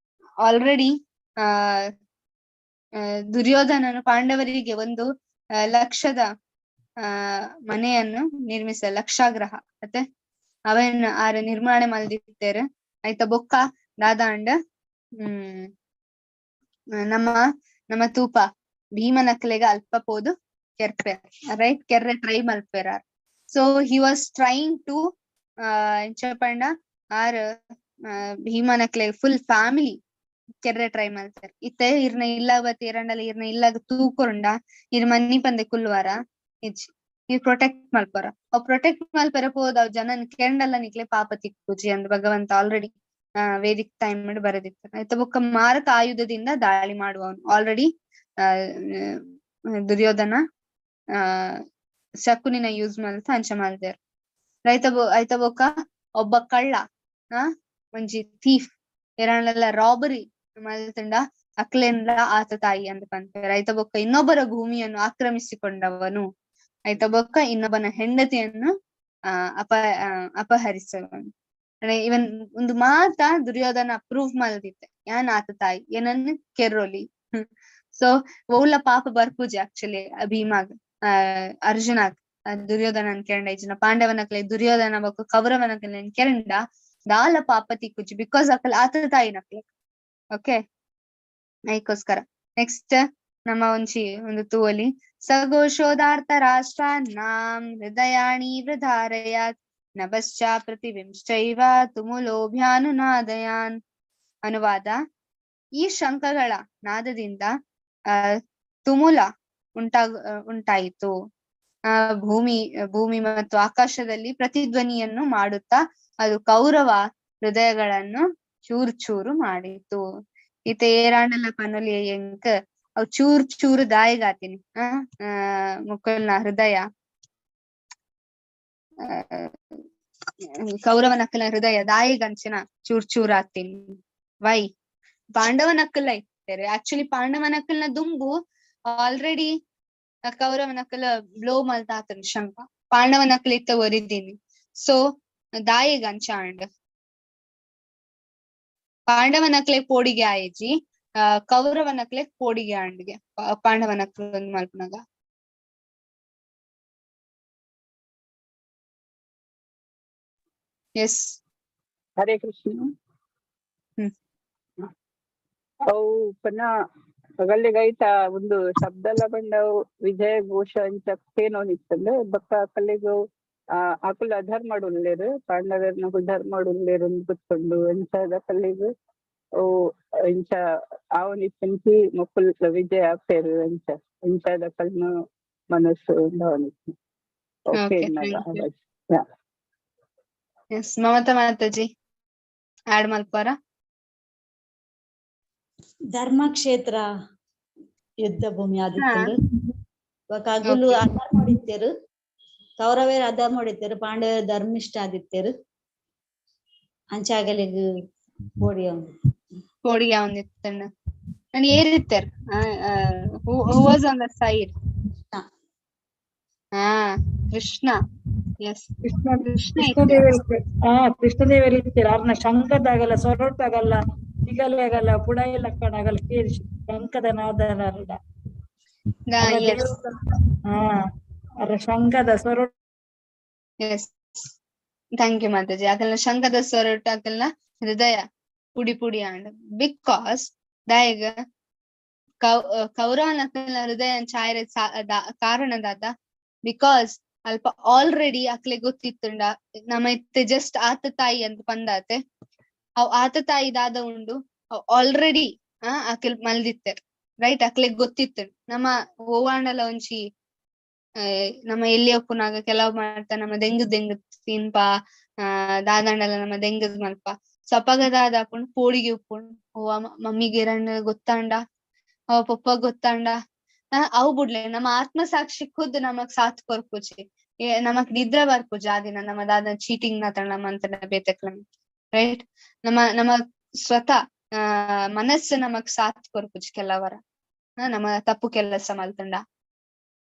ಆಲ್ರೆಡಿ ದುರ್ಯೋಧನನು ಪಾಂಡವರಿಗೆ ಒಂದು ಲಕ್ಷದ ಮನೆಯನ್ನು ಲಕ್ಷಾಗ್ರಹ ಮತ್ತೆ ಅವನ್ನ ಆರ ನಿರ್ಮಾಣ ಮಲ್ದಿತ್ತೇರು. ಐತ ಬೊಕ್ಕ ದಾದಾಂಡ ನಮ್ಮ ತೂಪ ಭೀಮನಕ್ಲೆಗ ಅಲ್ಪ ಪೋದು ಕೆರ್ಪೆ ರೈಟ್ ಕೆರ್ರೆ ಟ್ರೈ ಮಲ್ಪೆರ. So he was trying to ಎಂಚ ಪಂಡ ಆರ್ ಭೀಮನಕ್ಲೆಗ ಫುಲ್ ಫ್ಯಾಮಿಲಿ ಕೆರ್ರೆ ಟ್ರೈ ಮಲ್ತಾರೆ. ಇತ್ತೆ ಇರ್ನ ಇಲ್ಲಾಗತ್ತೆ ಎರಡಲ್ಲ ಇರ್ನ ಇಲ್ಲಾಗ ತೂಕೊಂಡ ಇರ್ ಮನ್ನಿ ಪಂದೆ ಕುಲ್ವಾರ ಇಜ್ಜಿ ಇರ್ ಪ್ರೊಟೆಕ್ಟ್ ಮಲ್ಪರ. ಅವ್ ಪ್ರೊಟೆಕ್ಟ್ ಮಲ್ಪರ ಹೋದ ಅವ್ ಜನನ್ ಕೆಂಡಲ್ಲ ನಿಕ್ಲೆ ಪಾಪ ತಿಕ್ಕುಜಿ ಅಂದ್ ಭಗವಂತ ಆಲ್ರೆಡಿ ವೇದಿಕ್ ಟೈಮ್ ಮಾಡಿ ಬರೆದಿತ್ತು. ಆಯ್ತ ಬೊಕ್ಕ ಮಾರಕ ಆಯುಧದಿಂದ ದಾಳಿ ಮಾಡುವವನು ಆಲ್ರೆಡಿ ದುರ್ಯೋಧನ ಶಕುನಿನ ಯೂಸ್ ಮಲ್ತ ಅಂಚ ಮಲ್ದೇರು. ಐತ ಬೊಕ್ಕ ಒಬ್ಬ ಕಳ್ಳ ಒಂಜಿ ಥೀಫ್ ಎರಡ್ಲೆಲ್ಲ ರಾಬರಿ ಮಲ್ತಂಡ ಅಕ್ಲೆಂಡ ಆತ ತಾಯಿ ಅಂತ ಪಂಪೇರ. ಐತ ಬೊಕ್ಕ ಇನ್ನೊಬ್ಬರ ಭೂಮಿಯನ್ನು ಆಕ್ರಮಿಸಿಕೊಂಡವನು. ಐತ ಬೊಕ್ಕ ಇನ್ನೊಬ್ಬನ ಹೆಂಡತಿಯನ್ನು ಅಪಹರಿಸುವವನು. ಇವನ್ ಒಂದು ಮಾತ ದುರ್ಯೋಧನ ಅಪ್ರೂವ್ ಮಲ್ದಿತ್ತೆ ಯಾನ್ ಆತ ತಾಯಿ ಏನನ್ನು ಕೆರ್ರೊಲಿ. ಸೊ ಒವ್ಲ ಪಾಪ ಬರ್ಪುಜಿ ಆಕ್ಚುಲಿ ಭೀಮಾಗ್ ಅರ್ಜುನಾಗ್ ದುರ್ಯೋಧನನ್ ಕೆರಂಡ ಇಜ್ಜಿನ ಪಾಂಡವನಕ್ಲೆ ದುರ್ಯೋಧನ ಬೊಕ್ಕ ಕೌರವನಕ್ಲೆ ಕೆರಂಡ ದಾಲ ಪಾಪ ತಿಕ್ಕುಜಿ ಬಿಕಾಸ್ ಅಕಲ್ ಆತ ತಾಯಿ ನಕ್ಲೆ. ಓಕೆ, ಐಕೋಸ್ಕರ ನೆಕ್ಸ್ಟ್ ನಮ್ಮ ಒಂದು ತೂವಲಿ ಸಘೋಷೋದಾರ್ಥ ರಾಷ್ಟ್ರಾನ್ನಾಂ ಹೃದಯಾಣಿ ವೃಧಾರಯಾತ್ ನಭಶ್ಚ ಪ್ರತಿವಿಂಶ್ಚೈವ ತುಮುಲೋಭ್ಯಾನುನಾದಯಾನ್. ಅನುವಾದ: ಈ ಶಂಖಗಳ ನಾದದಿಂದ ತುಮುಲ ಉಂಟಾಯಿತು. ಭೂಮಿ ಮತ್ತು ಆಕಾಶದಲ್ಲಿ ಪ್ರತಿಧ್ವನಿಯನ್ನು ಮಾಡುತ್ತಾ ಅದು ಕೌರವ ಹೃದಯಗಳನ್ನು ಚೂರ್ ಚೂರು ಮಾಡಿತು. ಈತ ಏರಾಂಡಲ ಪನೊಲಿ ಎಂಕ್ ಅವ್ ಚೂರ್ ಚೂರು ದಾಯಿಗಾತೀನಿ ಮುಕ್ಕಲ್ನ ಹೃದಯ ಕೌರವ ನಕ್ಕಲ ಹೃದಯ ದಾಯಿಗಂಚಿನ ಚೂರ್ ಚೂರ್ ಆಗ್ತೀನಿ. ವೈ ಪಾಂಡವ ನಕ್ಕಲ ಇರ್ತಾರೆ ಆಕ್ಚುಲಿ ಪಾಂಡವ ನಕ್ಕಲ್ನ ದುಂಬು ಆಲ್ರೆಡಿ ಕೌರವ ನಕ್ಕಲ ಬ್ಲೋ ಮಲ್ತ ಆತನ ಶಂಕ ಪಾಂಡವ ನಕ್ಕಲ ಇತ್ತ ಒರಿದೀನಿ. ಸೊ ದಾಯಿಗಂಚ ಅಂಡ್ ಪಾಂಡವ ನಕ್ಲೆ ಪೋಡಿಗೆ ಆಯ್ಜಿ ಕೌರವ ನಕ್ಲೆ ಪೋಡಿಗೆ ಅಂಡ್ಗೆ ಪಾಂಡವ ನಕ್ಲೆ ಒಂದ್ ಮಲ್ಪನಾಗ. ಎಸ್ ಹರೇ ಕೃಷ್ಣ. ಅವು ಪುನಃ ಅಗಲ್ಲಿಗೈತ ಒಂದು ಶಬ್ದಲ್ಲ ಬಂದವು ವಿಜಯ ಘೋಷ ಅಂತ ಏನೋನಿತ್ತಂದ್ರೆ ಬಕ್ಕ ಕಲ್ಲಿಗೂ ಆಕುಲ ಧರ್ಮ ಉಳ್ಳೇರು ಪಾಂಡವರ್ನ ಧರ್ಮ ಉಳ್ಳೇರು ಕೂತ್ಕೊಂಡು ಎಂಚಾದ ಕಲ್ಲಿಗೂ ಇಂಚ ಅವನಿತ್ತಂಚಿ ಮಕ್ಕಳ ವಿಜಯ ಆಗ್ತೇರು ಎಂಚ ಇಂಚಾದ ಕಲ್ನ ಮನಸ್ಸು ಅವನಿತ್ತು. Okay yes Mamata Mataji add ಮಲ್ಪಾರ. ಧರ್ಮಕ್ಷೇತ್ರ ಯುದ್ಧ ಭೂಮಿ ಆದಿತ್ಯರು ಅಗುಲು ಅಧರ್ಮ ಹೊಡಿತೇರು ಕೌರವೇರು ಅಧರ್ಮ ಹೊಡಿತೇರು ಪಾಂಡವರು ಧರ್ಮಿಷ್ಠ ಆದಿತ್ಯರು ಅಂಚಾಗಲಿಗೆ ಕೋಡಿಗೆ ಅವನಿತ್ತಣ್ಣ ನಾನು ಏರಿತ್ತೇರ್ who was on the side? Krishna. Yes ಕೃಷ್ಣದೇವರು ಇರ್ತೀರ ಅವ್ರನ್ನ ಶಂಕದಾಗಲ್ಲ ಸೊರಟಾಗಲ್ಲ ಸಿಗಲಾಗಲ್ಲ ಪುಡಾಯಿ ಲಕ್ಕಣಾಗಲ್ಲ ಕೇಳಿ ಶಂಕದ ನಾದನಲ್ಲ ಅವರ ಶಂಕದ ಸೊರಟ. Yes thank you Mataji. ಆಗಲ್ಲ ಶಂಕದ ಸೊರಟ ಆಗಲ್ಲ ಹೃದಯ ಪುಡಿ ಪುಡಿ ಅಂಡ್ ಬಿಕಾಸ್ ದಾಯಗ ಕೌರವನ ಹೃದಯ ಚಾಯ್ರ ಕಾರಣದಾದ ಬಿಕಾಸ್ ಅಲ್ಪ ಆಲ್ರೆಡಿ ಅಕ್ಲೆ ಗೊತ್ತಿತ್ತುಂಡ ನಮ್ಮ ಇತ್ತೆ ಜಸ್ಟ್ ಆತ ತಾಯಿ ಅಂತ ಪಂದಾತೆ ಅವ್ ಆತ ತಾಯಿ ದಾದ ಉಂಡು ಆಲ್ರೆಡಿ ಅಕ್ಲೆ ಮಲ್ದಿತ್ತೇರ್ ರೈಟ್ ಅಕ್ಲೆ ಗೊತ್ತಿತ್ತು ನಮ್ಮ ಓವಾಂಡಲ ಒಂಚಿ ನಮ್ಮ ಎಲ್ಲಿ ಒಪ್ಪುನಾಗ ಕೆಲವ್ ಮಾಡ್ತಾ ನಮ್ಮ ದೆಂಗದ್ ತಿನ್ಪ ದಾದಂಡಲ ನಮ್ಮ ದೆಂಗದ್ ಮಲ್ಪ ಸಪಗ ದಾದ ಆಪುಂಡು ಪೋಳಿಗೆ ಉಪ್ಪುಂಡು ಓ ಮಮ್ಮಿಗೆ ಎರಡ್ ಗೊತ್ತಾಂಡ ಅವ ಪಪ್ಪ ಗೊತ್ತಾಂಡ ಅವು ಬಿಡ್ಲೆ ನಮ್ಮ ಆತ್ಮ ಸಾಕ್ಷಿ ಖುದ್ ನಮಕ್ ಸಾಥ್ ಕೊರ್ಪುಜಿ ನಮಕ್ ನಿದ್ರೆ ಬರ್ಪುಜಿ ಆ ದಿನ ನಮ್ಮ ದಾದ ಚೀಟಿಂಗ್ ನಾತಂಡ ಮಂತನ ಬೇತಕ್ಲ ರೈಟ್ ನಮ್ಮ ಸ್ವತಃ ಮನಸ್ಸು ನಮಕ್ ಸಾಥ್ ಕೊರ್ಪುಜಿ ಕೆಲವರ ನಮ್ಮ ತಪ್ಪು ಕೆಲಸ ಮಲ್ತಂಡ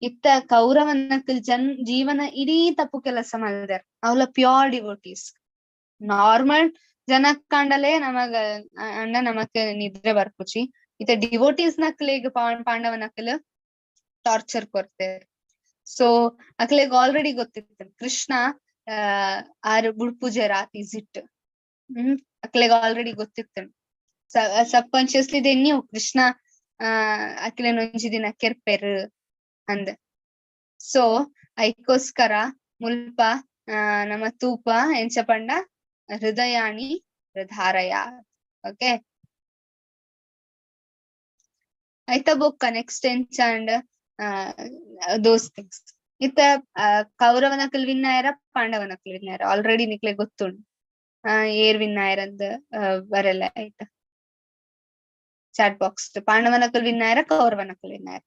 ಇತ್ತ ಕೌರವನಕಲ್ ಜೀವನ ಇಡೀ ತಪ್ಪು ಕೆಲಸ ಮಲ್ದಾರ ಅವಳ ಪ್ಯೂರ್ ಡಿವೋಟೀಸ್ ನಾರ್ಮಲ್ ಜನಕ್ ಕಂಡಲೇ ನಮಗ ಅಂಡ ನಮಕ್ ನಿದ್ರೆ ಬರ್ಪುಜಿ ಇತ್ತ ಡಿವೋಟೀಸ್ ನಕ್ಲೆಗ್ ಪಾಂಡವನಕಲ್ ಟಾರ್ಚರ್ ಕೊರ್ತೇವೆ ಸೊ ಅಕ್ಲೆಗ್ ಆಲ್ರೆಡಿ ಗೊತ್ತಿತ್ತು ಕೃಷ್ಣ ಆರ್ ಬುಡ್ಪೂಜೆ ರಾತ್ ಇಟ್ ಅಕ್ಲೆಗ್ ಆಲ್ರೆಡಿ ಗೊತ್ತಿತ್ತು ಸಬ್ ಕಾನ್ಶಿಯಸ್ಲಿ ನೀವು ಕೃಷ್ಣ ಅಕ್ಲೆನ್ ಒಂಜಿ ದಿನ ಕೆರ್ಪೆರ್ ಅಂದ್ ಸೊ ಐಕೋಸ್ಕರ ಮುಲ್ಪ ನಮ್ಮ ತೂಪ ಎಂಚ ಪಂಡ ಹೃದಯಾಣಿ ಹೃದಾರಯ ಓಕೆ ಐತ ಬೊಕ್ಕ ನೆಕ್ಸ್ಟ್ ಎಂಚ ಅಂಡ್ ದೋಸ್ ಥಿಂಗ್ಸ್ ಇತ್ತ ಕೌರವನಕಲ್ ವಿನ್ನಾಯರ ಪಾಂಡವನಕಲ್ ವಿನ್ನಾಯರ ಆಲ್ರೆಡಿ ನಿಕ್ಲೆ ಗೊತ್ತುಂಡು ಏರ್ ವಿನ್ನಾಯರ್ ಅಂದ್ ಬರಲ್ಲ ಆಯ್ತಾ ಚಾಟ್ ಬಾಕ್ಸ್ ಪಾಂಡವನಕಲ್ ವಿನ್ನಾಯರ ಕೌರವನಕಲ್ ವಿನ್ನಾಯರ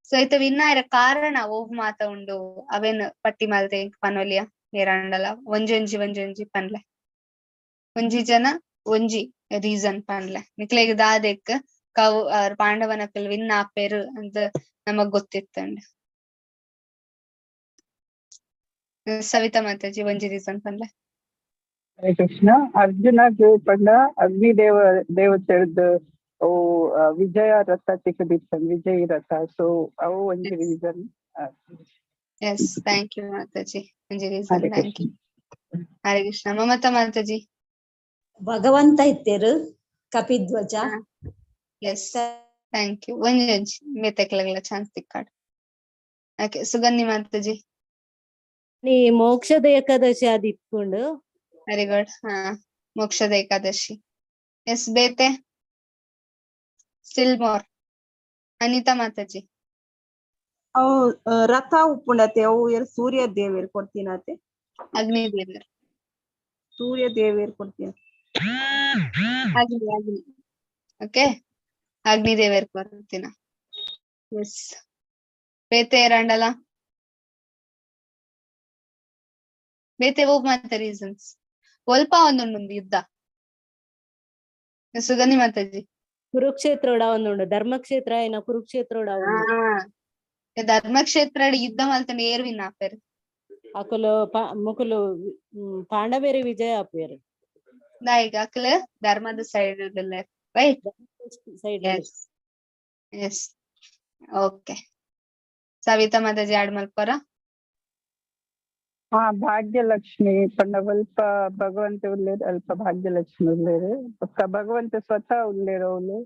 ಸೊ ಐತ ವಿನ್ನಾಯರ ಕಾರಣ ಓವ್ ಮಾತ ಉಂಡು ಅವೇನ್ ಪಟ್ಟಿ ಮಾಲ್ತೆ ಪನೊಲಿಯ ಏರಂಡಲ ಒಂಜೊಂಜಿ ಪನ್ಲೆ ಒಂಜಿ ಜನ ಒಂಜಿ ರೀಸನ್ ಪನ್ಲೆ ನಿಕ್ಲೆಗ್ ದಾದೆಕ್ ಪಾಂಡವನಕಲ್ ವಿನ್ ಆಪೇರು ಅಂತ ನಮಗ್ ಗೊತ್ತಿತ್ತಂಡ್ ಸವಿತಾ ಮಾತಾಜಿ ಒಂಜಿ ರೀಸನ್ ಪನ್ಲೆ ಹರೇ ಕೃಷ್ಣ ಅರ್ಜುನಗೆ ಪಂಡ ಅಗ್ನಿ ದೇವತೆರ್ದು ಓ ವಿಜಯ ರಥ ಚಿಕ್ಕದಿತ್ತನ್ ವಿಜಯ್ ರಥ ಸೊ ಅವು ಒಂಜಿ reason. Yes thank you mataji ಒಂಜಿ reason thank you. Hare Krishna Mamata mataji ಭಗವಂತ ಇತ್ತೇರು ಕಪಿಧ್ವಜ. ಎಸ್ ಥ್ಯಾಂಕ್ ಯು ಒಂಜಿ ಮೇತಕ್ಲೆಗ್ಲ ಚಾನ್ಸ್ ತಿಕ್ಕಾಡು. ಓಕೆ ಸುಗಂಧಿ ಮಾತಾಜಿ ನೀ ಮೋಕ್ಷದ ಏಕಾದಶಿ ಅದು ಇಟ್ಕೊಂಡು very good Mokshada Ekadashi. Yes ಬೇತೆ ಸ್ಟಿಲ್ ಮೋರ್. ಅನಿತಾ ಮಾತಾಜಿ ಅವು ರಥ ಉಪ್ಪುಂಡತೆ ಅವು ಸೂರ್ಯ ದೇವೇರ್ ಕೊಡ್ತೀನತೆ ಅಗ್ನಿ ದೇವರು ಸೂರ್ಯ ದೇವೇರ್ ಕೊಡ್ತೀನಿ ಆಗ್ಲಿ ಓಕೆ ಅಗ್ನಿ ದೇವೇರ್ ಕೊಡ್ತೀನ. ಎಸ್ ಬೇತೆ ಎರಡಲ್ಲ ಬೇತೆ ಹೋಗ್ ಮಾತ ರೀಸನ್ಸ್ ಸ್ವಲ್ಪ ಒಂದೊಂದು ಯುದ್ಧ. ಸುಗಂಧಿ ಮಾತಾಜಿ ಕುರುಕ್ಷೇತ್ರ ಉಂಡು ಧರ್ಮಕ್ಷೇತ್ರ ಏನ ಕುರುಕ್ಷೇತ್ರ ಧರ್ಮಕ್ಷೇತ್ರ ಯುದ್ಧ ಮಲ್ತಂಡ ಏರ್ ವಿನ್ ಆಪೇರು ಅಕುಲು ಮುಕುಲು ಪಾಂಡವೇರಿ ವಿಜಯ ಆಪೇರು ದಾಯಿಗ ಅಕಲ್ ಧರ್ಮದ side right side. Yes okay Savita Mataji add ಮಲ್ಪರ ಭಾಗ್ಯಲಕ್ಷ್ಮಿ ಪಂಡ ಅಲ್ಪ ಭಗವಂತ ಉಳ್ಳೇರು ಅಲ್ಪ ಭಾಗ್ಯಲಕ್ಷ್ಮಿ ಉಳ್ಳೇರು ಭಗವಂತ ಸ್ವತಃ ಉಳ್ಳೇರು ಅವಳು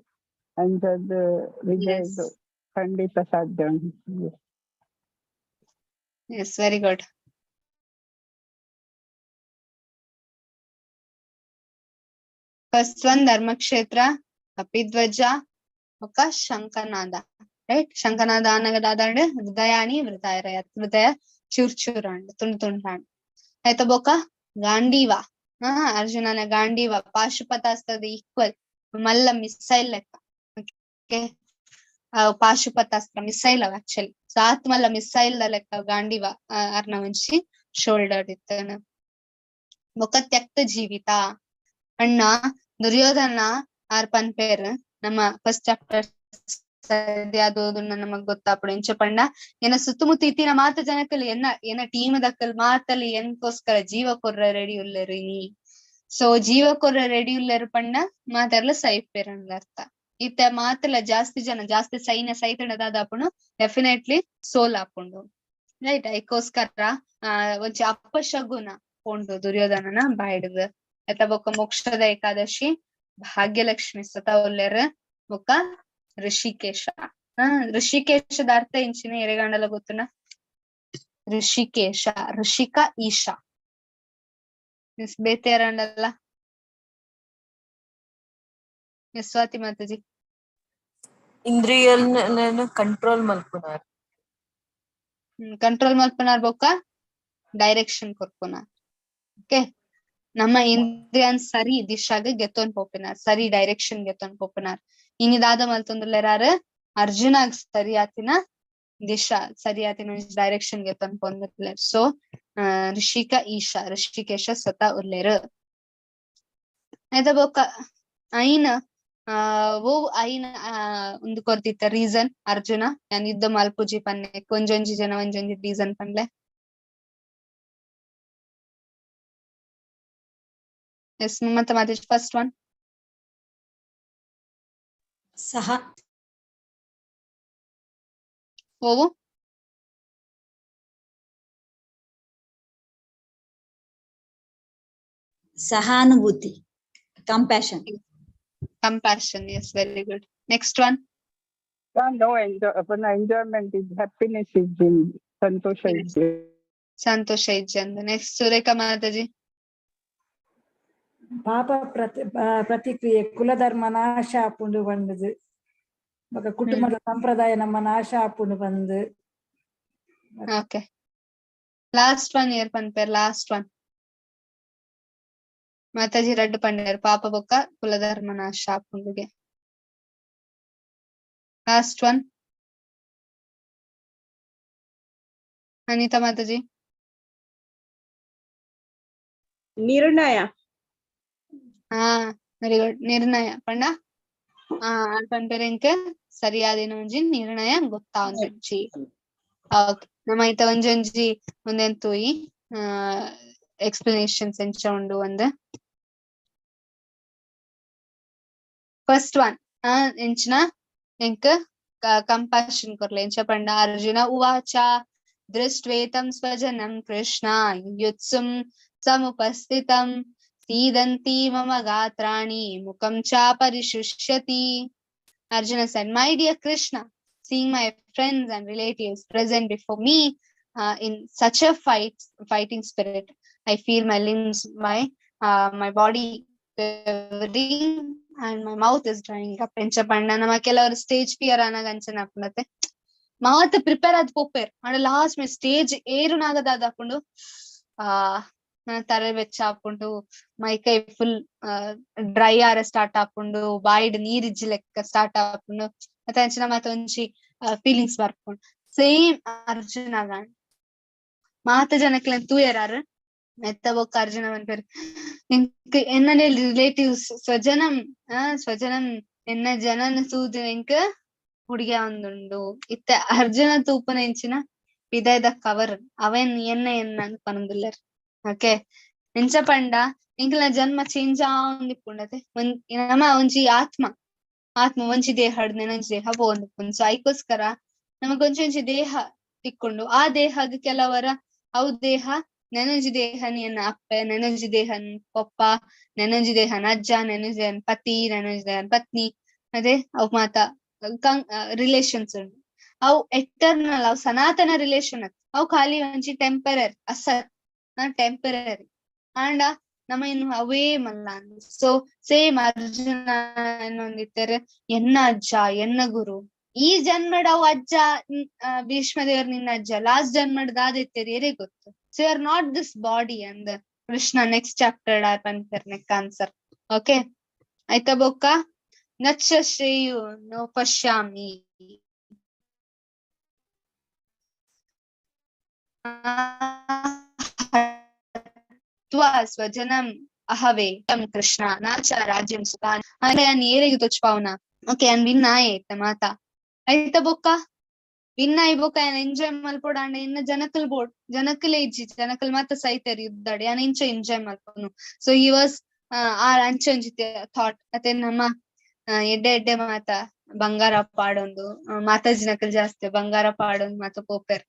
ಅಂಜದ್ ವಿಜಯದು ಖಂಡಿತ ಸಾಧ್ಯ ಉಂಟು. Yes very good. First one ಧರ್ಮಕ್ಷೇತ್ರ ಕಪಿಧ್ವಜ ఒక ಶಂಖನಾದ ರೈಟ್. ಶಂಖನಾದ ಅನ್ನಗದಾದಂಡ್ ಹೃದಯಾಣಿ ಹೃದಯ ಹೃದಯ ಚೂರ್ಚೂರಂಡ್ ತುಂಡು ತುಂಡಾಂಡ್ ಆಯ್ತ ಬೊಕ ಗಾಂಡೀವ ಅರ್ಜುನನ ಗಾಂಡೀವ ಪಾಶುಪತಾಸ್ತ್ರದ ಈಕ್ವಲ್ ಮಲ್ಲ ಮಿಸೈಲ್ ಲೆಕ್ಕ. ಓಕೆ ಪಾಶುಪತಾಸ್ತ್ರ ಮಿಸೈಲ್ ಅವ ಆಕ್ಚುಲಿ ಸೊ ಆತ್ ಮಲ್ಲ ಮಿಸೈಲ್ ಲೆಕ್ಕ ಗಾಂಡೀವ ಅರ್ನ ಒಂಜಿ ಶೋಲ್ಡರ್ ಇತ್ತನ. ಬೊಕ ತ್ಯಕ್ತ ಜೀವಿತ ಅಣ್ಣ ದುರ್ಯೋಧನ ಆರ್ ಪನ್ಪೇರ್ ನಮ್ಮ ಫಸ್ಟ್ ಚಾಪ್ಟರ್ ಅದು ನಮಗ್ ಗೊತ್ತಾಪಡು ಎಂಚ ಪಂಡ ಏನ ಸುತ್ತಮುತ್ತ ಇತ್ತಿನ ಮಾತ ಜನಕಲ್ ಏನ ಟೀಮ್ ದಕ್ಕಲ್ ಮಾತಲ್ಲಿ ಎನ್ಕೋಸ್ಕರ ಜೀವ ಕೊರ್ರ ರೆಡಿ ಉಳ್ಳರು ನೀ. ಸೊ ಜೀವ ಕೊರ್ರ ರೆಡಿ ಉಳ್ಳರು ಪಂಡ ಮಾತಾರ್ಲ ಸೈಪೇರ್ ಅಂದ ಅರ್ಥ. ಇತ್ತ ಮಾತಲ್ಲ ಜಾಸ್ತಿ ಸೈನ್ಯ ಸೈತಣದಾದಪುನು ಡೆಫಿನೆಟ್ಲಿ ಸೋಲ್ ಹಾಕೊಂಡು ರೈಟ್. ಐಕೋಸ್ಕರ ಒಂಚ ಅಪಶಗುನ ಪೋಂಡು ದುರ್ಯೋಧನನ ಬಾಯ್ಡ್ದ ಎತ್ತ ಬೊಕ್ಕ ಮೋಕ್ಷದ ಏಕಾದಶಿ ಭಾಗ್ಯಲಕ್ಷ್ಮಿ ಸ್ವತ ಒಲ್ಲೆರ್ ಬೊಕ್ಕ ಋಷಿಕೇಶ. ಋಷಿಕೇಶದ ಅರ್ಥ ಇಂಚಿನ ಎರೆಗಂಡಲ ಗೊತ್ತುನ ಋಷಿಕೇಶ ಋಷಿಕ ಈಶಾ ಬೇತೆ ಎರಡಲ್ಲ. ಸ್ವಾತಿ ಮಾತಾಜಿ ಇಂದ್ರಿಯಲ್ ಕಂಟ್ರೋಲ್ ಮಲ್ಪುನಾರ್ ಕಂಟ್ರೋಲ್ ಮಲ್ಪನಾರ್ ಬೊಕ್ಕ ಡೈರೆಕ್ಷನ್ ಕೊರ್ಪುನಾರ್. ಓಕೆ, ನಮ್ಮ ಇಂದ್ರಿಯನ್ ಸರಿ ದಿಶಾಗ ಗೆತ್ತೊನ್ ಪೋಪಿನಾರ್, ಸರಿ ಡೈರೆಕ್ಷನ್ ಗೆತ್ತೊನ್ ಪೋಪಿನಾರ್. ಇನ್ನಿದಾದ ಮಲ್ತೊಂದುಲ್ಲೆರಾರು ಅರ್ಜುನಾಗ್ ಸರಿಯಾತಿನ ದಿಶಾ ಸರಿಯಾತಿನ ಡೈರೆಕ್ಷನ್ ಗೆತ್ತೊನ್ ಪೊಂದುಲ್ಲೆರ್. ಸೊ ಋಷಿಕೇಶ ಸ್ವತಃ ಉರ್ಲೆರು. ಐತ ಬೊಕ್ಕ ಐನ್ ಐನ್ ಒಂದು ಕೊರ್ದಿತ್ತ ರೀಸನ್ ಅರ್ಜುನ ಯಾನ್ ಯುದ್ಧ ಮಲ್ಪುಜಿ ಪನ್ನೆ ಒಂಜೊಂಜಿ ಜನ ಒಂಜೊಂಜಿ ರೀಸನ್ ಪನ್ಲೆ. ಎಸ್ ಮತ್ತೆ ಮಾತಾಡಿ. ಫಸ್ಟ್ ಒನ್ ಸಹ ಹೋಗು. ಸಹಾನುಭೂತಿ, compassion. Compassion, yes, very good. Next one. No, enjoyment is happiness is in Santosha is ಸಂತೋಷ ಇಜ್ಜಂದು. ನೆಕ್ಸ್ಟ್ ಸುರೇಖಾ ಮಾತಾಜಿ. ಪಾಪ ಪ್ರತಿಕ್ರಿಯೆ ಕುಲಧರ್ಮ ನಾಶ ಆಪುಂಡು ಬಂದದು, ಬೊಕ ಕುಟುಂಬದ ಸಂಪ್ರದಾಯ ನಮ್ಮ ನಾಶ ಆಪುಂಡು ಬಂದು. ಓಕೆ, ಲಾಸ್ಟ್ ಒನ್ ಇಯರ್ ಪನ್ಪೇರ್. ಲಾಸ್ಟ್ ಒನ್ ಮಾತಾಜಿ ರಡ್ಡು ಪಂಡೇರ್ ಪಾಪ ಬೊಕ್ಕ ಕುಲಧರ್ಮ ನಾಶ ಆಪುಂಡುಗೆ. Last one Anita Mataji. ನಿರ್ಣಯ. Very good. ನಿರ್ಣಯ ಪಂಡ ಪಂಪೇರ್ ಎಂಕ್ ಸರಿಯಾದಿನ ಒಂಜಿ ನಿರ್ಣಯ ಗೊತ್ತಾವುಂಚಿ. ಓಕೆ, ನಮ್ಮ ಐತ ಒಂಜೊಂಜಿ ಮುಂದೆನ್ ತೂಯಿ ಎಕ್ಸ್ಪ್ಲನೇಷನ್ಸ್ ಎಂಚ ಉಂಡು. ಒಂದು ಫಸ್ಟ್ ಒನ್ ಎಂಚಿನ ಎಂಕ್ ಕಂಪಾಷನ್ ಕೊರ್ಲೆ ಎಂಚ ಪಂಡ ಅರ್ಜುನ ಉವಾಚ ದೃಷ್ಟ್ವೇತಂ ಸ್ವಜನಂ ಕೃಷ್ಣ ಯುತ್ಸುಂ ಸಮುಪಸ್ಥಿತಂ ಸೀದಂತಿ ಮಮ ಗಾತ್ರಾಣಿ ಮುಖಂ ಚ ಪರಿಶುಷ್ಯತಿ. Arjuna said, my dear Krishna, seeing my friends and relatives present before me in such a fighting spirit, I feel my limbs, my body quivering and my mouth is drying up. ಎಂಚ ಪಂಡ ನಮ್ಮ ಕೆಲವರು stage fear ಅನಾಗ ಅಂಚನ ಹಾಪುಂಡತೆ ಮಾತ prepare ಆದ್ ಪೋಪೇರ್ ಅಂಡ last May stage ಏರುನಾಗದಾದ ಹಾಪುಂಡು ತಲೆ ಬೆಚ್ಚ ಹಾಪುಂಡು, ಮೈಕೈ full dry ಆರ ಸ್ಟಾರ್ಟ್ ಆಪುಂಡು, ಬಾಯಿಡ್ ನೀರ್ ಇಜ್ಜಿ ಲೆಕ್ಕ ಸ್ಟಾರ್ಟ್ ಆಪುಂಡು, ಮತ್ತೆ ಅಂಚಿನ ಮಾತ ಒಂಜಿ ಫೀಲಿಂಗ್ಸ್ ಬರ್ಪುಂಡು. ಸೇಮ್ ಅರ್ಜುನಾಗ ಮಾತ ಜನಕ್ಲೆನ್ ತೂಯರಾರು ಮೆತ್ತ ಬೊಕ್ಕ ಅರ್ಜುನ ಪನ್ಪೇರ್ ಎನ್ನ ರಿಲೇಟಿವ್ಸ್ ಸ್ವಜನಂ ಎನ್ನ ಜನನ ತೂದು ಎಂಕ್ ಹುಡುಗಿಯ ಒಂದುಂಡು ಇತ್ತ ಅರ್ಜುನ ತೂಪನ ಎಂಚಿನ ವಿದಯದ ಕವರ್ ಅವೇನ್ ಎನ್ನ ಪನೊಂದುಲ್ಲೆರ್. ಓಕೆ, ಎಂಚ ಪಂಡ ಎಂಕ್ಲ ಜನ್ಮ ಚೇಂಜ್ ಆಂದಿಪ್ಪುಂಡತೆ ನಮ ಒಂಜಿ ಆತ್ಮ ಒಂಜಿ ದೇಹ ಹಿಡ್ದು ನೆನೊಂಜಿ ದೇಹ ಪೋಂದಿಪ್ಪುಂಡು. ಸೊ ಐಕೋಸ್ಕರ ನಮಗ್ ಒಂಜೊಂಜಿ ದೇಹ ತಿಕ್ಕೊಂಡು ಆ ದೇಹಗ್ ಕೆಲವರ ಅವು ದೇಹ ನೆನೊಂಜಿ ದೇಹನ್ ಎನ್ನ ಅಪ್ಪೆ, ನೆನೊಂಜಿ ದೇಹನ್ ಪೊಪ್ಪ, ನೆನೊಂಜಿ ದೇಹನ್ ಅಜ್ಜ, ನೆನೊಂಜಿ ದೇಹನ್ ಪತಿ, ನೆನೊಂಜಿ ದೇಹನ್ ಪತ್ನಿ. ಅದೇ ಅವು ಮಾತ ರಿಲೇಷನ್ಸ್ ಉಂಡು. ಅವು ಎಟರ್ನಲ್, ಅವು ಸನಾತನ ರಿಲೇಷನ್. ಅವು ಖಾಲಿ ಒಂಜಿ ಟೆಂಪರರಿ ಟೆಂಪರರಿ ಆಂಡ ನಮ್ಮ ಇನ್ನು ಅವೇ ಮಲ್ಲ. ಸೊ ಸೇಮ್ ಅರ್ಜುನ ಏನೊಂದಿತ್ತಾರೆ ಎನ್ನ ಅಜ್ಜ ಎನ್ನ ಗುರು, ಈ ಜನ್ಮಡ್ ಅವು ಅಜ್ಜ ಭೀಷ್ಮ ದೇವರ್ ನಿನ್ನ ಅಜ್ಜ, ಲಾಸ್ಟ್ ಜನ್ಮಡ್ ದಾದಿತ್ತೇರಿ ಏರೇ ಗೊತ್ತು. So you are not this body ಅಂದ್ ಕೃಷ್ಣ ನೆಕ್ಸ್ಟ್ ಚಾಪ್ಟರ್ ಪನ್ಪೇರ್ ನೆಕ್ ಆನ್ಸರ್. ಓಕೆ, ಆಯ್ತಾ ಬೊಕ್ಕ ನಚ್ಚ ಶ್ರೇಯು ನೋ ಪಶ್ಯಾಮಿ ಸ್ವಜನಂ ಅಹವೇ ಕೃಷ್ಣ ನಾಚ ರಾಜ್ಯಂ ಸುಖಾನ್ ಅನ್ ಏರೆಗ್ ತೊಚ್ಪಾವ್ನ. ಓಕೆ, ಅನ್ ವಿನ್ ಆಯ್ತ ಮಾತ ಐತ ಬೊಕ್ಕ ವಿನ್ ಆಯ್ ಬೊಕ್ಕ ಏನ್ ಎಂಜಾಯ್ ಮಲ್ಪೋಡಾಂಡ ಇನ್ನ ಜನಕಲೇ ಇಜ್ಜಿ ಜನಕಲ್ ಮಾತ ಸೈತೇರಿ ಯುದ್ಧಾಡಿ ಅನ್ ಇಂಚ ಎಂಜಾಯ್ ಮಲ್ಪೊನು. ಸೊ ಹಿ ವಾಸ್ ಅಂಚ ಒಂಜಿ ಥಾಟ್. ಮತ್ತೆ ನಮ್ಮ ಎಡ್ಡೆ ಮಾತ ಬಂಗಾರ ಪಾಡೊಂದು ಮಾತಾಜಿ ನಕಲ್ ಜಾಸ್ತಿ ಬಂಗಾರ ಪಾಡೊಂದು ಮಾತ ಪೋಪೆರ್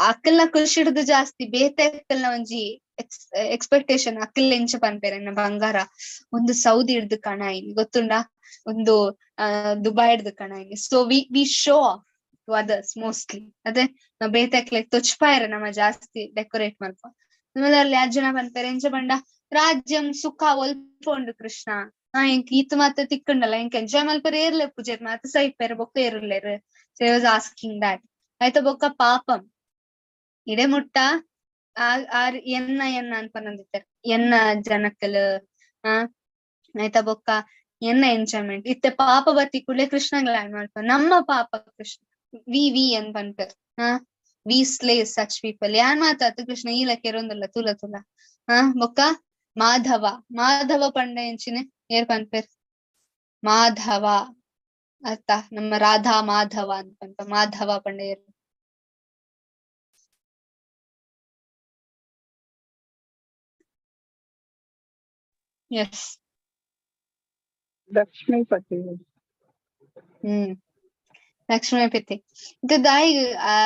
ಅಕ್ಕಲ್ನ ಖುಷಿ ಹಿಡ್ದು ಜಾಸ್ತಿ ಬೇತೆ ಅಕ್ಕಲ್ನ ಒಂಜಿ ಎಕ್ಸ್ಪೆಕ್ಟೇಷನ್ ಅಕ್ಕಲ್ ಎಂಚ ಪನ್ಪೇರ್ ಎನ್ನ ಬಂಗಾರ ಒಂದು ಸೌದಿ ಹಿಡ್ದು ಕಣಾಯಿನಿ ಗೊತ್ತುಂಡ, ಒಂದು ದುಬೈ ಹಿಡ್ದು ಕಣಾಯಿನಿ. So we show to others mostly. ಅದೇ ಬೇತೆ ಅಕ್ಲೆಗ್ ತೊಚ್ಪಾಯರ ನಮ್ಮ ಜಾಸ್ತಿ ಡೆಕೋರೇಟ್ ಮಲ್ಪ. ನಿಮ್ಮದಲ್ಲಿ ಅರ್ಜುನ ಪನ್ಪೇರ್ ಎಂಚ ಪಂಡ ರಾಜ್ಯಂ ಸುಖ ಒಲ್ಪೊಂಡು ಕೃಷ್ಣ ಎಂಕ್ ಈತ್ ಮಾತ ತಿಕ್ಕಂಡಲ್ಲ ಎಂಕ್ ಎಂಜಾಯ್ ಮಲ್ಪರ್ ಏರ್ಲೆ ಪೂಜೆರ್ ಮಾತ ಸೈಪೇರ್ ಬೊಕ್ಕ ಏರುಲ್ಲೇರ್. ಸೊ ಐ ವಾಸ್ ಆಸ್ಕಿಂಗ್ ದಾಟ್. ಆಯ್ತಾ ಬೊಕ್ಕ ಪಾಪಂ ಇಡೆಮುಟ್ಟ ಆರ್ ಎನ್ನ ಅನ್ಪನಂದಿತ್ತಾರೆ ಎನ್ನ ಜನಕ್ಕಲ್ ಐತ ಬೊಕ್ಕ ಎನ್ನ ಎಂಜಾಯ್ಮೆಂಟ್ ಇತ್ತೆ ಪಾಪ ಬತ್ತಿ ಕುಲೆ ಕೃಷ್ಣಗ್ ಲ್ಯಾಂಡ್ ಮಾಡ್ಪ ನಮ್ಮ ಪಾಪ ಕೃಷ್ಣ ವಿ ಅನ್ ಪನ್ಪರ್ ವಿ ಸ್ಲೇ ಸಚ್ ಪೀಪಲ್ ಯಾನ್ ಮಾತಾತು ಕೃಷ್ಣ ಈಲ ಕೆರೊಂದಲ್ಲ ತುಲ ಬೊಕ್ಕ ಮಾಧವ ಪಂಡ ಎಂಚಿನೆ ಏರ್ ಪನ್ಪೇರ್ ಮಾಧವ ಅರ್ಥ ನಮ್ಮ ರಾಧಾ ಮಾಧವ ಅಂತ ಪನ್ಪ ಮಾಧವ ಪಂಡ ಏರ್ ಎಸ್ ಲಕ್ಷ್ಮೀಪತಿ ಲಕ್ಷ್ಮೀಪತಿ ಇದು ದಾಯಿಗ್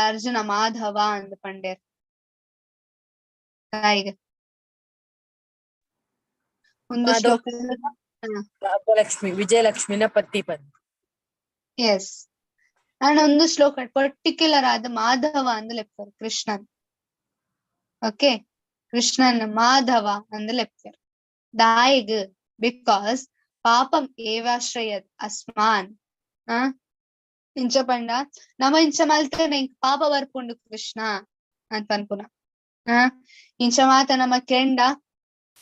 ಅರ್ಜುನ ಮಾಧವ ಅಂದ್ ಪಂಡೇರ್ ದಾಯಿಗ್ ಒಂದು ಶ್ಲೋಕ ಲಕ್ಷ್ಮಿ ವಿಜಯಲಕ್ಷ್ಮಿನ ಪತಿ ಪದ. ಎಸ್ ನಾನು ಒಂದು ಶ್ಲೋಕ ಪರ್ಟಿಕ್ಯುಲರ್ ಆದ ಮಾಧವ ಅಂದ್ ಲೆಪ್ಪರ್ ಕೃಷ್ಣನ್. ಓಕೆ, ಕೃಷ್ಣನ್ ಮಾಧವ ಅಂದ್ ಲೆಪ್ಪರ್ ದಾಯಿಗ್ ಬಿಕಾಸ್ ಪಾಪಂ ಏವಾಶ್ರಯದ್ ಅಸ್ಮಾನ್ ಇಂಚ ಪಂಡ ನಮ ಇಂಚ ಮಲ್ತೇನೆ ಪಾಪ ಬರ್ಪುಂಡು ಕೃಷ್ಣ ಅಂತ ಅನ್ಪುನ ಇಂಚ ಮಾತ ನಮ ಕೆಂಡ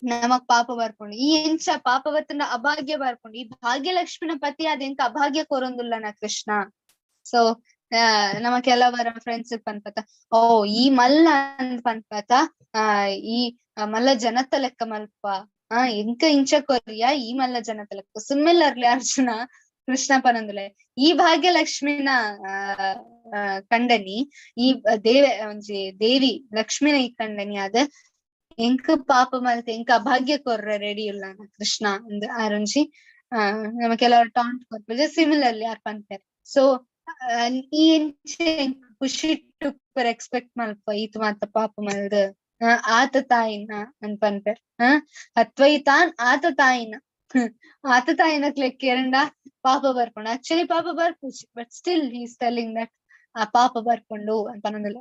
ನಮಕ್ ಪಾಪ ಬರ್ಪುಂಡು ಈ ಇಂಚ ಪಾಪ ಬತ್ತನ ಅಭಾಗ್ಯ ಬರ್ಪುಂಡು ಈ ಭಾಗ್ಯಲಕ್ಷ್ಮಿನ ಪತಿ ಅದ ಎಂಕ ಅಭಾಗ್ಯ ಕೊರೊಂದುಲ್ಲನ ಕೃಷ್ಣ. ಸೊ ನಮ ಕೆಲವರ ಫ್ರೆಂಡ್ಸ್ ಪನ್ಪತ ಓ ಈ ಮಲ್ಲ ಅಂದ್ ಪನ್ಪತ ಈ ಮಲ್ಲ ಜನತ ಲೆಕ್ಕ ಮಲ್ಪ ಎಂಕ ಇಂಚ ಕೊರಿಯ ಈ ಮಲ್ಲ ಜನತ ಲೆಕ್ಕ ಸುಮ್ಮಿಲ್ಲರ್ಲಿ ಅರ್ಜುನ ಕೃಷ್ಣ ಪನಂದುಲೆ ಈ ಭಾಗ್ಯಲಕ್ಷ್ಮಿನ ಕಂಡನಿ ಈ ಒಂಜಿ ದೇವಿ ಲಕ್ಷ್ಮಿನ ಈ ಕಂಡನಿ ಅದ ಎಂಕ ಪಾಪ ಮಲ್ತೆ ಎಂಕ ಅಭಾಗ್ಯ ಕೊರ್ರ ರೆಡಿ ಇಲ್ಲ ಕೃಷ್ಣ ಅಂದ್ ಆರೊಂಜಿ ನಮ ಕೆಲವರು ಟಾಂಟ್ ಕೊರ್ಪುಜ ಸಿಮಿಲರ್ಲಿ ಆರ್ ಪನ್ಪೇರ್. ಸೊ ಈ ಎಂಚೆ ಖುಷಿ ಟುಪ್ಪರ್ ಎಕ್ಸ್ಪೆಕ್ಟ್ ಮಲ್ಪ ಈತ್ ಮಾತ ಪಾಪ ಮಲ್ದ ಆತ ತಾಯಿನ ಅಂದ್ ಪನ್ಪೇರ್ ಹತ್ವೈತಾನ್ ಆತ ತಾಯಿನ ಲೆಕ್ಕ ಎರಡ ಪಾಪ ಬರ್ಕೊಂಡು ಆಕ್ಚುಲಿ ಪಾಪ ಬರ್ಪುಜಿ but still he's telling that ಆ ಪಾಪ ಬರ್ಕೊಂಡು ಅಂತ ಅನ್ನೋದಿಲ್ಲ.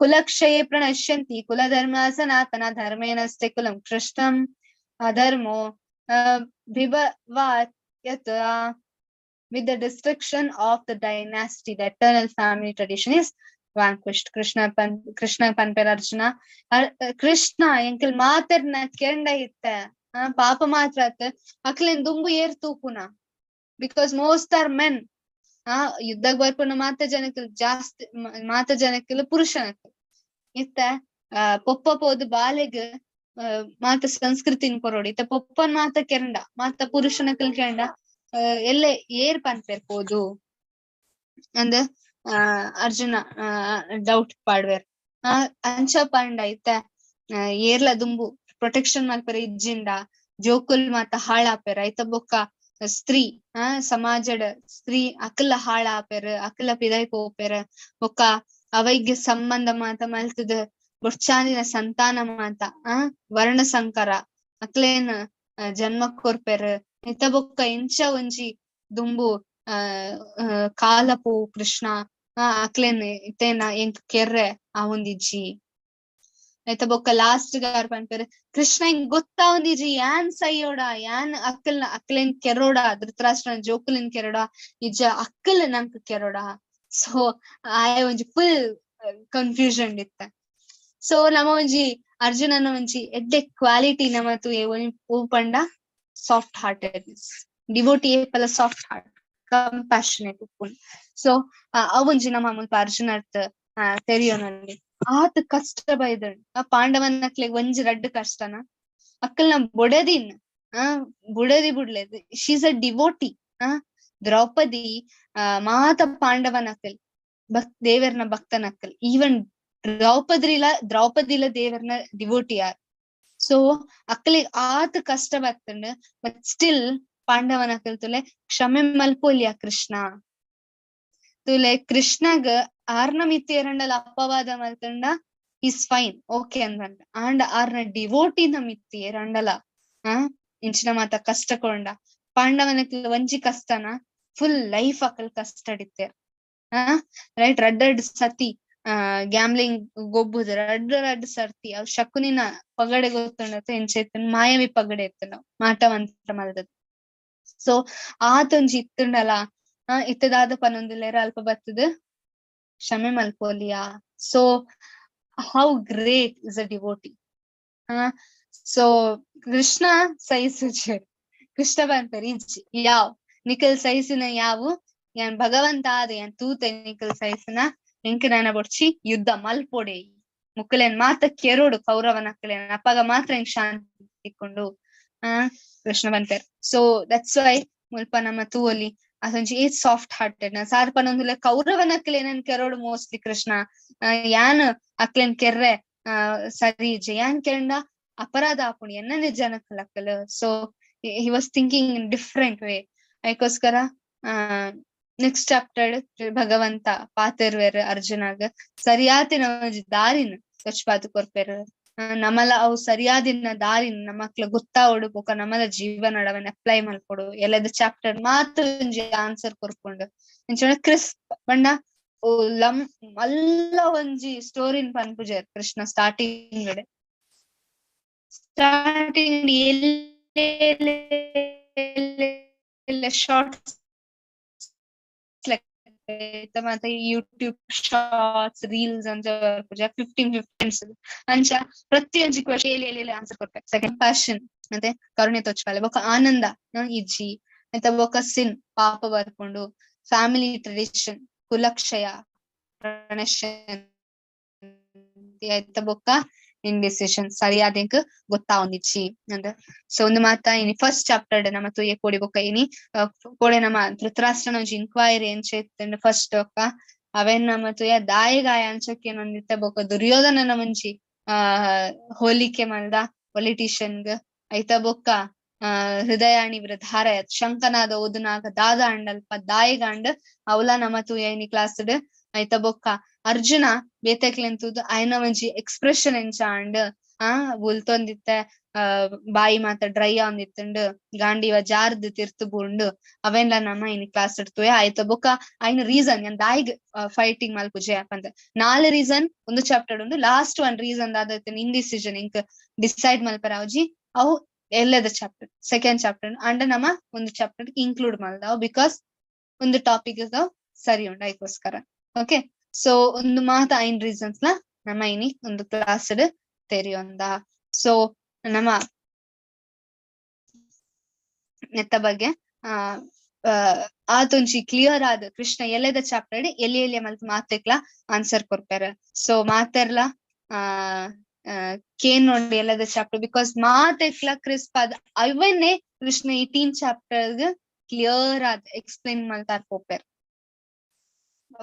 ಕುಲಕ್ಷಯೇ ಪ್ರಣಶ್ಯಂತಿ ಕುಲಧರ್ಮ ಸನಾತನ ಧರ್ಮೇನಸ್ತೆ ಕುಲಂ ಕೃಷ್ಣಂ ಅಧರ್ಮೋ ವಿಭವಾತ್ ಯತ್ with the destruction of the dynasty the eternal family tradition is vanquished. Krishna ಪನ್ಪೇರ್ Arjuna Krishna ಎಂಕಲ್ ಮಾತರ್ನ ಕೆಂಡ ಇತ್ತ ಪಾಪ ಮಾತ್ರ ಅಕ್ಲೆನ್ ದುಂಬು ಏರ್ ತೂಪುನ ಬಿಕಾಸ್ ಮೋಸ್ಟ್ ಆರ್ ಮೆನ್ ಯುದ್ಧಗ್ ಬರ್ಪುನ ಮಾತ ಜನಕ್ಕಲ್ ಪುರುಷನಕ್ಕಲ್ ಇತ್ತ ಪೊಪ್ಪ ಪೋದು ಬಾಲೆಗ್ ಮಾತ ಸಂಸ್ಕೃತಿನ್ ಕೊರೋಡಿ ಇತ್ತ ಪೊಪ್ಪನ್ ಮಾತ ಕೆರಂಡ ಮಾತ ಪುರುಷನಕ್ಕಲ್ ಕೆಂಡ ಎಲ್ಲೆ ಏರ್ ಪನ್ಪೇರ್ ಪೋದು ಅಂದ್ ಅರ್ಜುನ ಡೌಟ್ ಪಾಡ್ವೇರ್ ಅಂಚ ಪಂಡ ಇತ್ತ ಏರ್ಲ ದುಂಬು ಪ್ರೊಟೆಕ್ಷನ್ ಮಲ್ಪೆರ ಇಜ್ಜಿಂಡ ಜೋಕುಲ್ ಮಾತ ಹಾಳಾಪೆರ ಐತ ಬೊಕ್ಕ ಸ್ತ್ರೀ ಸಮಾಜಡ್ ಸ್ತ್ರೀ ಅಕಲ ಹಾಳಾಪೆರ್ ಅಕಲ ಪಿದೈ ಪೋಪೆರ್ ಬೊಕ್ಕ ಅವೈಗ್ಯ ಸಂಬಂಧ ಮಾತ ಮಲ್ತದ ಬೊಡ್ಚಾಂದಿನ ಸಂತಾನ ಮಾತ ವರ್ಣ ಸಂಕರ ಅಕ್ಲೇನ್ ಜನ್ಮ ಕೊರ್ಪೆರ್ ಐತ ಬೊಕ್ಕ ಇಂಚ ಒಂಜಿ ದುಂಬು ಕಾಲಪು ಕೃಷ್ಣ ಅಕ್ಲೇನ್ ಇತ್ತೇನ ಎಂಕ್ ಕೆರ್ರೆ ಆ ಒಂದಿಜ್ಜಿ ಐತ ಬೊಕ್ಕ ಲಾಸ್ಟ್ ಗಾರ್ ಪನ್ಪೇರ್ ಕೃಷ್ಣ ಹಿಂಗ್ ಗೊತ್ತಾ ಒಂದಿಜ್ಜಿ ಯಾನ್ ಸೈಯೋಡ ಯಾನ್ ಅಕ್ಲೇನ್ ಕೆರೋಡ ಧೃತರಾಷ್ಟ್ರನ ಜೋಕುಲಿನ್ ಕೆರೋಡ ಇಜ್ಜ ಅಕ್ಕಲ್ ನಮ್ಕ್ ಕೆರೋಡ. ಸೊ ಆಯ ಒಂಜಿ ಫುಲ್ ಕನ್ಫ್ಯೂಷನ್ ಇತ್ತ. ಸೊ ನಮ ಒಂಜಿ ಅರ್ಜುನನ ಒಂಜಿ ಎಡ್ಡೆ ಕ್ವಾಲಿಟಿ ನಮತು ಪಂಡ ಸಾಫ್ಟ್ ಹಾರ್ಟೆಡ್ನೆಸ್ ಡಿವೋಟಿ ಪಲ ಸಾಫ್ಟ್ ಹಾರ್ಟ್ ಕಂಪ್ಯಾಷನೇಟ್ ಉಪ್ಪುಂಡು. ಸೊ ಅವೊಂಜಿ ನಮ್ಮ ಮುಲ್ಪ ಅರ್ಜುನರ್ತ್ ತೆರಿಯೋನಲ್ಲಿ ಆತ ಕಷ್ಟ ಬೈದಳು ಪಾಂಡವನಕ್ಲೆ ಒಂಜಿ ರಡ್ಡ್ ಕಷ್ಟನ ಅಕ್ಕಲ್ನ ಬೊಡದಿನ್ ಬುಡದಿ ಬಿಡ್ಲೇದ್ ಶೀಸ್ ಅ ಡಿವೋಟಿ. ದ್ರೌಪದಿ ಮಾತ ಪಾಂಡವನಕ್ಕಲ್ ದೇವರ್ನ ಭಕ್ತನಕ್ಕಲ್ ಈವನ್ ದ್ರೌಪದಿಲ ದೇವರ್ನ ಡಿವೋಟಿ ಯಾರ್. ಸೊ ಅಕ್ಕಲಿಗ್ ಆತ ಕಷ್ಟ ಬರ್ತಂಡ್ ಬಟ್ ಸ್ಟಿಲ್ ಪಾಂಡವನಕ್ಕಲ್ ತುಲೆ ಕ್ಷಮೆ ಮಲ್ಪೋಲಿಯ ಕೃಷ್ಣ ತುಲೆ ಕೃಷ್ಣಗ್ ಆರ್ನ ಮಿತ್ತಿ ಎರಡಲ ಅಪವಾದ ಮಲ್ತಂಡ ಈಸ್ ಫೈನ್ ಓಕೆ ಅಂದಂಡ ಆಂಡ ಆರ್ನ ಡಿವೋಟಿನ ಮಿತ್ತಿ ಎರಡಲ ಇಂಚಿನ ಮಾತ ಕಷ್ಟ ಕೊಂಡ ಪಾಂಡವನಕ್ಕಲ್ ಒಂಜಿ ಕಷ್ಟನ ಫುಲ್ ಲೈಫ್ ಅಕಲ್ ಕಷ್ಟ ಇತ್ತೇರ್ ರೈಟ್ ರಡ್ಡ್ ಸತಿ ಗ್ಯಾಮ್ಲಿಂಗ್ ಗೊಬ್ಬುದು ರಡ್ಡ್ ಸರ್ತಿ ಅವ್ ಶಕುನಿನ ಪಗಡೆ ಗೊತ್ತುಂಡತ ಎಂಚೆತ್ತನ್ ಮಾಯವಿ ಪಗಡೆ ಇತ್ತು ನಾವು ಮಾಟ ಮಂತ್ರ ಮಲ್ದದ್. ಸೊ ಆತೊಂಜಿ ಇತ್ತುಂಡಲ ಇತ್ತದಾದ ಪನೊಂದುಲ್ಲೇರ ಅಲ್ಪ ಬತ್ತದ ಕ್ಷಮೆ ಮಲ್ಪೋಲಿಯಾ. So how great is a devotee. So Krishna ಸಹಿಸುಜೆ ಕೃಷ್ಣ ಬಂತಾರೆ ಇಜ್ಜಿ ಯಾವ್ ನಿಖಲ್ ಸಹಿಸಿನ ಯಾವು ಯಾನ್ ಭಗವಂತ ಆದ ಯಾನ್ ತೂತೆ ನಿಖಲ್ ಸಹಿಸಿನ ಎಂಕ ನಾನ ಬೊಡ್ಚಿ ಯುದ್ಧ ಮಲ್ಪೊಡೆ ಮುಕ್ಕಲೇನ್ ಮಾತ ಕೆರೋಡು ಕೌರವನಕ್ಕಲೇನ್ ಅಪ್ಪಗ ಮಾತ್ರ ಹೆಂಗ್ ಶಾಂತಿ ತಿಕ್ಕೊಂಡು ಕೃಷ್ಣ ಬಂತಾರೆ. ಸೊ ದಟ್ಸ್ ವೈ ಮುಲ್ಪ ನಮ್ಮ ತೂವಲಿ ಅದೊಂಜಿ ಏಜ್ ಸಾಫ್ಟ್ ಹಾರ್ಟೆಡ್ ನ ಸಾರ್ಪನೊಂದುಲೆ ಕೌರವನಕ್ಕಲೇನನ್ ಕೆರೋಡು ಮೋಸ್ಟ್ಲಿ ಕೃಷ್ಣ ಯಾನ್ ಅಕ್ಲೇನ್ ಕೆರ್ರೆ ಸರಿ ಜಯಾನ್ ಕೆಂಡ ಅಪರಾಧ ಆಪುಣಿ ಎನ್ನ ಜನಕ್ಕಲಕ್ಕಲು. So he was thinking in different way. ಅದಕ್ಕೋಸ್ಕರ ನೆಕ್ಸ್ಟ್ ಚಾಪ್ಟರ್ ಭಗವಂತ ಪಾತಿರ್ವೇರ್ ಅರ್ಜುನಾಗ ಸರಿಯಾತಿನ ದಾರಿನ ಸ್ವಚ್ಛಪಾತ ಕೊರ್ಪೇರ್ ನಮ್ಮಲ ಅವು ಸರಿಯಾದಿನ ದಾರಿನ ನಮ್ಮಕ್ಲ ಗೊತ್ತಾವಡು ಬೊಕ ನಮ್ಮಲ ಜೀವನ ಅಡವನ್ ಅಪ್ಲೈ ಮಲ್ಕೊಡು ಎಲ್ಲದ ಚಾಪ್ಟರ್ ಮಾತ್ರ ಒಂಜಿ ಆನ್ಸರ್ ಕೊರ್ಕೊಂಡು ಇಂಚ ಕ್ರಿಸ್ಪ್ ಬಂಡ ಮಲ್ಲ ಒಂಜಿ ಸ್ಟೋರಿನ್ ಪನ್ಪುಜರ್ ಕೃಷ್ಣ ಸ್ಟಾರ್ಟಿಂಗ್ ಶಾರ್ಟ್ಸ್ ಮತ್ತೆ ಯೂಟ್ಯೂಬ್ ಶಾರ್ಟ್ಸ್ ರೀಲ್ಸ್ ಅಂತ 15 ಅಂಚ ಪ್ರತಿಯೊಂದು ಕ್ವೆಶ್ಚನ್ ಆನ್ಸರ್ ಕೊಡ್ಬೇಕು. ಸೆಕೆಂಡ್ ಪ್ಯಾಷನ್ ಮತ್ತೆ ಕರುಣೆ ತೋಚ್ಪಾಲೆ ಬೊಕ ಆನಂದ ಇಜ್ಜಿ ಮತ್ತೆ ಬೊಕ ಸಿನ್ ಪಾಪ ಬರ್ಕೊಂಡು ಫ್ಯಾಮಿಲಿ ಟ್ರೆಡಿಷನ್ ಕುಲಕ್ಷಯ ಪ್ರಣಶನ್ ಬೊಕ್ಕ ಇಂಡಿಸಿಷನ್ ಸರಿಯಾದಂಕ್ ಗೊತ್ತಾವೊಂದಿಚ್ಚಿ ಅಂದ. ಸೊ ಒಂದು ಮಾತ ಇನಿ ಫಸ್ಟ್ ಚಾಪ್ಟರ್ ನಮ್ಮ ತೂಯೆ ಕೋಡಿ ಬೊಕ್ಕ ಇನಿ ಕೋಡೆ ನಮ್ಮ ಧೃತರಾಷ್ಟ್ರನ ಒಂಜಿ ಇನ್ಕ್ವೈರಿ ಎಂಚೆತ್ತಂಡ್ ಫಸ್ಟ್ ಒಕ್ಕ ಅವೆನ್ ನಮ್ಮ ತೂಯ ದಾಯಿಗಾಯ ಅಂಚಕ್ಕೆ ಒಂದಿತ್ತೆ ಬೊಕ್ಕ ದುರ್ಯೋಧನನ ಮುಂಚಿ ಹೋಲಿಕೆ ಮಲ್ದ ಪೊಲಿಟಿಷಿಯನ್ಗ್ ಐತ ಬೊಕ್ಕ ಹೃದಯಾಣಿ ವೃಧಾರಯ ಶಂಕನಾದ ಓದುನಾಗ ದಾದ ಅಂಡಲ್ಪ ದಾಯಿಗಾಂಡ್ ಅವಲ ನಮ್ಮ ತೂಯ ಇನಿ ಕ್ಲಾಸ್ಡ್ ಐತ ಬೊಕ್ಕ ಅರ್ಜುನ ಬೇತೆಕ್ಲೆಂತುದು ಆಯ್ನ ಒಂಜಿ ಎಕ್ಸ್ಪ್ರೆಷನ್ ಎಂಚ ಅಂಡ್ ಬುಲ್ತೊಂದಿತ್ತೆ ಬಾಯಿ ಮಾತ ಡ್ರೈ ಆಂದಿತ್ತಂಡ್ ಗಾಂಡಿವ ಜಾರ್ದ್ ತಿರ್ತು ಬುಂಡು ಅವೆಲ್ಲ ನಮ್ಮ ಇನ್ ಕ್ಲಾಸ್ ಇಡ್ತುವೆ ಆಯ್ತ ಬೊಕ್ಕ ಆಯ್ನ ರೀಸನ್ ಯಾನ್ ದಾಯಿಗ್ ಫೈಟಿಂಗ್ ಮಲ್ಪುಜೆ ಅಪ್ಪಂತ 4 ರೀಸನ್ ಒಂದು ಚಾಪ್ಟರ್ ಉಂಡು ಲಾಸ್ಟ್ ಒನ್ ರೀಸನ್ ದಾದೈತೆ ಇಂಡಿಸಿಷನ್ ಇಂಕ್ ಡಿಸೈಡ್ ಮಲ್ಪರ ಅವಜಿ ಅವು ಎಲ್ಲದ ಚಾಪ್ಟರ್ ಸೆಕೆಂಡ್ ಚಾಪ್ಟರ್ ಅಂಡ್ ನಮ್ಮ ಒಂದು ಚಾಪ್ಟರ್ ಇನ್ಕ್ಲೂಡ್ ಮಲ್ದಾವ್ ಬಿಕಾಸ್ ಒಂದು ಟಾಪಿಕ್ ಸರಿ ಉಂಡು ಅದಕ್ಕೋಸ್ಕರ. ಓಕೆ ಸೊ ಒಂದು ಮಾತ 5 ರೀಸನ್ಸ್ ನ ನಮ್ಮ ಇನಿ ಒಂದು ಕ್ಲಾಸ್ ತೆರಿಯೊಂದ. ಸೊ ನಮ್ಮ ನೆತ್ತ ಬಗ್ಗೆ ಆತೊಂಜಿ ಕ್ಲಿಯರ್ ಆದ ಕೃಷ್ಣ ಎಲ್ಲದ ಚಾಪ್ಟರ್ ಎಲ್ಲಿ ಮಲ್ತ್ ಮಾತೆಕ್ಲ ಆನ್ಸರ್ ಕೊರ್ಪೇರ. ಸೊ ಮಾತೆರ್ಲ ಕೇನ್ ನೋಡಿ ಎಲ್ಲದ ಚಾಪ್ಟರ್ ಬಿಕಾಸ್ ಮಾತೆಕ್ಲ ಕ್ರಿಸ್ಪ್ ಆದ ಅವನ್ನೇ ಕೃಷ್ಣ 18 ಚಾಪ್ಟರ್ ಕ್ಲಿಯರ್ ಆದ ಎಕ್ಸ್ಪ್ಲೇನ್ ಮಲ್ತಾರ್ ಪೋಪೇರ್.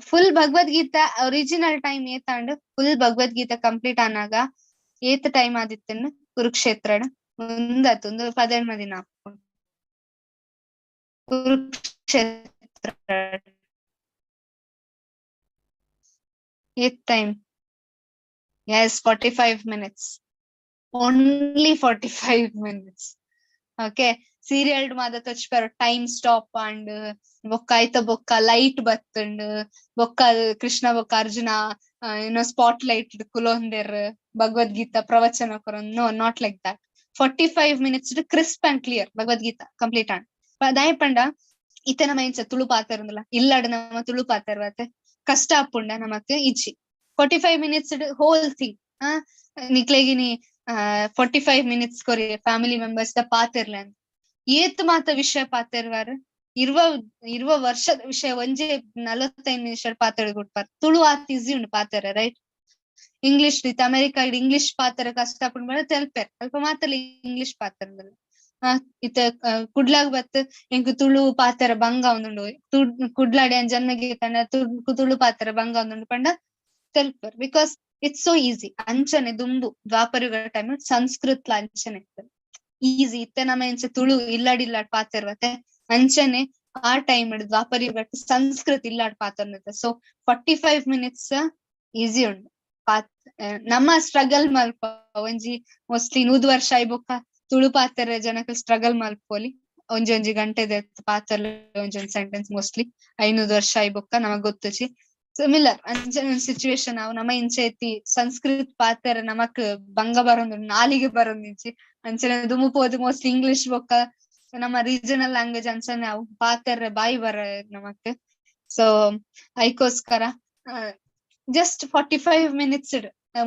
ಫುಲ್ ಭಗವದ್ಗೀತಾ ಒರಿಜಿನಲ್ ಟೈಮ್ ಏತಾಂಡ್ ಫುಲ್ ಭಗವದ್ಗೀತಾ ಕಂಪ್ಲೀಟ್ ಆನಾಗ ಏತ್ ಟೈಮ್ ಆದಿತ್ತನ್ ಕುರುಕ್ಷೇತ್ರ ಮುಂದತ್ತು ಒಂದು 17 ದಿನ ಕುರುಕ್ಷೇತ್ರ ಏತ್ time yes 45 minutes only 45 minutes. Okay serial ಮಾದ ತೊಚ್ಪೇರ ಟೈಮ್ ಸ್ಟಾಪ್ ಅಂಡ್ ಬೊಕ್ಕ ಐತ ಬೊಕ್ಕ ಲೈಟ್ ಬತ್ತಂಡ್ ಬೊಕ್ಕ ಕೃಷ್ಣ ಬೊಕ್ಕ ಅರ್ಜುನ ಏನೋ ಸ್ಪಾಟ್ ಲೈಟ್ ಕುಲೊಂದೆರ್ ಭಗವದ್ಗೀತಾ ಪ್ರವಚನ ಕೊರೊಂದು no not like that 45 minutes crisp and clear Bhagavad Gita complete ಆಂಡ್ ದಾಯ ಪಂಡ ಇತ ನಮ್ಮ ಇಂಚ ತುಳು ಪಾತೆರ್ಂದಲ್ಲ ಇಲ್ಲಾಡ್ ನಮ್ಮ ತುಳು ಪಾತೆರ್ವತ್ತೆ ಕಷ್ಟ ಆಪುಂಡ ನಮಕ್ ಇಜ್ಜಿ 45 minutes ಹೋಲ್ ಥಿಂಗ್ ನಿಕ್ಲೆಗಿನಿ 45 minutes ಕೊರಿ ಫ್ಯಾಮಿಲಿ ಮೆಂಬರ್ಸ್ ದ ಪಾತೆರ್ಲ ಏತ್ ಮಾತ ವಿಷಯ ಪಾತೆರ್ವಾರ ಇರುವ ವರ್ಷದ ವಿಷಯ ಒಂಜೆ 45 ನಿಮಿಷ ಪಾತೆರ್ ಕೊಡ್ಪಾರ. ತುಳು ಆತ್ ಈಸಿ ಉಂಡು ಪಾತೆರ ರೈಟ್. ಇಂಗ್ಲಿಷ್ ರೀತಿ ಅಮೆರಿಕಾ ಇಡ್ ಇಂಗ್ಲಿಷ್ ಪಾತೆರ ಕಷ್ಟ ಆಪುಂಡು ತೆಲ್ಪೇರ್ ಅಲ್ಪ ಮಾತ್ರ ಇಂಗ್ಲಿಷ್ ಪಾತೆರ್ದಲ್ಲ ಇತ ಕುಡ್ಲಾಗ್ ಬತ್ ಎಂಕ್ ತುಳು ಪಾತೆರ ಬಂಗ ಒಂದುಂಡು ಕುಡ್ಲಾಡಿ ಅನ್ ಜನ್ಮಗೆ ತಂಡ ತುಳು ಪಾತೆರ ಬಂಗ ಒಂದುಂಡು ಪಂಡ ತೆಲ್ಪರ್ ಬಿಕಾಸ್ ಇಟ್ಸ್ ಸೋ ಈಸಿ. ಅಂಚನೆ ದುಂಬು ದ್ವಾಪರಯುಗ ಟೈಮ್ ಸಂಸ್ಕೃತ್ ಅಂಚನೆ ಈಸಿ ಇತ್ತೆ ನಮ್ಮ ಎಂಚ ತುಳು ಇಲ್ಲಾಡ್ ಪಾತೆರ್ವತ್ತೆ ಅಂಚನೆ ಆ ಟೈಮ್ ದ್ವಾಪರಯುಗ ಸಂಸ್ಕೃತ್ ಇಲ್ಲಾಡ್ ಪಾತೆರ್ನತ್ತೆ. ಸೊ 45 minutes ಈಸಿ ಉಂಡು ನಮ್ಮ ಸ್ಟ್ರಗಲ್ ಮಲ್ಪ ಒಂಜಿ ಮೋಸ್ಟ್ಲಿ 100 ವರ್ಷ ಆಯ್ಬೊಕ್ಕ ತುಳು ಪಾತೆರ ಜನಕ್ಕೆ ಸ್ಟ್ರಗಲ್ ಮಲ್ಪೋಲಿ ಒಂಜಿ ಗಂಟೆದ ಪಾತೆರ್ಲ ಒಂಜೊಂದು ಸೆಂಟೆನ್ಸ್ ಮೋಸ್ಟ್ಲಿ 500 ವರ್ಷ ಆಯ್ಬೊಕ್ಕ ನಮಗ್ ಗೊತ್ತುಚಿ ಸಿಮಿಲರ್ ಅಂಚನೆ ಸಿಚುವೇಶನ್ ಅವು ನಮ್ಮ ಇಂಚೆ ಐತಿ ಸಂಸ್ಕೃತ್ ಪಾತೆರ ನಮಕ್ ಬಂಗ ಬರೊಂದು ನಾಲಿಗೆ ಬರೊಂದಿಂಚಿ ಅಂಚನೆ ದುಮು ಪೋದು ಮೋಸ್ಟ್ಲಿ ಇಂಗ್ಲಿಷ್ ಬೊಕ್ಕ ನಮ್ಮ ರೀಜನಲ್ ಲ್ಯಾಂಗ್ವೇಜ್ ಅಂಚನೆ ಅವು ಪಾತೆರ ಬಾಯಿ ಬರ ನಮಕ್. ಸೊ ಅದಕ್ಕೋಸ್ಕರ ಜಸ್ಟ್ 45 minutes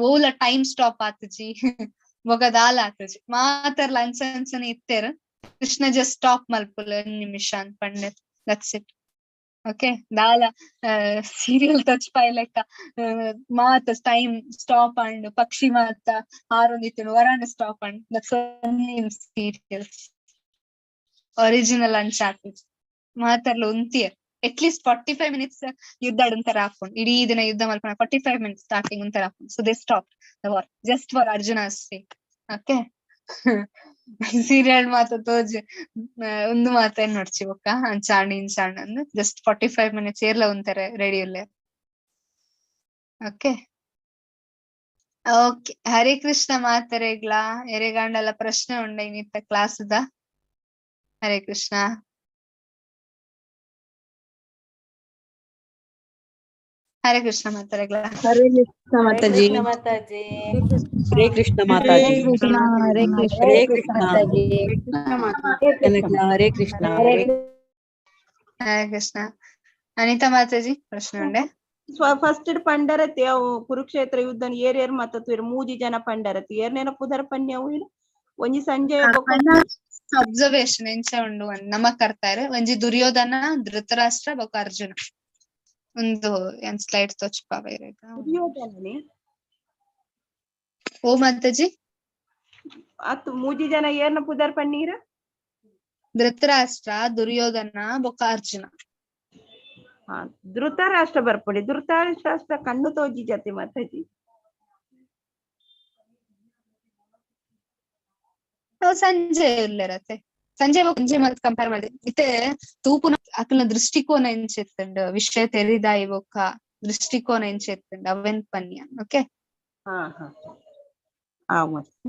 ಓಲ ಟೈಮ್ ಸ್ಟಾಪ್ ಆತಜಿ ಬೊಕ ದಾಲ ಆತಜಿ ಮಾತರ್ಲ ಅಂಚನೆ ಇತ್ತೇರ್ ಕೃಷ್ಣ ಜಸ್ಟ್ ಸ್ಟಾಪ್ ಮಲ್ಪುಲ ನಿಮಿಷ ಅಂತ ಪಂಡೆ ದಟ್ಸ್ ಇಟ್. ಓಕೆ ದಾಲ ಸೀರಿಯಲ್ ಟಚ್ ಪಾಯ್ಲೆಕ್ಕ ಮಾತ ಟೈಮ್ ಸ್ಟಾಪ್ ಅಂಡ್ ಪಕ್ಷಿ ಮಾತ ಆರೊಂದಿತ್ತು ವರಾಂಡ stop and that's only in serials. Original ಅಂಚಾಗ್ತದೆ ಮಾತಾಡ್ಲ ಉಂತಿಯರ್ ಅಟ್ಲೀಸ್ಟ್ 45 minutes ಯುದ್ಧ ಆಡಂತರ ಹಾಕೊಂಡು ಇಡೀ ದಿನ ಯುದ್ಧ ಮಾಡ್ಕೊಂಡು 45 minutes ಸ್ಟಾರ್ಟಿಂಗ್ ಒಂಥರ ಹಾಕೊಂಡು so they stop the war just for Arjuna sake. Okay serial ಮಾತ ತೋಜ್ ಒಂದು ಮಾತೇನ್ ನೋಡ್ಚಿ ಬೊಕ್ಕ ಅಂಚಾಂಡ್ ಇಂಚಾಂಡ್ ಅಂದ್ just 45 minutes ಏರ್ಲ ಒಂತಾರೆ ರೇಡಿಯೋಲ್ಲೇ. Okay okay Hare Krishna ಮಾತರೆಗ್ಲ ಎರೆಗಾಂಡಲ ಪ್ರಶ್ನೆ ಉಂಡ ಇನ್ನಿತ್ತ ಕ್ಲಾಸ್ದ. ಹರೇ ಕೃಷ್ಣ. ಹರೇ ಕೃಷ್ಣ ಮಾತಾರೆಗ್ಲ. ಹರೇ ಕೃಷ್ಣ ಮಾತಾಜಿ. ಕೃಷ್ಣ ಮಾತಾಜಿ. ಹರೇ ಕೃಷ್ಣ ಮಾತಾಜಿ. ಹರೇ ಕೃಷ್ಣ ಹರೇ ಕೃಷ್ಣ ಮಾತಾಜಿ. ಹರೇ ಕೃಷ್ಣ. ಹರೇ ಕೃಷ್ಣ. ಅನಿತಾ ಮಾತಾಜಿ ಪ್ರಶ್ನೆ ಉಂಡೆ. ಫಸ್ಟ್ ಪಂಡರತಿ ಅವು ಕುರುಕ್ಷೇತ್ರ ಯುದ್ಧ ಏರ್ ಮತ್ತ ಮೂಜಿ ಜನ ಪಂಡರತಿ ಏರ್ನೇನ ಪುದರ್ ಪನ್ಯ ಅವು ಒಂಜಿ ಸಂಜೆ ಅಬ್ಸರ್ವೇಷನ್ ಎಂಚ ಉಂಡು ನಮಕ್ ಕರ್ತಾರೆ ಒಂಜಿ ದುರ್ಯೋಧನ ಧೃತರಾಷ್ಟ್ರ ಬೊಕ ಅರ್ಜುನ ಒಂದು ಏನ್ ಸ್ಲೈಡ್ ತೋಚ್ಪಾ ಬೇರೆ ದುರ್ಯೋಧನನೇ ಓ ಮಾತಾಜಿ ಅತ್ ಮೂಜಿ ಜನ ಏರ್ನ ಪುದರ್ ಪನ್ನೀರ ಧೃತರಾಷ್ಟ್ರ ದುರ್ಯೋಧನ ಬೊಕ ಅರ್ಜುನ. ಧೃತರಾಷ್ಟ್ರ ಬರ್ಪಡಿ ಧೃತರಾಷ್ಟ್ರ ಕಣ್ಣು ತೋಜಿ ಜತೆ ಮಾತಾಜಿ ಸಂಜೆ ಇಲ್ಲರತ್ತೆ ಸಂಜೆ ಮತ್ ಕಂಪೇರ್ ಮಾಡಿದೆ ಇತ್ತೆ ತೂಪುನ ಅಕಲ್ನ ದೃಷ್ಟಿಕೋನ ಎಂಚೆತ್ತಂಡ್ ವಿಷಯ ತೆರಿದಾಯಿ ಬೊಕ್ಕ ದೃಷ್ಟಿಕೋನ ಎಂಚೆತ್ತಂಡ್ ಅವೆನ್ ಪನ್ಯ. ಓಕೆ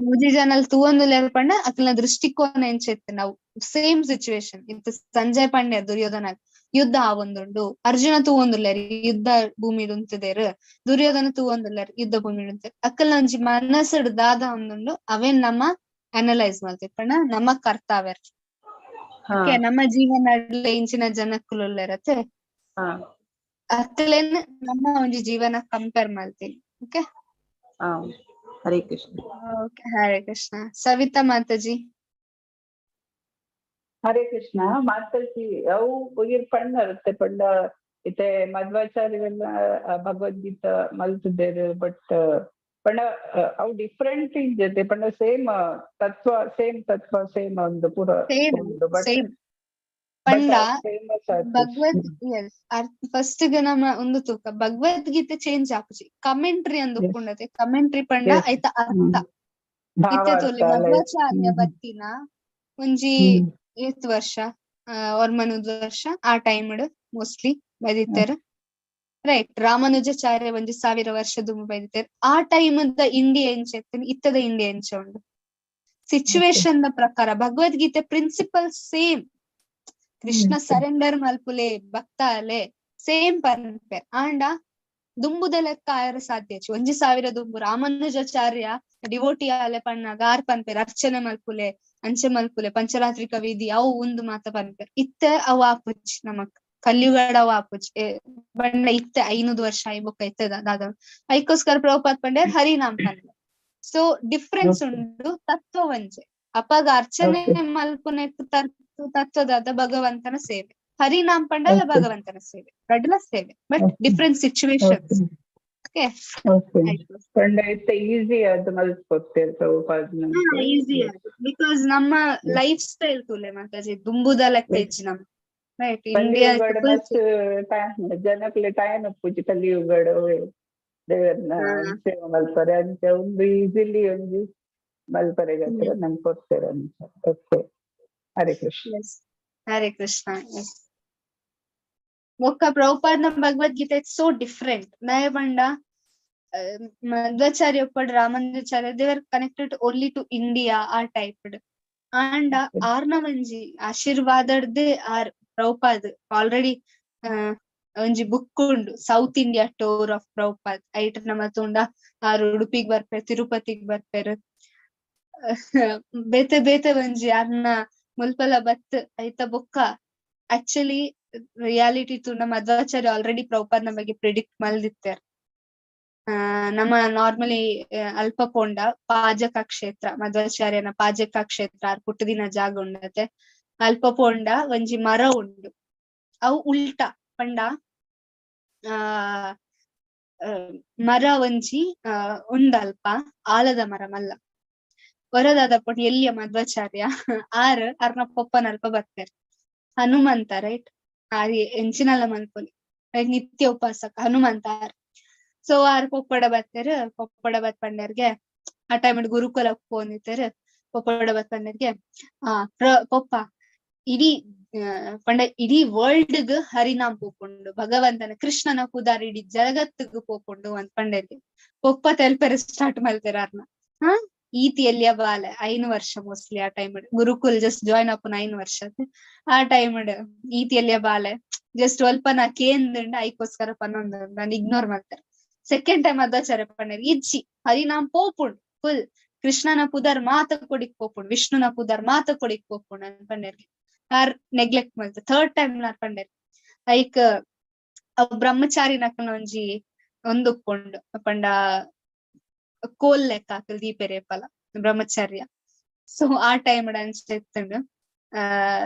ಮೂಜಿ ಜನಲ್ ತೂವೊಂದುಲ್ಲೆರ್ ಪಂಡ ಅಕಲ್ನ ದೃಷ್ಟಿಕೋನ ಎಂಚೆತ್ತಂಡ್ ನಾವು ಸೇಮ್ ಸಿಚುವೇಶನ್ ಇತ್ತು ಸಂಜಯ್ ಪಂಡ್ಯ ದುರ್ಯೋಧನ ಯುದ್ಧ ಆವೊಂದುಂಡು ಅರ್ಜುನ ತೂವೊಂದುಲ್ಲೆರ್ ಯುದ್ಧ ಭೂಮಿ ಉಂತದೇರ್ ದುರ್ಯೋಧನ ತೂವೊಂದುಲ್ಲೆರ್ ಯುದ್ಧ ಭೂಮಿ ಉಂತೇರ್ ಅಕಲ್ನ ಒಂಜಿ ಮನಸ್ಸಡ್ ದಾದ ಒಂದುಂಡು ಅವೇನ್ ನಮ್ಮ ಅನಲೈಸ್ ಮಾಡ್ತಿಪ್ಪಣ್ಣ ನಮ್ಮ ಕರ್ತಾವ್ಯ. ಓಕೆ ನಮ್ಮ ಜೀವನ ಇಂಚಿನ ಜನಕ್ಕುಲುಲ್ಲೆರತ್ತೆ ಅಕ್ಕಲೇನ್ ನಮ್ಮ ಒಂಜಿ ಜೀವನ ಕಂಪೇರ್ ಮಾಡ್ತೀನಿ. ಓಕೆ ಹರೇ ಕೃಷ್ಣ. ಓಕೆ ಹರೇ ಕೃಷ್ಣ. ಸವಿತಾ ಮಾತಾಜಿ. ಹರೇ ಕೃಷ್ಣ ಮಾತಾಜಿ ಅವು ಒಯ್ಯರ್ ಪಂಡ ಇರುತ್ತೆ ಪಂಡ ಇತ್ತೆ ಮಧ್ವಾಚಾರ್ಯರೆಲ್ಲ ಭಗವದ್ಗೀತಾ ಮಲ್ತಿದ್ದೇರು ಬಟ್ ಪಂಡ ಅವು ಡಿಫ್ರೆಂಟ್ ಇದ್ದತೆ ಪಂಡ ಸೇಮ್ ತತ್ವ ಸೇಮ್ ಒಂದು ಪೂರ ಪಂಡ ಭಗವದ್ ಫಸ್ಟ್ ಗೆ ನಮ್ಮ ಒಂದು ತೂಕ ಭಗವದ್ಗೀತೆ ಚೇಂಜ್ ಆಪುಜಿ ಕಮೆಂಟ್ರಿ ಅಂದುಕೊಂಡತೆ ಕಮೆಂಟ್ರಿ ಪಂಡ ಐತ ಅರ್ಥ ಇತ್ತೆ ತೋಲಿ ಮಧ್ವಾಚಾರ್ಯ ಬತ್ತಿನ ಒಂಜಿ 8 ವರ್ಷ ಒರ್ಮನುದ್ ವರ್ಷ ಆ ಟೈಮ್ ಮೋಸ್ಟ್ಲಿ ಬದಿತ್ತೇರ್ ರೈಟ್. ರಾಮಾನುಜಾಚಾರ್ಯ ಒಂಜಿ 1000 ವರ್ಷ ದುಂಬು ಬೈದಿತ್ತೇರ್ ಆ ಟೈಮ್ ಇಂಡಿಯಾ ಎಂಚೆತ್ತೇನೆ ಇತ್ತದ ಇಂಡಿಯಾ ಎಂಚ ಉಂಡು ಸಿಚುವೇಶನ್ ದ ಪ್ರಕಾರ Bhagavad Gita principle same. Krishna surrender ಮಲ್ಪುಲೆ ಭಕ್ತಾಲೆ ಸೇಮ್ ಪನ್ಪೇರ್ ಆಂಡ ದುಂಬುದ ಲೆಕ್ಕ ಆಯರ ಸಾಧ್ಯ ಒಂಜಿ 1000 ದುಂಬು ರಾಮಾನುಜಾಚಾರ್ಯ ಡಿವೋಟಿ ಆಲೆ ಪಣ್ಣಾಗ ಆರ್ ಪನ್ಪೇರ್ ಅರ್ಚನೆ ಮಲ್ಪುಲೆ ಅಂಚೆ ಮಲ್ಪುಲೆ ಪಂಚರಾತ್ರಿಕ ವಿಧಿ ಅವು ಒಂದು ಮಾತ ಪನ್ಪೇರ್ ಇತ್ತೆ ಅವು ಆಪುಜ್ ನಮಕ್ ಕಲಿಯುಗಡ ಅವು ಆಪುಜ್ ಬಣ್ಣ ಇತ್ತೆ 500 ವರ್ಷ ಐಬೊಕ್ಕ ಇತ್ತೆ ದಾದ ಐಕೋಸ್ಕರ ಪ್ರಭುಪಾದ್ ಪಂಡ್ಯ ಹರಿನಾಮ್ ಪಂಡ. ಸೊ ಡಿಫ್ರೆನ್ಸ್ ಉಂಡು ತತ್ವ ಒಂಜೆ ಅಪಗ ಅರ್ಚನೆ ಮಲ್ಪುನೆ ತತ್ವದಾದ ಭಗವಂತನ ಸೇವೆ ಹರಿನಾಮ್ ಪಂಡಲ ಭಗವಂತನ ಸೇವೆ ರಡ್ಲ ಸೇವೆ ಬಟ್ ಡಿಫ್ರೆಂಟ್ ಸಿಚುವೇಶನ್ಸ್. ಈಸಿ ಅದು ಈಸಿ ಬಿಕಾಸ್ ನಮ್ಮ ಲೈಫ್ ಸ್ಟೈಲ್ ತುಲೆ ಮಾತಾಜಿ ದುಂಬುದ ಲೆಕ್ಕ ಇಜ್ಜಿ ನಮ್ ರೈಟ್ ಇಂಡಿಯಾ ಜನಕ್ಲೆ ಟೈಮ್ ಪೂಜಿ ಕಲಿಯುಗಡು ದೇವರನ್ನ ಸೇವೆ ಮಲ್ಪರೆ ಅಂತ ಒಂದು ಈಸಿಲಿ ಒಂದು ಮಲ್ಪರೆಗೆ ಹತ್ರ ನಂಗೆ ಕೊಡ್ತಾರೆ ಅಂತ. ಓಕೆ ಹರೇ ಕೃಷ್ಣ. ಹರೇ ಕೃಷ್ಣ. ಒಕ್ಕ ಪ್ರಭುಪಾದ್ನ ಭಗವದ್ಗೀತೆ ಇಟ್ಸ್ ಸೋ ಡಿಫ್ರೆಂಟ್ ನಯ ಬಂಡ ಮಧ್ವಾಚಾರ್ಯ ಒಪ್ಪಡ್ Ramanujacharya they are connected only to India ಆ ಟೈಪ್ ಆಂಡ ಆರ್ನ ಒಂಜಿ ಆಶೀರ್ವಾದಡ್ದೆ ಆರ್ ಪ್ರಭುಪಾದ್ ಆಲ್ರೆಡಿ ಒಂಜಿ ಬುಕ್ ಉಂಡು South India tour of Prabhupada ಐಟ್ ನಮ್ಮ ತುಂಡ ಆರು ಉಡುಪಿಗ್ ಬರ್ಪೇರ್ ತಿರುಪತಿಗ್ ಬರ್ಪೇರ್ ಬೇತೆ ಬೇತೆ ಒಂಜಿ ಅರ್ನ ಮುಲ್ಪಲ ಬತ್ ಐತ ಬೊಕ್ಕ ಆಕ್ಚುಲಿ ರಿಯಾಲಿಟಿ ತುಂಡ ಮಧ್ವಾಚಾರ್ಯ ಆಲ್ರೆಡಿ ಪ್ರಭುಪಾದ್ನ ಬಗ್ಗೆ ಪ್ರಿಡಿಕ್ಟ್ ಮಲ್ದಿತ್ತೇರ್ ನಮ್ಮ ನಾರ್ಮಲಿ ಅಲ್ಪ ಪೋಂಡ ಪಾಜಕ ಕ್ಷೇತ್ರ ಮಧ್ವಾಚಾರ್ಯನ ಪಾಜಕ ಕ್ಷೇತ್ರ ಆರ್ ಪುಟ್ಟದಿನ ಜಾಗ ಉಂಡತೆ ಅಲ್ಪ ಪೋಂಡ ಒಂಜಿ ಮರ ಉಂಡು ಅವು ಉಲ್ಟಾ ಪಂಡ ಮರ ಒಂಜಿ ಉಂಡಲ್ಪ ಆಲದ ಮರ ಮಲ್ಲ ಹೊರದಾದ ಪುಂಡ ಎಲ್ಲಿಯ ಮಧ್ವಾಚಾರ್ಯ ಆರ್ನ ಪೊಪ್ಪನ ಅಲ್ಪ ಬರ್ತಾರೆ ಹನುಮಂತ ರೈಟ್ ಎಂಚಿನಲ್ಲ ಮಲ್ಪೊಲಿ ನಿತ್ಯ ಉಪಾಸಕ ಹನುಮಂತ ಸೊ ಆರ್ ಪೊಪ್ಪಡ ಬರ್ತಾರೆ ಪೊಪ್ಪಡ ಬತ್ಪಂಡರ್ಗೆ ಆ ಟೈಮ್ ಗುರುಕುಲಕ್ಕೆ ಹೋಗಿರ್ತಾರೆ ಪೊಪ್ಪಡ ಬತ್ಪಂಡರ್ಗೆ ಪೊಪ್ಪ ಇಡೀ ಪಂಡ ಇಡೀ ವರ್ಲ್ಡ್ ಹರಿನಾಮ್ ಪೋಪುಂಡು ಭಗವಂತನ ಕೃಷ್ಣನ ಕುದಾರ್ ಇಡೀ ಜಗತ್ತಿಗೆ ಪೋಪುಂಡು ಅಂತ ಪಂಡರ್ಗೆ ಪೊಪ್ಪ ತೆಲ್ಪೆರೆ ಸ್ಟಾರ್ಟ್ ಮಾಡ್ತಾರೆ ಅರ್ನ ಈತಿಯಲ್ಲಿಯ ಬಾಲೆ 5 ವರ್ಷ ಮೋಸ್ಟ್ಲಿ ಆ ಟೈಮ್ ಗುರುಕುಲ್ ಜಸ್ಟ್ ಜಾಯ್ನ್ ಅಪ್ಪನ 5 ವರ್ಷ ಆ ಟೈಮ್ ಈತಿಯಲ್ಲಿಯ ಬಾಲೆ ಜಸ್ಟ್ ಸ್ವಲ್ಪನ ಕೇಂದ್ರ ಐಕೋಸ್ಕರ ಪನ್ನೊಂದು ನಾನು ಇಗ್ನೋರ್ ಮಾಡ್ತಾರೆ ಸೆಕೆಂಡ್ ಟೈಮ್ ಮಧ್ವಾಚಾರ್ಯ ಪಂಡರ್ ಇಜ್ಜಿ ಹರಿನಾಮ್ ಪೋಪುಂಡು ಫುಲ್ ಕೃಷ್ಣನ ಪುದರ್ ಮಾತ ಕೊಡಿಕ್ ಪೋಪುಂಡು ವಿಷ್ಣುನ ಪುದರ್ ಮಾತ ಕೊಡಿಕ್ ಪೋಪುಂಡು ಅಂತ ಪಂಡರ್ಗೆ ಆರ್ ನೆಗ್ಲೆಕ್ಟ್ ಮಾಡ್ತಾರೆ ಥರ್ಡ್ ಟೈಮ್ ನಾರ್ ಪಂಡರ್ ಲೈಕ್ ಅವ್ ಬ್ರಹ್ಮಚಾರಿ ನಕನ ಒಂಜಿ ಒಂದುಪ್ಪುಂಡು ಪಂಡ ಕೋಲ್ ಲೆಕ್ಕ ಹಾಕಲ್ ದೀಪೆರೇಪಲ ಬ್ರಹ್ಮಚರ್ಯ ಸೊ ಆ ಟೈಮ್ ಅನ್ಸುಂಡು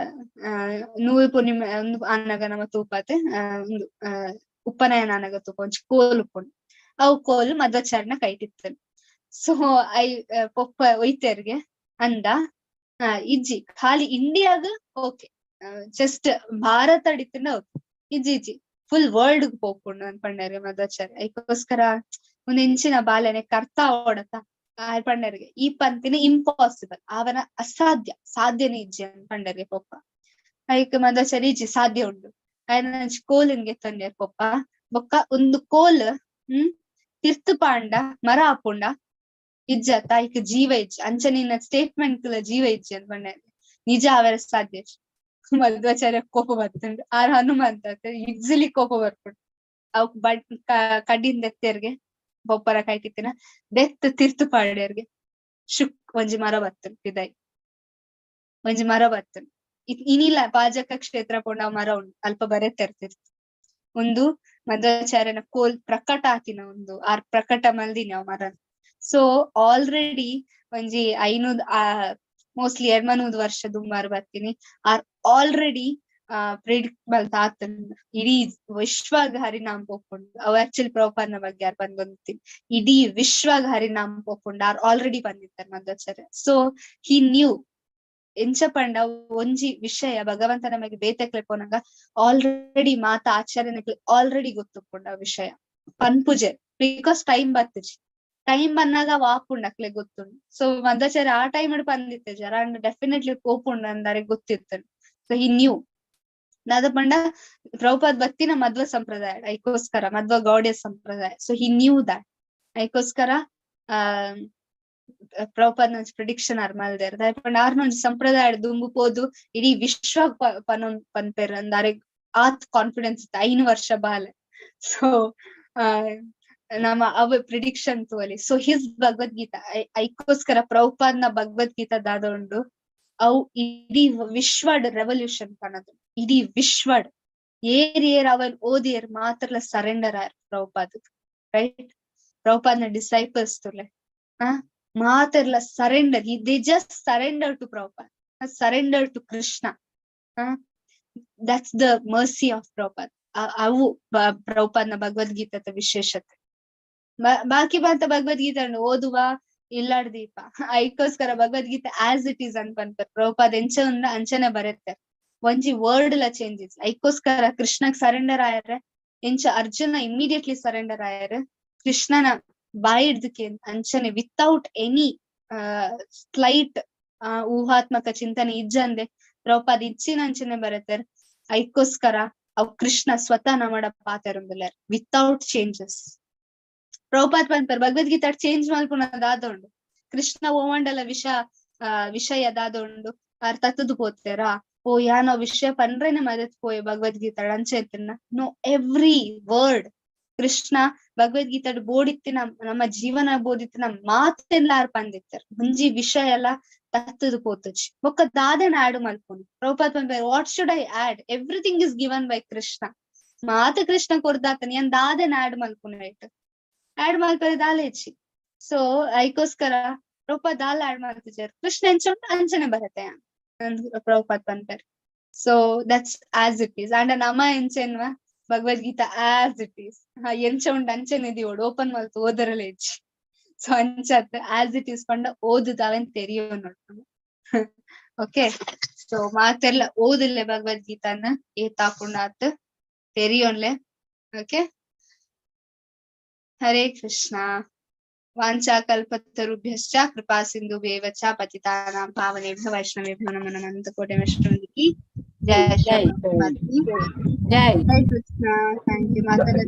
ನೂಲ್ ಪೂರ್ಣಿಮೆ ಒಂದು ಅನ್ನಗ ನಮ್ಮ ತೂಪತೆ ಒಂದು ಉಪನಯನ ಅನ್ನಗ ತೂಪ ಒಂಜಿ ಕೋಲ್ ಉಪ್ಪುಂಡು ಅವು ಕೋಲ್ ಮಧ್ವಾಚಾರ್ಯನ ಕೈಟಿತ್ತನು ಸೊ ಪೊಪ್ಪ ಒಯ್ತೇರ್ಗೆ ಅಂದ ಇಜ್ಜಿ ಖಾಲಿ ಇಂಡಿಯಾಗ ಓಕೆ ಜಸ್ಟ್ ಭಾರತ ಅಡಿತಂಡ ಓಕೆ ಇಜ್ಜಿ ಫುಲ್ ವರ್ಲ್ಡ್ ಪೋಪುಂಡು ಅನ್ಪಂಡರ್ಗೆ ಮಧ್ವಾಚಾರ್ಯ ಅದಕ್ಕೋಸ್ಕರ ಒಂದ್ ಇಂಚಿನ ಬಾಲೆನೆ ಕರ್ತಾ ಓಡತ ಪಂಡರ್ಗೆ ಈ ಪಂತಿನ ಇಂಪಾಸಿಬಲ್ ಅವನ ಅಸಾಧ್ಯ ಸಾಧ್ಯನೇ ಇಜ್ಜಿ ಅನ್ಪಂಡರ್ಗೆ ಪೊಪ್ಪ ಅದಕ್ಕೆ ಮಧ್ವಾಚಾರ್ಯ ಇಜ್ಜಿ ಸಾಧ್ಯ ಉಂಡು ఆయన ಕೋಲಿನ್ಗೆ ತಂದೆ ಪೊಪ್ಪ ಬೊಕ್ಕ ಒಂದು ಕೋಲ್ ತಿರ್ತು ಪಾಂಡ ಮರ ಆಪುಂಡ ಇಜ್ಜತ್ತ ಈಗ ಜೀವ ಇಜ್ಜಿ ಅಂಚನಿನ ಸ್ಟೇಟ್ಮೆಂಟ್ ಜೀವ ಇಜ್ಜಿ ಅಂತ ಬಂಡ ನಿಜ ಅವರ ಸಾಧ್ಯ ಮಧ್ವಾಚಾರ್ಯ ಕೋಪ ಬರ್ತುಂಡು ಆರ್ ಹನುಮಂತ ಈಸಿಲಿ ಕೋಪ ಬರ್ಕೊಂಡು ಅವ್ ಕಡ್ಡಿನ ದೆತ್ತೇರ್ಗೆ ಬೊಪ್ಪರ ಕಾಯ್ತಿತ್ತಿನ ದೆತ್ ತಿರ್ತು ಪಾಡ್ಯರ್ಗೆ ಶುಕ್ ಒಂಜಿ ಮರ ಬರ್ತುಂಡು ಇದಾಯ್ ಒಂಜಿ ಮರ ಬರ್ತುಂಡು ಇನಿಲ್ಲ ಪಾಜಕ ಕ್ಷೇತ್ರ ಪೋಂಡ ಮರ ಉಂಡು ಅಲ್ಪ ಬರೆತೆರ್ತಿರ್ತು ಒಂದು ಮಧ್ವಾಚಾರ್ಯನ ಕೋಲ್ ಪ್ರಕಟ ಆತಿನ ಒಂದು ಆರ್ ಪ್ರಕಟ ಮಲ್ದಿನ ಅವ್ ಮರ ಸೊ ಆಲ್ರೆಡಿ ಒಂಜಿ 500 ಮೋಸ್ಟ್ಲಿ 200 ವರ್ಷ ದುಂಬಾರ್ ಬರ್ತೀನಿ ಆರ್ ಆಲ್ರೆಡಿ ಪ್ರಿಡಿಕ್ಟ್ ಬಲ್ತ ಆತಂಡ್ ಇಡೀ ವಿಶ್ವಗ್ ಹರಿನಾಮ್ ಪೋಪುಂಡು ಅವ್ ಆಕ್ಚುಲಿ ಪ್ರಭುಪಾದನ ಬಗ್ಗೆ ಯಾರು ಬಂದ್ತೀನಿ ಇಡೀ ವಿಶ್ವಗ್ ಹರಿನಾಮ್ ಪೋಪುಂಡು ಆರ್ ಆಲ್ರೆಡಿ ಬಂದಿರ್ತಾರೆ ಮಧ್ವಾಚಾರ್ಯ ಸೊ ಹಿ ನ್ಯೂ ಎಂಚ ಪಂಡ ಒಂಜಿ ವಿಷಯ ಭಗವಂತ ನಮಗೆ ಬೇತಕ್ಲೆ ಪೋನಂಗ ಆಲ್ರೆಡಿ ಮಾತ ಆಚಾರ್ಯನಕ್ಲೆ ಆಲ್ರೆಡಿ ಗೊತ್ತುಪ್ಪುಂಡ ವಿಷಯ ಪನ್ಪುಜೆ ಬಿಕಾಸ್ ಟೈಮ್ ಬರ್ತಜಿ ಟೈಮ್ ಬಂದಾಗ ವಾಪುಂಡಕ್ಲೆ ಗೊತ್ತುಂಡು ಸೊ ಮಧ್ವಾಚಾರ್ಯ ಆ ಟೈಮ್ ಬಂದಿತ್ತೆ ಜರ ಅಂಡ್ ಡೆಫಿನೆಟ್ಲಿ ಪೋಪುಂಡು ಅಂದಾರೆ ಗೊತ್ತಿರ್ತಾನೆ ಸೊ ಹಿ ನ್ಯೂ ನಾದ ಪಂಡ ಪ್ರಭುಪಾದ್ ಬತ್ತಿನ ಮಧ್ವ ಸಂಪ್ರದಾಯ ಐಕೋಸ್ಕರ ಮಧ್ವ ಗೌಡ್ಯ ಸಂಪ್ರದಾಯ ಸೊ ಹಿ ನ್ಯೂ ದಟ್ ಐಕೋಸ್ಕರ ಪ್ರಭುಪಾದ್ನ ಪ್ರಿಡಿಕ್ಷನ್ ಆರ್ ಮಲ್ದೇರ್ ದಾಯಪಂಡ ಆರ್ನೊಂಜಿ ಸಂಪ್ರದಾಯ ದುಂಬು ಪೋದು ಇಡೀ ವಿಶ್ವ ಪನ್ಪೇರ್ ಅಂದಾರೆ ಆತ್ ಕಾನ್ಫಿಡೆನ್ಸ್ ಇತ್ತು 5 ವರ್ಷ ಬಾಲೆ ಸೊ ನಮ್ಮ ಅವ ಪ್ರಿಡಿಕ್ಷನ್ ತೋಲಿ ಸೊ ಹಿಸ್ ಭಗವದ್ಗೀತಾ ಐಕೋಸ್ಕರ ಪ್ರಭುಪಾದ್ನ ಭಗವದ್ಗೀತಾ ದಾದೊಂಡು ಅವು ಇಡೀ ವಿಶ್ವಡ್ ರೆವಲ್ಯೂಷನ್ ಕಾಣದು ಇಡೀ ವಿಶ್ವಡ್ ಏರ್ ಅವನ್ ಓದಿಯರ್ ಮಾತ್ರಲ ಸರೆಂಡರ್ ಆರ್ ಪ್ರಭುಪಾದ್ ರೈಟ್ ಪ್ರಭುಪಾದ್ನ ಡಿಸೈಪಲ್ಸ್ ತುಲೆ ಮಾತ್ರಲ surrender they just surrender to Prabhupada surrender to Krishna that's the mercy of Prabhupada ಅವು ಪ್ರಭುಪಾದ್ನ ಭಗವದ್ಗೀತದ ವಿಶೇಷತೆ ಬಾಕಿ ಬಂತ ಭಗವದ್ಗೀತೆ ಓದುವ ಇಲ್ಲಾಡ್ ದೀಪ ಐಕೋಸ್ಕರ ಭಗವದ್ಗೀತೆ ಆಸ್ ಇಟ್ ಈಸ್ ಅನ್ಪಂತಾರೆ ಪ್ರಭುಪಾದ್ ಎಂಚ ಅಂಚನೆ ಬರುತ್ತೆ ಒಂಜಿ ವರ್ಡ್ ಲ ಚೇಂಜಸ್ ಐಕೋಸ್ಕರ ಕೃಷ್ಣಗ್ ಸರೆಂಡರ್ ಆಯ್ರೆ ಎಂಚ ಅರ್ಜುನ ಇಮಿಡಿಯೇಟ್ಲಿ ಸರೆಂಡರ್ ಆಯ್ರೆ ಕೃಷ್ಣನ ಬಾಯಿ ಹಿಡ್ದಕ್ಕೆ ಅಂಚನೆ ವಿತೌಟ್ ಎನಿ ಸ್ಲೈಟ್ ಊಹಾತ್ಮಕ ಚಿಂತನೆ ಇಜ್ಜಂದೆ ಪ್ರಭುಪಾದ್ ಇಚ್ಚಿನ ಅಂಚನೆ ಬರುತ್ತೆ ಐಕೋಸ್ಕರ ಅವ್ ಕೃಷ್ಣ ಸ್ವತಃ ನಮ್ಮಡ ಪಾತೆರುಂದಿಲ್ಲ ವಿತೌಟ್ ಚೇಂಜಸ್ ಪ್ರಭುಪಾದ್ ಪಂಪರ್ ಭಗವದ್ಗೀತಾ ಚೇಂಜ್ ಮಲ್ಪುನದಾದೊಂಡು ಕೃಷ್ಣ ಓಮಂಡಲ ವಿಷಯ ದಾದೊಂಡು ಆರ್ ತತ್ತದು ಪೋತೇರಾ ಓ ಯಾನೋ ವಿಷಯ ಪನ್ರೇನೆ ಮದತ್ ಪೋಯೆ ಭಗವದ್ಗೀತಾ ಅಂಚೆತ್ತಿನ ನೋ ಎವ್ರಿ ವರ್ಡ್ ಕೃಷ್ಣ ಭಗವದ್ಗೀತಾಡ್ ಬೋಡಿತ್ತಿನ ನಮ್ಮ ಜೀವನ ಬೋದಿತ್ತಿನ ಮಾತೆಲ್ಲಾರು ಪಂದಿತ್ತಾರೆ ಮುಂಜಿ ವಿಷಯ ಎಲ್ಲ ತತ್ತದು ಪೋತುಜಿ ಬೊಕ್ಕ ದಾದನ ಆಡ್ ಮಲ್ಪುನು ಪ್ರಭುಪಾದ್ ಪಂಪರ್ what should I add everything is given by Krishna ಮಾತ ಕೃಷ್ಣ ಕೊರ್ದಾತನ ಏನ್ ದಾದನ ಆಡ್ ಮಲ್ಪುನು ರೈಟ್ ಆಡ್ ಮಲ್ಪರೆ ದಾಲೇಚಿ ಸೊ ಐಕೋಸ್ಕರ ಪ್ರಭುಪಾದ್ ದಾಲ್ ಆಡ್ ಮಾಡ್ತಿದ್ದಾರೆ ಕೃಷ್ಣ ಎಂಚ ಅಂಚನೆ ಬರತ್ತೆ ಪ್ರಭುಪಾದ್ ಪನ್ಪರ್ so that's as it is ಅಂಡ ನಮ ಎಂಚೆನ್ವ ಭಗವದ್ಗೀತಾ ಆಸ್ ಇಟ್ ಈಸ್ ಎಂಚ ಉಂಡು ಅಂಚನೆ ಇದೀವೋಡು ಓಪನ್ ಮಲ್ತು ಓದರಲೆ ಹೆಚ್ಚಿ ಸೊ ಅಂಚತ್ ಆಸ್ ಇಟ್ ಈಸ್ ಪಂಡ ಓದುದಾವೆನ್ ತೆರಿಯೋ ನೋಡ್ಕೊಂಡು ಓಕೆ ಸೊ ಮಾತೆಲ್ಲ ಓದಿಲ್ಲೆ ಭಗವದ್ಗೀತಾನ ಏತಾಪುಂಡಾತ್ ತೆರಿಯೋನ್ಲೆ ಓಕೆ ಹರೇ ಕೃಷ್ಣ ವಾಂಚಾಕಲ್ಪತರುಭ್ಯಶ್ಚ ಕೃಪಾ ಸಿಂಧುಭ್ಯೇವ ಚ ಪತಿತಾನಾಂ ಪಾವನೇಭ್ಯೋ ವೈಷ್ಣವೇಭ್ಯೋ ನಮೋ ನಮಃ ಅನಂತಕೋಟಿ ವೈಷ್ಣವನಿಗೆ ಜೈ ಜೈ ಜೈ ಕೃಷ್ಣ ಥ್ಯಾಂಕ್ ಯು ಮಾತಾಡ